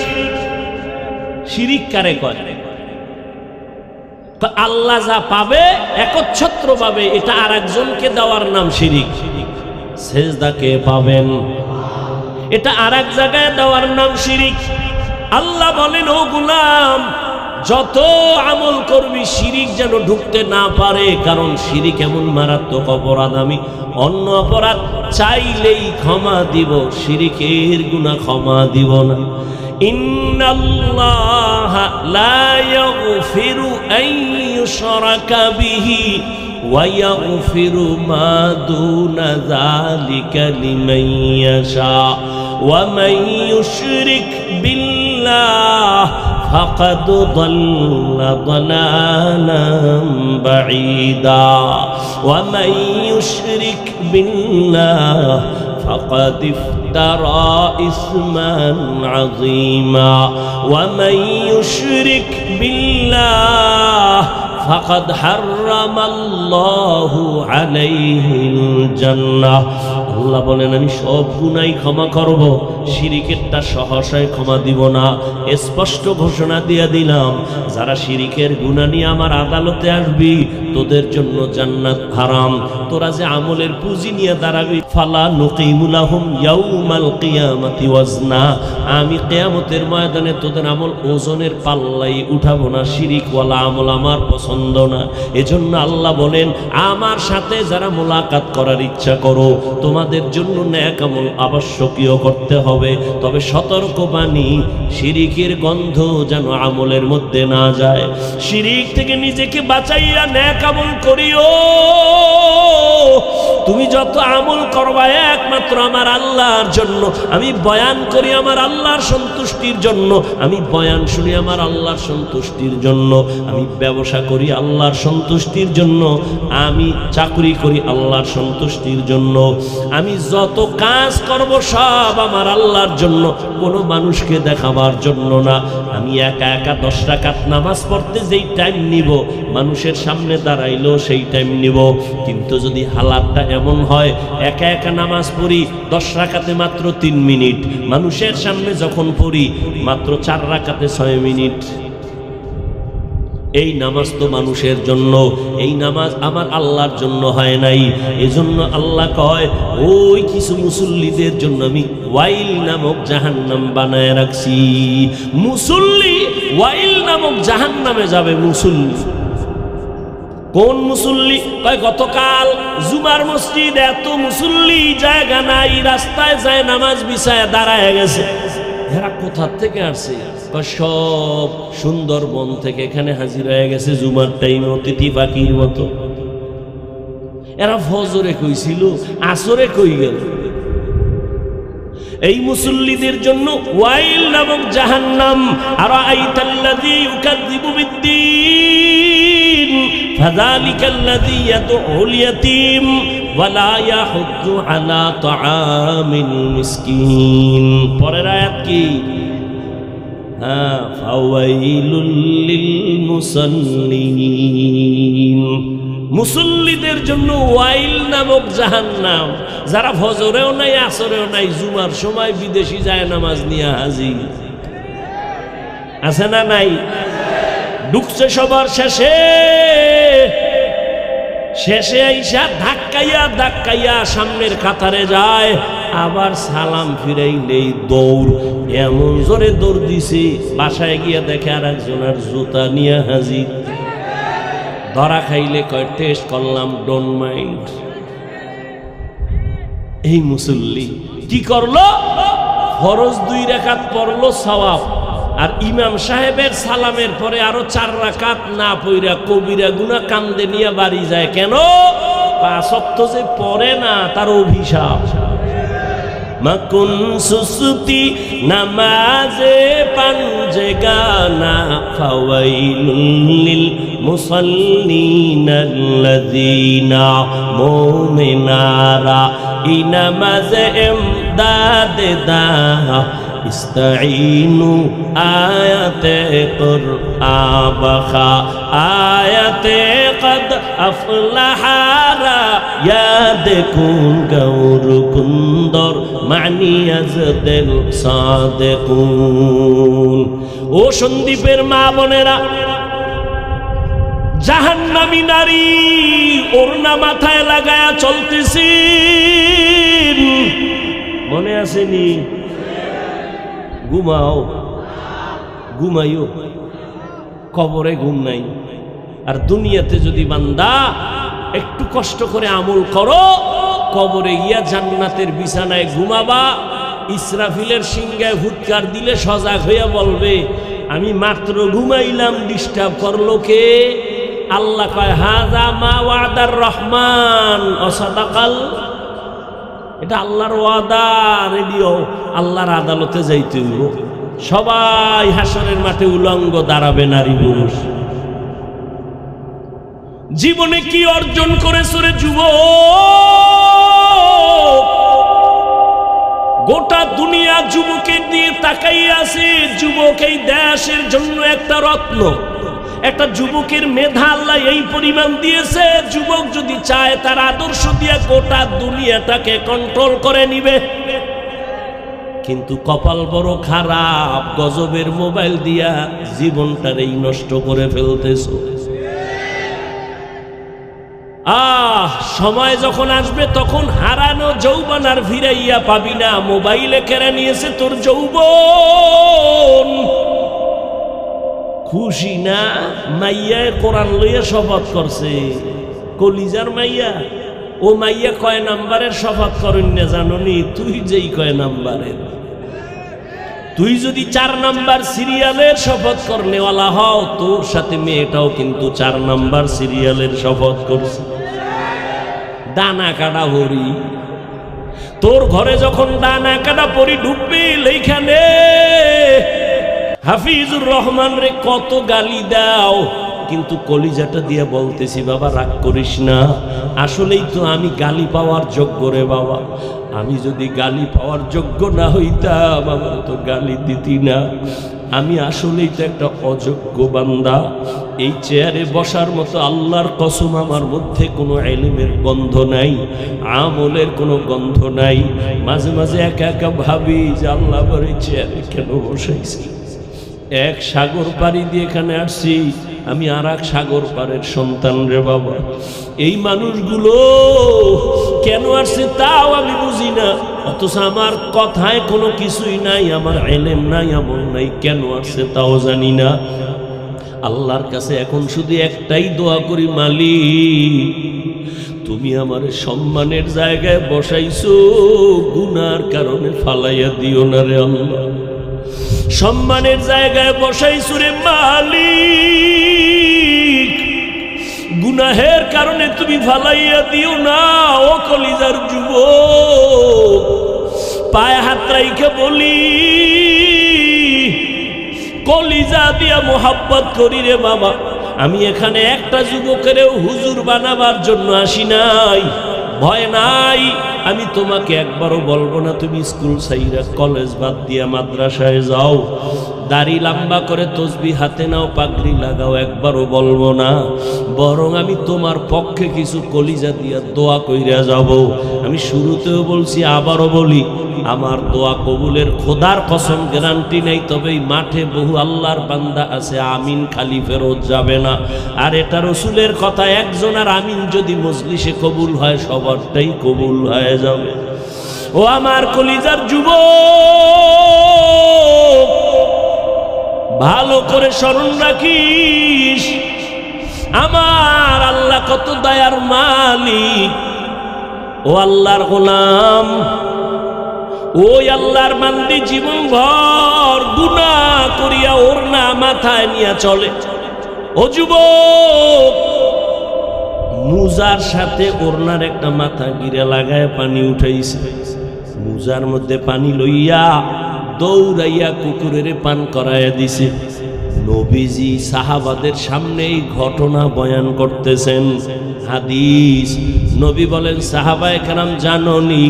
শিরিক কারে কয়? আল্লাহ যা পাবে একচ্ছত্র পাবে, এটা আর একজনকে দেওয়ার নাম শিরিক। সেজদা কে পাবেন, এটা আর এক জায়গায় দেওয়ার নাম শিরিক। আল্লাহ বলেন ও গোলাম, যত আমল করবি শিরিক যেন ঢুকতে না পারে, কারণ শিরিক এমন মারাত্মক অপরাধ, আমি অন্য অপরাধ চাইলেই ক্ষমা দিব, শিরিকের গুনাহ ক্ষমা দিব না। ইন্নাল্লাহা লা ইয়াগফিরু আন ইউশরাকা বিহি ওয়া ইয়াগফিরু মা দুনা যালিকা লিমান ইয়াশা ওয়া মান ইউশরিক বিল্লাহ ফাকাদ দাল্লা দালালান বাঈদা ওয়া মান ইউশরিক বিল্লাহ فقد افترى إثما عظيما ومن يشرك بالله فقد حرم الله عليه الجنة আল্লাহ বলেন আমি সব গুনাহ ক্ষমা করব, শিরিকেরটা সহসায় ক্ষমা দিব না। স্পষ্ট ঘোষণা দিয়ে দিলাম, যারা শিরিকের গুনাহ নিয়ে আমার আদালতে আসবি তোদের জন্য জান্নাত হারাম। তোরা যে আমলের পুঁজি নিয়ে দাঁড়াবি, ফালা নুকিমু লাহুম ইয়াউমাল কিয়ামাতি ওয়াজনা, আমি কিয়ামতের ময়দানে তোদের আমল ওজনের পাল্লাই উঠাবো না। শিরিকওয়ালা আমল আমার পছন্দ না। এজন্য আল্লাহ বলেন আমার সাথে যারা মোলাকাত করার ইচ্ছা করো তোমাদের জন্য নেক আমল আবশ্যকীয় করতে হবে, তবে সতর্কবাণী শিরিকের গন্ধ যেন আমলের মধ্যে না যায়। শিরিক থেকে নিজেকে বাঁচাইয়া নেক আমল করিও। তুমি যত আমল করবা একমাত্র আমার আল্লাহর জন্য। আমি বয়ান করি আমার আল্লাহর সন্তুষ্টির জন্য, আমি বয়ান শুনি আমার আল্লাহর সন্তুষ্টির জন্য, আমি ব্যবসা করি আল্লাহর সন্তুষ্টির জন্য, আমি চাকরি করি আল্লাহর সন্তুষ্টির জন্য, আমি যত কাজ করব সব আমার আল্লাহর জন্য, কোনো মানুষকে দেখাবার জন্য না। আমি একা একা 10 রাকাত নামাজ পড়তে যেই টাইম নিব মানুষের সামনে দাঁড়াইলেও সেই টাইম নিব। কিন্তু যদি হালাতটা এমন হয় একা একা নামাজ পড়ি 10 রাকাতে মাত্র 3 মিনিট, মানুষের সামনে যখন পড়ি মাত্র 4 রাকাতে 6 মিনিট, এই নামাজ তো মানুষের জন্য, এই নামাজ আমার আল্লাহর জন্য হয় নাই। এজন্য আল্লাহ কয় ওই কিছু মুসল্লিদের জন্য আমি ওয়াইল নামক জাহান্নাম বানায় রাখছি। মুসল্লি ওয়াইল নামক জাহান্নামে যাবে। মুসল্লি কোন মুসল্লি? কয় গতকাল জুমার মসজিদ এত মুসল্লি, জায়গা নাই, রাস্তায় যায় নামাজ বিছায় দাঁড়ায় গেছে। এরা কোথা থেকে আসছে? সব সুন্দরবন থেকে এখানে হাজির হয়ে গেছে জুমার টাইমে অতিথি পাখির মতো। এরা ফজরে কইছিল, আসরে কই গেল? এই মুসল্লিদের জন্য ওয়াইল নামক জাহান্নাম। আরাআইতাল্লাযী ইউকাযযিবু বিদ্দীন ফাযালিকাল্লাযী ইয়াদউল ইয়াতীম ওয়ালা ইয়াহুদ্দু আলা তাআমিল মিসকিন। পরের আয়াত কি? ফাওয়াইলুল লিল মুসাল্লিন, মুসল্লিদের জন্য ওয়াইল নামক জাহান্নাম। যারা ফজরেও নাই আসরেও নাই, জুমার সময় বিদেশি যায় নামাজ নিয়ে হাজির আছে না নাই? ঢুকছে সবার শেষে, শেষে আইসা ধাক্কাইয়া ধাক্কাইয়া সামনের কাতারে যায়, আবার সালাম ফিরাইলেই দৌড়। এমন জোরে দৌড় দিছে বাসায় গিয়ে দেখে আর একজনের জুতা নিয়ে হাজির। ধরা খাইলে কয় টেস্ট করলাম, ডোন্ট মাইন্ড। এই মুসল্লি কি করলো? ফরজ 2 রাকাত পড়লো সওয়াব, আর ইমাম সাহেবের সালামের পরে আরো 4 রাকাত না পইরা কবিরা গুনাহ কান্দে নিয়ে বাড়ি যায়। কেন? 5 ওয়াক্ত যে পড়ে না, তার অভিশাপ। মাকুন সুসুতি নামাজে পাঞ্জে গানা ফাওয়াইলুল লিল মুসাল্লিনাল্লাযীনা মুমিনারা ইনামাজে ইমদাদে দা ইস্তাঈনু আয়াতে কুরআবাখা আয়াতে কদ আফলাহারা ইয়াদ কুন গৌর কুন্দর মানিয়াজদেল সাদেকুন। ও সন্দীপের মা বোনেরা, জাহান্নামী নারী ওড়না মাথায় লাগায়া চলতেছি, মনে আসেনি? ঘুমাও, ঘুমাইও, কবরে ঘুম নাই। আর দুনিয়াতে যদি বান্দা একটু কষ্ট করে আমল করো, কবরে গিয়া জান্নাতের বিছানায় ঘুমাবা। ইসরাফিলের সিংহায় হুৎকার দিলে সজাগ হইয়া বলবে আমি মাত্র ঘুমাইলাম, ডিস্টার্ব করলো কে? আল্লাহ কয় হাযা মা ওয়াদার রহমান অসাদাকাল। এটা আল্লাহর ওয়াদা, রেডিও। আল্লাহর আদালতে যাইতে হইব। সবাই হাসরের মাঠে উলঙ্গ দাঁড়াবে নারী পুরুষ। জীবনে কি অর্জন করেছ রে যুবক? গোটা দুনিয়া যুবকের দিয়ে তাকাইয়া আছে। যুবক এই দেশের জন্য একটা রত্ন। একটা যুবকের মেধা আল্লাহ এই পরিমাণ দিয়েছে, যুবক যদি চায় তার আদর্শ দিয়ে গোটা দুনিয়াটাকে কন্ট্রোল করে নিবে। কিন্তু কপাল বড় খারাপ, গজবের মোবাইল দিয়া জীবনটারেই নষ্ট করে ফেলতেছ। সময় যখন আসবে তখন হারানো যৌবন আর ফিরাইয়া পাবি না। মোবাইলে কেড়ে নিয়েছে তোর যৌবন। খুশি না? মাইয়ায় কোরআন লইয়া শপথ করছে, কলিজার মাইয়া। ও মাইয়া কয় নাম্বারের শপথ করেন না জাননি? তুই যেই কয় নাম্বারের, তুই যদি 4 নাম্বার সিরিয়ালের শপথ করনেওয়ালা হও, তোর সাথে মেয়েটাও কিন্তু 4 নাম্বার সিরিয়ালের শপথ করছে। দানা কাটা হরি, তোর ঘরে যখন দানা কাটা পরি ঢুকবে এইখানে হাফিজুর রহমান রে কত গালি দাও, কিন্তু কলিজাটা দিয়ে বলতেছি বাবা রাগ করিস না। আসলেই তো আমি গালি পাওয়ার যোগ্য রে বাবা। আমি যদি গালি পাওয়ার যোগ্য না হইতাম আমার তো গালি দিতি না। আমি আসলেই তো একটা অযোগ্য বান্দা। এই চেয়ারে বসার মতো আল্লাহর কসম আমার মধ্যে কোনো ইলমের গন্ধ নাই, আমলের কোনো গন্ধ নাই। মাঝে মাঝে একা একা ভাবি যে আল্লাহ আমার এই চেয়ারে কেন বসাইছি। এক সাগর পাড়ি দিয়ে এখানে আসছি, আমি আর এক সাগর পাড়ের সন্তান রে বাবা। এই মানুষগুলো কেন আসছে তাও আমি বুঝি না, অথচ আমার কথায় কোনো কিছুই নাই, আমার ইলম নাই, আমল নাই। কেন আসছে তাও জানি না। আল্লাহর কাছে এখন শুধু একটাই দোয়া করি, মালিক তুমি আমার সম্মানের জায়গায় বসাইছো, গুনার কারণে ফালাইয়া দিও না রে আল্লাহ। সম্মানের জায়গায় বসাইছো রে মালিক, গুনাহের কারণে তুমি ফালাইয়া দিও না। ও কলিজার যুবক, পায়ে হাত রাইখে বলি, কলিজা দিয়া মোহাব্বত করি রে বাবা। আমি এখানে একটা যুবকেরও হুজুর বানাবার জন্য আসি নাই, ভয় নাই। আমি তোমাকে একবারও বলবো না তুমি স্কুল ছাইরা কলেজ বাদ দিয়া মাদ্রাসায় যাও, দাড়ি লম্বা করে তসবিহ হাতে নাও, পাগড়ি লাগাও, একবারও বলবো না। বরং আমি তোমার পক্ষে কিছু কলিজা দিয়া দোয়া কইরা যাব। আমি শুরুতেও বলছি, আবারও বলি, আমার দোয়া কবুলের খোদার কসম গ্যারান্টি নেই, তবে এই মাঠে বহু আল্লাহর বান্দা আছে আমিন খালি ফেরত যাবে না। আর এটা রসুলের কথা, একজন আর আমিন যদি মজলিসে কবুল হয় সবারটাই কবুল হয়ে যাবে। ও আমার কলিজার যুবক, ভালো করে স্মরণ রাখিস, আমার আল্লাহ কত দয়ার মালিক। ও আল্লাহর গোলাম, ওই আল্লাহর বান্দি জীবন ভর গুনাহ করিয়া ওড়না মাথায় নিয়ে চলে। ও যুবক, মুজার সাথে ওড়নার একটা মাথা গিরে লাগায় পানি উঠাইছে, মুজার মধ্যে পানি লইয়া দৌড়াইয়া কুকুরের পান করাইয়া দিছে। নবীজি সাহাবাদের সামনে এই ঘটনা বয়ান করতেছেন। হাদিস, নবী বলেন, সাহাবায়ে কেরাম জাননি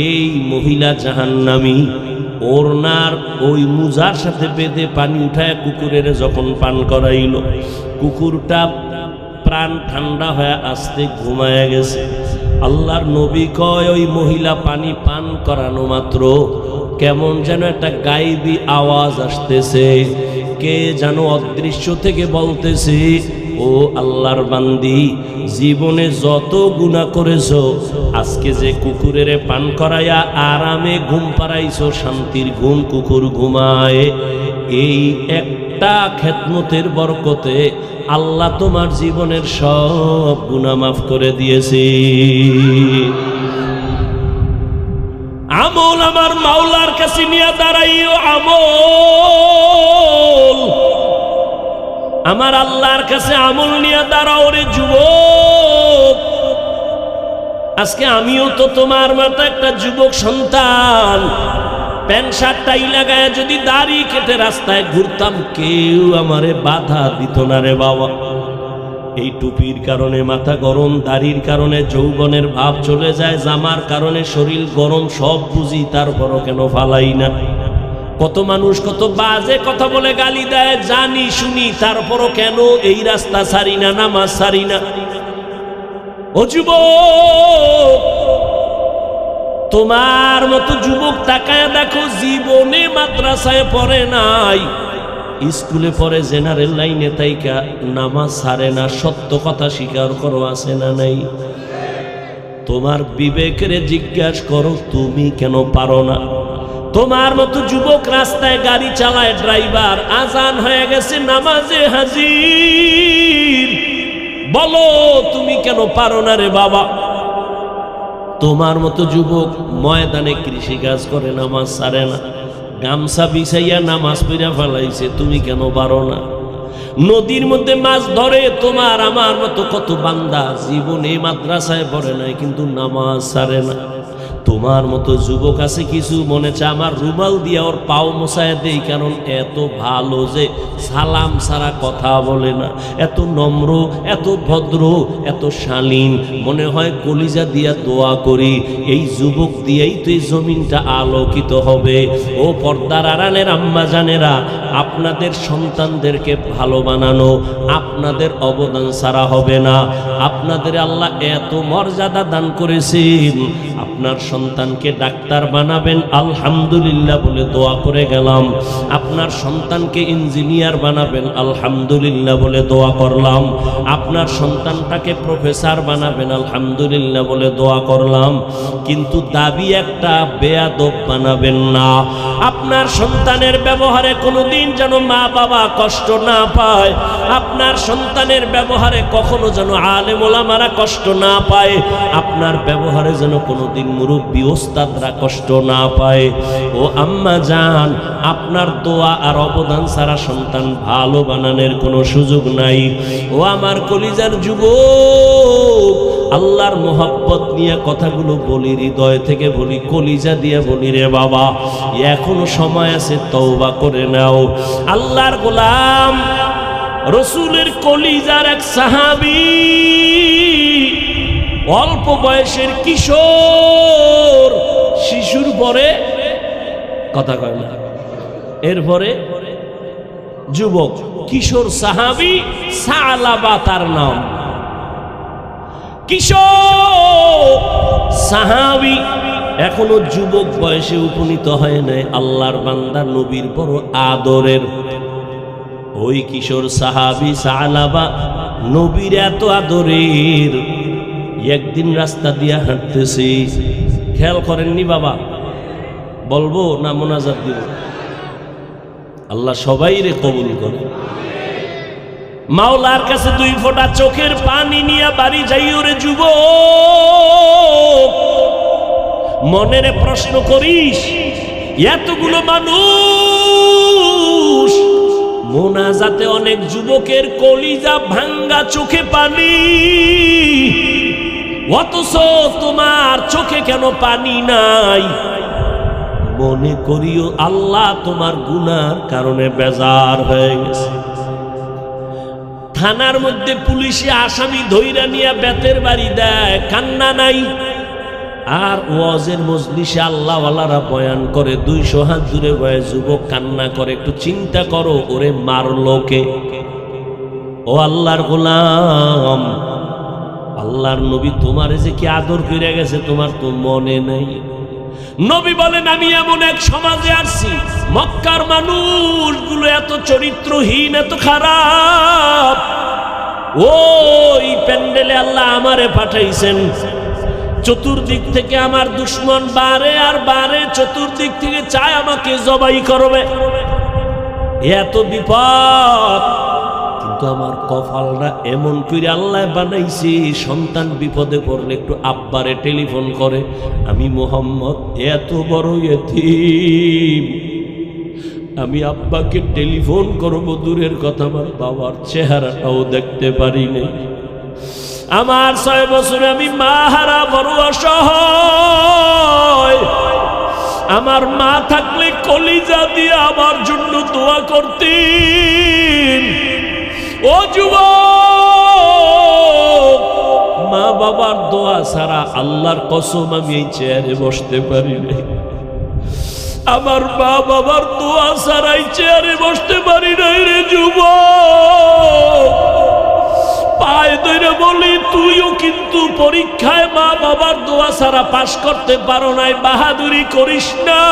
এই মহিলা জাহান্নামী। ওড়নার ওই মুজার সাথে বেঁধে পানি উঠায় কুকুরের যখন পান করাইল, কুকুরটা প্রাণ ঠান্ডা হয়ে আস্তে ঘুমায়া গেছে। আল্লাহর নবী কয়, ওই মহিলা পানি পান করানো মাত্র কেমন যেন একটা গায়েবী আওয়াজ আসতেছে, কে যেন অদৃশ্য থেকে বলতেছে, ও আল্লাহর বান্দি, জীবনে যত গুনাহ করেছো, আজকে যে কুকুরের পান করাইয়া আরামে ঘুম পাড়াইছো, শান্তির ঘুম কুকুর ঘুমায়, এই একটা খেদমতের বরকতে আল্লাহ তোমার জীবনের সব গুনাহ মাফ করে দিয়েছে। আমল আমার মাওলার কাছে নিয়ে দাঁড়াইও, আমল আমার আল্লাহর কাছে আমল নিয়ে দাঁড়াও রে যুবক। আজকে আমিও তো তোমার মতো একটা যুবক সন্তান, প্যান্ট শার্ট টাই লাগায় যদি দাড়ি কেটে রাস্তায় ঘুরতাম, কেউ আমারে বাধা দিত না রে বাবা। এই টুপির কারণে মাথা গরম, দাড়ির কারণে যৌবনের ভাব চলে যায়, জামার কারণে শরীর গরম, সব বুঝি, তারপরও কেন ফালাই না? কত মানুষ কত বাজে কথা বলে গালি দেয়, জানি শুনি, তারপরও কেন এই রাস্তা ছাড়ি না, নামাজ ছাড়ি না? ও যুবক, তোমার মতো যুবক তাকায় দেখো, জীবনে মাদ্রাসায় পড়ে নাই, স্কুলে পড়ে, জেনারেল লাইনে তাইকা নামাজ ছাড়ে না, সত্য কথা স্বীকার করো, আছে না নাই? তোমার বিবেকের জিজ্ঞাসা করো, তুমি কেন পারো না? তোমার মতো যুবক রাস্তায় গাড়ি চালায়, ড্রাইভার, আজান হয়ে গেছে, নামাজে হাজির, বলো তুমি কেন পারো না রে বাবা? তোমার মতো যুবক ময়দানে কৃষি কাজ করে, নামাজ ছাড়ে না, গামছা বিছাইয়া নামাজ পড়া ফেলাইছে, তুমি কেন পারো না? নদীর মধ্যে মাছ ধরে তোমার আমার মতো কত বান্দা, জীবনে মাদ্রাসায় পড়ে নাই কিন্তু নামাজ ছাড়ে না। তোমার মতো যুবক আছে কিছু, মনে চায় আমার রুমাল দিয়া ওর পাও মোছায় দেই, কারণ এত ভালো যে সালাম ছাড়া কথা বলে না, এত নম্র, এত ভদ্র, এত শালীন, মনে হয় কলিজা দিয়া দোয়া করি, এই যুবক দিয়েই তো এই জমিনটা আলোকিত হবে। ও পর্দার আড়ালের আম্মা জানেরা, আপনাদের সন্তানদেরকে ভালো বানানো আপনাদের অবদান ছাড়া হবে না। আপনাদের আল্লাহ এত মর্যাদা দান করেছেন, আপনার সন্তানকে ডাক্তার বানাবেন, আলহামদুলিল্লাহ বলে দোয়া করে গেলাম। আপনার সন্তানকে ইঞ্জিনিয়ার বানাবেন, আলহামদুলিল্লাহ বলে দোয়া করলাম। আপনার সন্তানটাকে প্রফেসর বানাবেন, আলহামদুলিল্লাহ বলে দোয়া করলাম। কিন্তু দাবি একটা, বেয়াদব বানাবেন না। আপনার সন্তানের ব্যবহারে কোনোদিন যেন মা বাবা কষ্ট না পায়, আপনার সন্তানের ব্যবহারে কখনো যেন আলেম ওলামারা কষ্ট না পায়, আপনার ব্যবহারে যেন কোনোদিন মুরব্বী ওস্তাদরা কষ্ট না পায়। ও আম্মা জান, আপনার দোয়া আর অবদান ছাড়া সন্তান ভালো বানানোর কোনো সুযোগ নাই। ও আমার কলিজার যুবক, আল্লাহর মোহাব্বত নিয়ে কথাগুলো বলি, হৃদয় থেকে বলি, কলিজা দিয়ে বলি রে বাবা, এখনো সময় আছে, তওবা করে নাও। আল্লাহর গোলাম রসুলের কলিজার এক সাহাবী, অল্প বয়সের কিশোর, শিশুর পরে কথা কয় না, এরপরে যুবক, কিশোর সাহাবী সালাবা তার নাম। কিশোর সাহাবী এখনো যুবক বয়সে উপনীত হয় নাই, আল্লাহর বান্দা নবীর বড় আদরের। ওই কিশোর সাহাবী সালাবা নবীর এত আদরের, একদিন রাস্তা দিয়া হাঁটতেছি, খেয়াল করেননি বাবা, বলবো না মোনাজাত দিব? আল্লাহ সবাই রে কবুল করে। মাওলার কাছে 2 ফোঁটা চোখের পানি নিয়ে বাড়ি যাইও রে যুবক। মনের প্রশ্ন করিস, এতগুলো মানুষ, মোনাজাতে অনেক যুবকের কলিজা ভাঙ্গা, চোখে পানি, অথচ তোমার চোখে কেন পানি নাই? মনে করিও আল্লাহ তোমার গুনার কারণে বেজার হয়ে গেছে। থানার মধ্যে পুলিশে আসামি ধইরা নিয়ে বেতের বাড়ি দেয়, কান্না নাই। আর ওয়াজের মজলিসে আল্লাহওয়ালারা বয়ান করে, 200 হাত দূরে বয়ে যুবক কান্না করে। একটু চিন্তা করো, ওরে মারলো কে? ও আল্লাহর গোলাম, আল্লাহর নবী তোমারে যে কি আদর করে গেছে তোমার তো মনে নেই। নবী বলেন, আমি এমন এক সমাজে আসছি, মক্কার মানুষগুলো এত চরিত্রহীন, এত খারাপ। ওই প্যান্ডেলে আল্লাহ আমারে পাঠাইছেন, চতুর্দিক থেকে আমার দুশ্মন বারে আর বারে, চতুর্দিক থেকে চায় আমাকে জবাই করবে, এত বিপদ। কিন্তু আমার কপালটা এমন করে আল্লাহ বানাইছে, সন্তান বিপদে পড়লে একটু আব্বারে টেলিফোন করে, আমি মোহাম্মদ এত বড় ইতিম, আমি আব্বাকে টেলিফোন করবো দূরের কথা, আমার বাবার চেহারাটাও দেখতে পারি নাই। আমার 6 বছরে আমি মা হারা, বড় অসহায়। আমার মা থাকলে কলিজা দিয়ে আমার জন্য দোয়া করতেন। ও যুবক, বাবার দোয়া ছাড়া আল্লাহর কসম আমি এই চেয়ারে বসতে পারি নাই। আমার মা বাবার দোয়া ছাড়া এই চেয়ারে বসতে পারি নাই রে যুবক। পায়ে ধরে বলি, তুইও কিন্তু পরীক্ষায় মা বাবার দোয়া ছাড়া পাশ করতে পারো নাই, বাহাদুরি করিস না।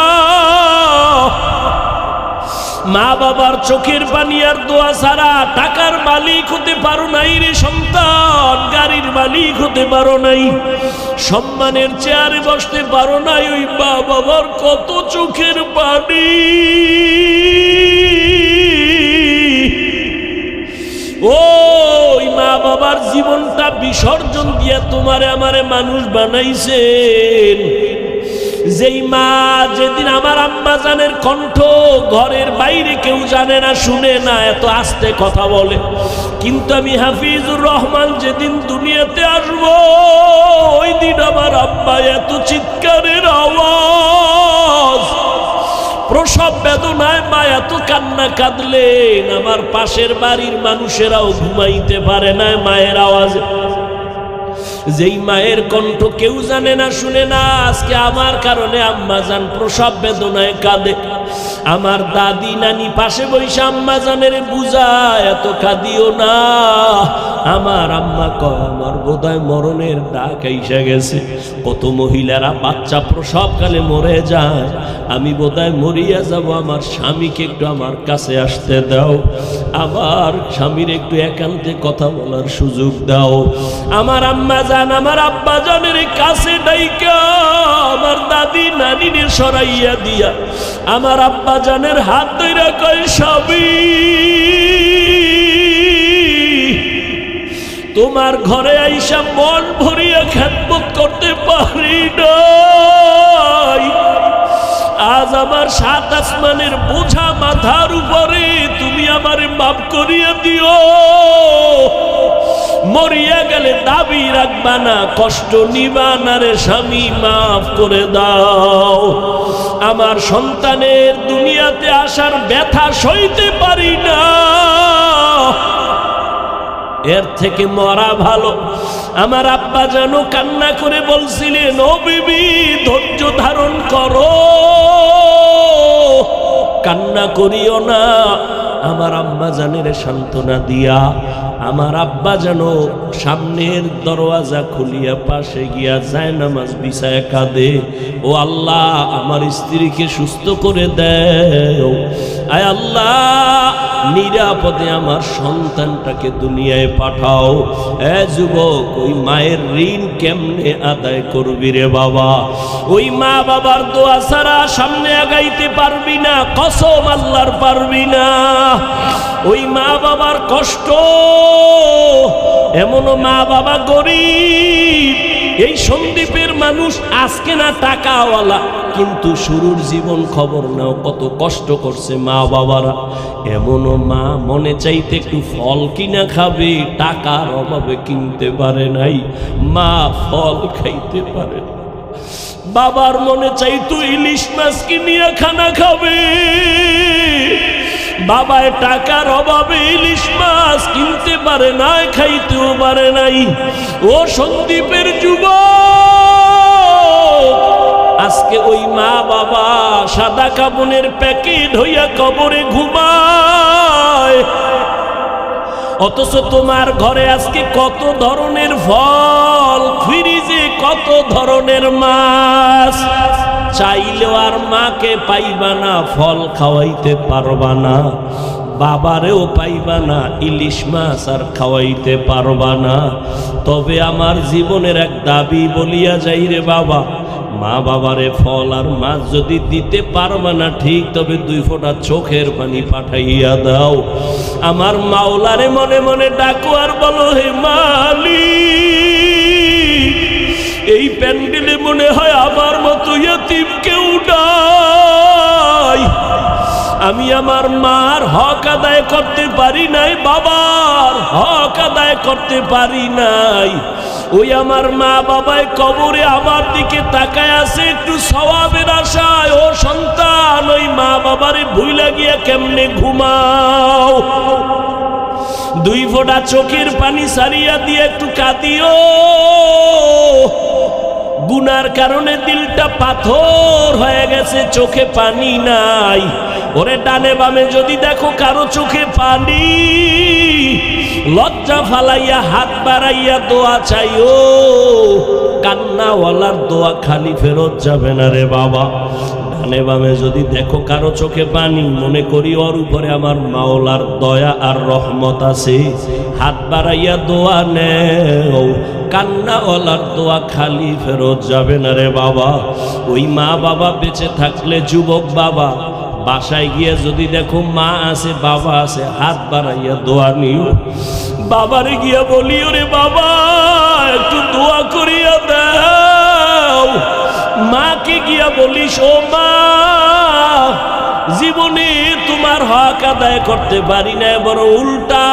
মা বাবার চোখের পানি আর দোয়া ছাড়া টাকার মালিক হতে পারো নাই রে সন্তান, গাড়ির মালিক হতে পারো নাই, সম্মানের চেয়ারে বসতে পারো নাই। ওই মা বাবার কত চোখের পানি। ওই মা বাবার জীবনটা বিসর্জন দিয়া তোমারে আমারে মানুষ বানাইছেন। যেই মা যেদিন আমার আম্মা জানের কণ্ঠ ঘরের বাইরে কেউ জানে না, শুনে না, এত আস্তে কথা বলে, কিন্তু আমি হাফিজুর রহমান যেদিন দুনিয়াতে আসবো ওই দিন আমার আম্মা এত চিৎকারের আওয়াজ, প্রসব বেদনায় মা এত কান্না কাঁদলেন, আমার পাশের বাড়ির মানুষেরাও ঘুমাইতে পারে না মায়ের আওয়াজে। যেই মায়ের কণ্ঠ কেউ জানে না, শুনে না, আজকে আমার কারণে আম্মা জান প্রসব বেদনায় কাঁদে। আমার দাদি নানি পাশে বসে আম্মা জানের বুঝায়, এত কাঁদিও না। আমার আম্মা কয়, আমার বোধহয় মরণের ডাক আইসা গেছে। কত মহিলারা বাচ্চা প্রসবকালে মরে যায়, আমি বোধহয় মরিয়া যাব, আমার স্বামীকে একটু আমার কাছে আসতে দাও, আমার স্বামীর একটু একান্তে কথা বলার সুযোগ দাও। আমার আম্মা জান আমার আব্বা জানের কাছে ডাইকা আমার দাদি নানিরে সরাইয়া দিয়া আমার আব্বা জানের হাত ধইরা কয়, স্বামী তোমার ঘরে আইসা মন ভরিয়া খেদমত করতে পারি নাই। আজ আমার সাত আসমানের বোঝা মাথার উপরে, তুমি আমারে মাফ করিয়া দিও। মরিয়া গেলে দাবি রাখবা না, কষ্ট নিবা না রে স্বামী, মাফ করে দাও। আমার সন্তানের দুনিয়াতে আসার ব্যথা সইতে পারি না, এর থেকে মরা ভালো। আমার আব্বা যেন কান্না করে বলছিলেন, ও বিবি ধৈর্য ধারণ করো, কান্না করিও না। আমার আম্মা জানের সান্ত্বনা দিয়া আমার আব্বা যেন সামনের দরওয়াজা খুলিয়া পাশে গিয়া যায় নামাজ বিছায় কাঁদে, ও আল্লাহ আমার স্ত্রীকে সুস্থ করে দেও, আয় আল্লাহ নিরাপদে আমার সন্তানটাকে দুনিয়ায় পাঠাও। এ যুবক, ওই মায়ের ঋণ কেমনে আদায় করবি রে বাবা? ওই মা বাবার দোয়া ছাড়া সামনে আগাইতে পারবি না, কসম আল্লাহর পারবি না। ওই মা বাবার কষ্ট, এমনও মা বাবা গরিব, এই সন্দ্বীপের মানুষ আজকে না টাকাওয়ালা, কিন্তু শুরুর জীবন খবর নাও কত কষ্ট করছে মা বাবারা। এমনও মা মনে চাইতে একটু ফল কিনা খাবে, টাকার অভাবে কিনতে পারে নাই, মা ফল খাইতে পারে। বাবার মনে চাইতো ইলিশ মাছ কিনিয়া খানা খাবে, বাবায় টাকার অভাবে ইলিশ মাছ কিনতে পারে না, খাইতেও পারে নাই। ও সন্দ্বীপের যুবক, আজকে ওই মা বাবা সাদা কাপড়ের প্যাকেট হইয়া কবরে ঘুমায়, অথচ তোমার ঘরে আজকে কত ধরনের ফল, ফ্রিজে কত ধরনের মাছ, চাইলেও আর মাকে পাইবা না, ফল খাওয়াইতে পারবা না, বাবারেও পাইবা না, ইলিশ মাছ আর খাওয়াইতে পারবা না। তবে আমার জীবনের এক দাবি বলিয়া যাই রে বাবা, মা বাবারে ফল আর মাছ যদি দিতে পারবা না ঠিক, তবে 2 ফোঁটা চোখের পানি পাঠাইয়া দাও। আমার মাওলারে মনে মনে ডাকো আর বলো, হে মালিক, এই প্যান্ডেলে মনে হয় আমার মতো ইয়তীম কেউ নাই, আমি আমার মার হক আদায় করতে পারি নাই, বাবার হক আদায় করতে পারি নাই। ওই আমার মা বাবায় কবরে আমার দিকে তাকায় আছে একটু সওয়াবের আশায়। ও সন্তান, ওই মা বাবারে ভুইলা গিয়া কেমনে ঘুমাও? দুই ফোঁটা চোখের পানি সারিয়া দিয়ে একটু কাঁদিও। গুনার কারণে দিলটা পাথর হয়ে গেছে, চোখে পানি নাই। ওরে ডানে বামে যদি দেখো কারো চোখে পানি, লজ্জা ফালাইয়া হাত বাড়াইয়া দোয়া চাইও। কান্নাওয়ালার দোয়া খালি ফেরত যাবে না রে বাবা। ডানে বামে যদি দেখো কারো চোখে পানি, মনে করি ওর উপরে আমার মাওলার দয়া আর রহমত আছে, হাত বাড়াইয়া দোয়া নেও। কান্নাওয়ালার দোয়া খালি ফেরত যাবে না রে বাবা। ওই মা বাবা বেঁচে থাকলে, যুবক বাবা বাসায় গিয়ে যদি দেখো মা আছে বাবা আছে, হাত বাড়াইয়া দোয়া নিও। বাবারে গিয়া বলি, ওরে বাবা একটু দোয়া করিয়া দাও। মাকে গিয়া বলিস, ও মা জীবনে তোমার হক আদায় করতে পারি না, বড় উল্টা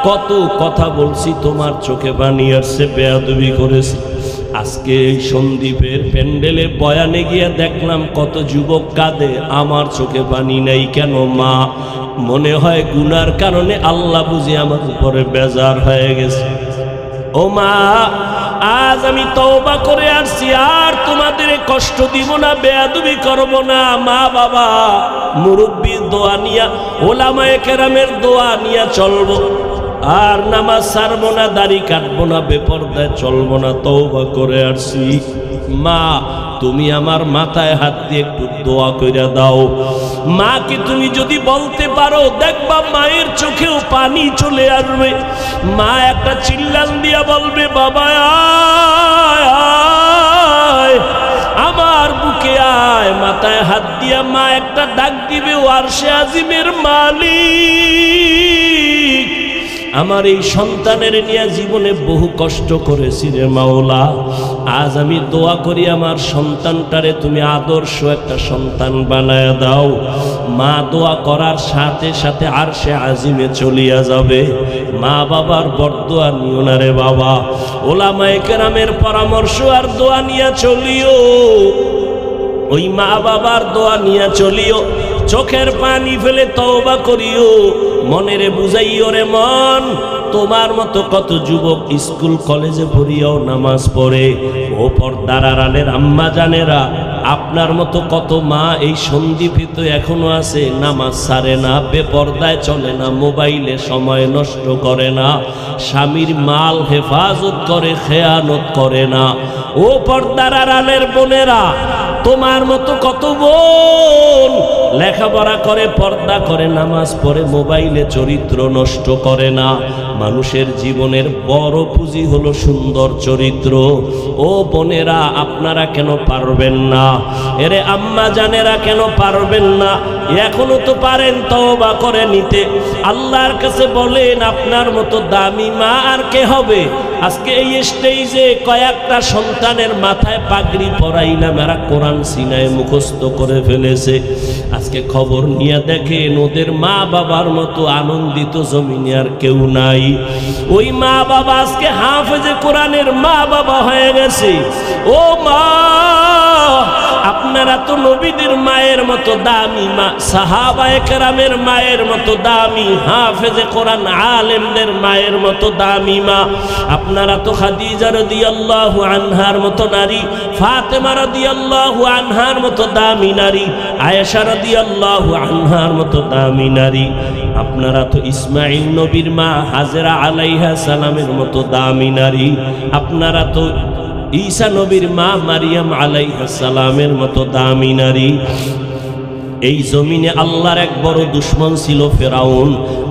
কত কথা বলছি, তোমার চোখে পানি আসছে, বেয়াদবি করেছি। আজকে এই সন্দীপের প্যান্ডেলে বয়ানে গিয়ে দেখলাম কত যুবক কাঁদে, আমার চোখে পানি নেই কেন মা? মনে হয় গুনার কারণে আল্লাহ বুঝি আমার উপরে বেজার হয়ে গেছে। ও মা, আজ আমি তওবা করে আসছি, আর তোমাদের কষ্ট দিব না, বেয়াদবি করব না। মা বাবা মুরব্বীর দোয়া নিয়া, ওলামায়ে কেরামের দোয়া নিয়া চলবো, আর নামাজ ছাড়বো না, দাড়ি কাটবো না, বেপরদায় চলবো না, তওবা করে আসছি। মা তুমি আমার মাথায় হাত দিয়ে একটু দোয়া কইরা দাও। মাকে তুমি যদি বলতে পারো, দেখবা মায়ের চোখেও পানি চলে আসবে। মা একটা চিল্লান দিয়া বলবে, বাবা আয় আয়, আমার বুকে আয়। মাথায় হাত দিয়া মা একটা ডাক দিবে, ও আরশে আজিমের মালিক, আমার এই সন্তানের নিয়ে জীবনে বহু কষ্ট করেছি রে মাওলা। আজ আমি দোয়া করি আমার সন্তানটারে তুমি আদর্শ একটা সন্তান বানায় দাও। মা দোয়া করার সাথে সাথে আরশে আজিমে চলিয়া যাবে। মা বাবার বরদোয়া নিও না রে বাবা, ওলামায়ে কেরামের পরামর্শ আর দোয়া নিয়ে চলিও। ওই মা বাবার দোয়া নিয়ে চলিও, চোখের পানি ফেলে তওবা করিও। মনেরে বুঝাইও রে মন, তোমার মতো কত যুবক স্কুল কলেজে পড়িয়াও নামাজ পড়ে। ও পর্দার আড়ালের আম্মা জানেরা, আপনার মতো কত মা এই সন্দীপে তো এখনো আছে, নামাজ ছাড়ে না, বেপর্দায় চলে না, মোবাইলে সময় নষ্ট করে না, স্বামীর মাল হেফাজত করে, খেয়ানত করে না। ও পর্দার আড়ালের বোনেরা, তোমার মতো কত বোন লেখাপড়া করে, পর্দা করে, নামাজ পড়ে, মোবাইলে চরিত্র নষ্ট করে না। মানুষের জীবনের বড় পুঁজি হলো সুন্দর চরিত্র। ও বোনেরা, আপনারা কেন পারবেন না? এরে আম্মা জানেরা কেন পারবেন না? এখনো তো পারেন তওবা করে নিতে। আল্লাহর কাছে বলেন, আপনার মতো দামি মা আর কে হবে? আজকে এই স্টেজে কয়েকটা সন্তানের মাথায় পাগড়ি পরাইলাম, এরা কোরআন সিনায় মুখস্থ করে ফেলেছে। আজকে খবর নিয়ে দেখেন, ওদের মা বাবার মতো আনন্দিত জমিনে আর কেউ নাই। ওই মা বাবা আজকে হাফেজে কোরআনের মা বাবা হয়ে গেছে। ও মা, আপনারা তো নবীদের মায়ের মতো দামি মা, সাহাবায়ে কেরামের মায়ের মতো দামি, হাফেজে কোরআন আলেমদের মায়ের মতো দামি মা। আপনারা তো খাদিজা রাদিয়াল্লাহু আনহার মতো নারী, ফাতেমা রাদিয়াল্লাহু আনহার মতো দামি নারী, আয়েশা রাদিয়াল্লাহু আনহার মতো দামি নারী। আপনারা তো ইসমাইল নবীর মা হাজেরা আলাইহা সালামের মতো দামি নারী। আপনারা তো ঈসা নবীর মা মারিয়াম আলাইহা সালামের মতো দামি নারী। এই জমিনে আল্লাহর এক বড় দুশমন ছিল ফেরাউন।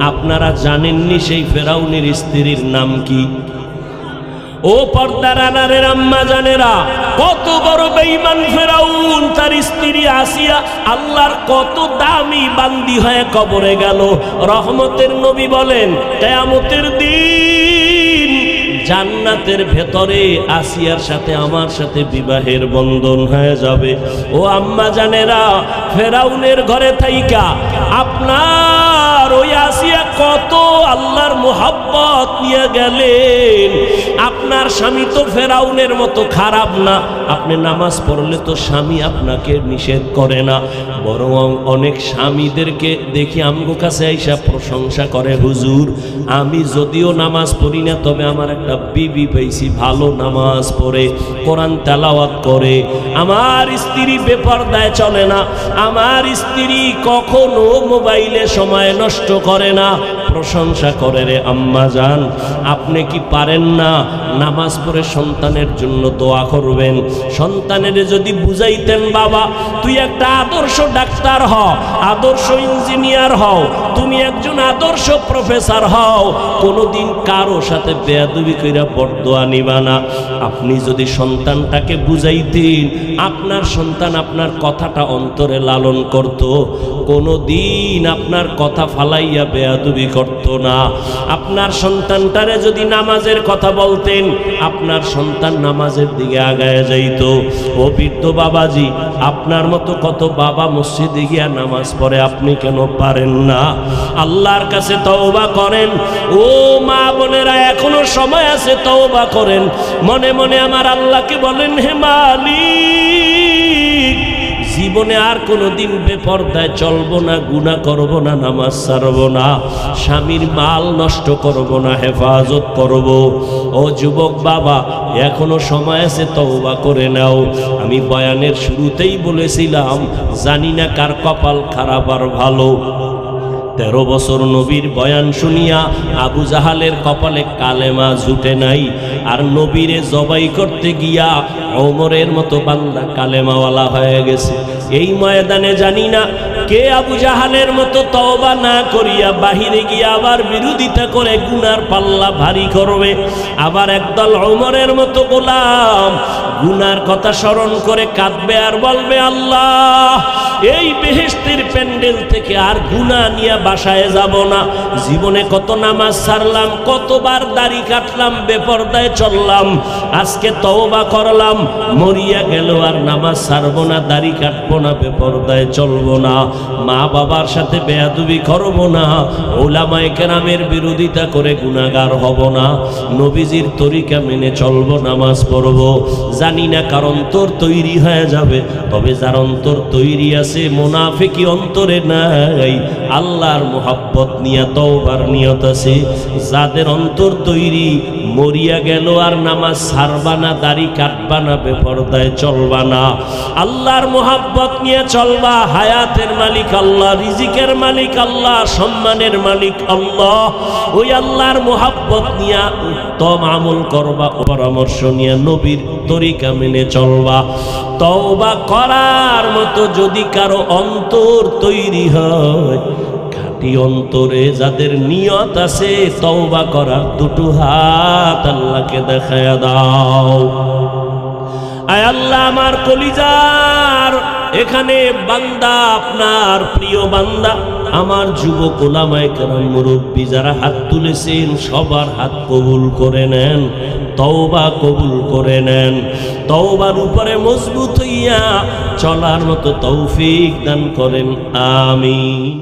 আপনারা জানেননি সেই ফেরাউনের স্ত্রীর নাম কি? ও পর্দার আড়ালের আম্মা জানেরা, কত বড় বেঈমান ফেরাউন, তার স্ত্রী আসিয়া আল্লাহর কত দামি বান্দি হয়ে কবরে গেল। রহমতের নবী বলেন, কিয়ামতের দিন জান্নাতের ভেতরে আসিয়ার সাথে আমার সাথে বিবাহের বন্ধন হয়ে যাবে। ও আম্মা জানেরা, ফেরাউনের ঘরে থাইকা আপনার ওই আসিয়া আসিয়া কত আল্লাহর মুহাব্বত নিয়ে গেলেন। আপনার স্বামী তো ফেরাউনের মতো খারাপ না, আপনি নামাজ পড়লে তো স্বামী আপনাকে নিষেধ করে না, বরং অনেক স্বামীদেরকে দেখি আমগো কাছে আইসা প্রশংসা করে, হুজুর আমি যদিও নামাজ পড়ি না, তবে আমার একটা বিবি পেয়েছি ভালো নামাজ পড়ে কোরআন তেলাওয়াত করে, আমার স্ত্রী বেপরদায় চলে না, আমার স্ত্রী কখনো মোবাইলে সময় নষ্ট করে না, প্রশংসা করে। রে আম্মা জান, আপনি কি পারেন না নামাজ পড়ে সন্তানের জন্য দোয়া করবেন? সন্তানের যদি বুঝাইতেন, বাবা তুই একটা আদর্শ ডাক্তার হও, আদর্শ ইঞ্জিনিয়ার হও, তুমি একজন আদর্শ প্রফেসর হও, কোনোদিন কারো সাথে বেয়াদবি কইরা বরদোয়া নিবা না। আপনি যদি সন্তানটাকে বুঝাইতেন, আপনার সন্তান আপনার কথাটা অন্তরে লালন করত, কোনোদিন আপনার কথা ফালাইয়া বেয়াদবি করত না। আপনার সন্তানটারে যদি নামাজের কথা বলতেন, আপনার সন্তান নামাজের দিকে আগায় যাইত। ও বৃদ্ধ বাবাজি, আপনার মতো কত বাবা মসজিদে গিয়া নামাজ পড়ে, আপনি কেন পারেন না? আল্লাহর কাছে তওবা করেন। ও মা বোনেরা, এখনো সময় আছে, তওবা করেন। মনে মনে আমার আল্লাহকে বলেন, হে মালিক, জীবনে আর কোনোদিন বেপরদায় চলবো না, গুনাহ করব না, নামাজ ছাড়ব না, স্বামীর মাল নষ্ট করব না, হেফাজত করব। ও যুবক বাবা, এখনো সময় আছে, তওবা করে নাও। আমি বয়ানের শুরুতেই বলেছিলাম, জানি না কার কপাল খারাপ আর ভালো। 13 বছর নবীর বয়ান শুনিয়া আবু জাহালের কপালে কালেমা জুটে নাই, আর নবীরে জবাই করতে গিয়া ওমরের মতো বান্দা কালেমাওয়ালা হয়ে গেছে। এই ময়দানে জানি না কে আবু জাহালের মতো তওবা না করিয়া বাহিরে গিয়া আবার বিরোধিতা করে গুনার পাল্লা ভারী করবে। আবার একদল ওমরের মতো গোলাম গুনার কথা স্মরণ করে কাঁদবে আর বলবে, আল্লাহ এই বেহেশতের প্যান্ডেল থেকে আর গুনাহ নিয়ে বাসায় যাব না। জীবনে কত নামাজ ছাড়লাম, কতবার দাড়ি কাটলাম, বেপরদায় চললাম, আজকে তওবা করলাম, মরিয়া গেল আর নামাজ ছাড়ব না, দাড়ি কাটবো না, বেপরদায় চলবো না, মা বাবার সাথে বেয়াদবি করব না, ওলামায়ে কেরামের বিরোধিতা করে গুনাহগার হব না, নবীজির তরিকা মেনে চলবো, নামাজ পড়ব। জানি না কার অন্তর তৈরি হয়ে যাবে, তবে যার অন্তর তৈরি আছে, মুনাফিকি অন্তরে নাই, আল্লাহর মুহাব্বত নিয়ে তওবার নিয়ত আছে, যাদের অন্তর তৈরি, মরিয়া গেল আর নামাজ ছাড়বা না, দাড়ি কাটবা না, বেপরদায় চলবা না, আল্লাহর মুহাব্বত নিয়ে চলবা। হায়াতের মালিক আল্লাহ, রিজিকের মালিক আল্লাহ, সম্মানের মালিক আল্লাহ। ওই আল্লাহর মুহাব্বত নিয়ে উত্তম আমল করবা, পরামর্শ নিয়ে নবীর তরিকা মেনে চলবা। তওবা করার মতো যদি কারো অন্তর তৈরি হয়, খাঁটি অন্তরে যাদের নিয়ত আছে তওবা করার, দুটো হাত আল্লাহকে দেখায়া দাও। আয় আল্লাহ, আমার কলিজার এখানে বান্দা, আপনার প্রিয় বান্দা, আমার যুবক ওলামায়ে কেরাম, মুরব্বী যারা হাত তুলেছেন, সবার হাত কবুল করে নেন, তওবা কবুল করে নেন, তওবার উপরে মজবুত হইয়া চলার মতো তৌফিক দান করেন, আমিন।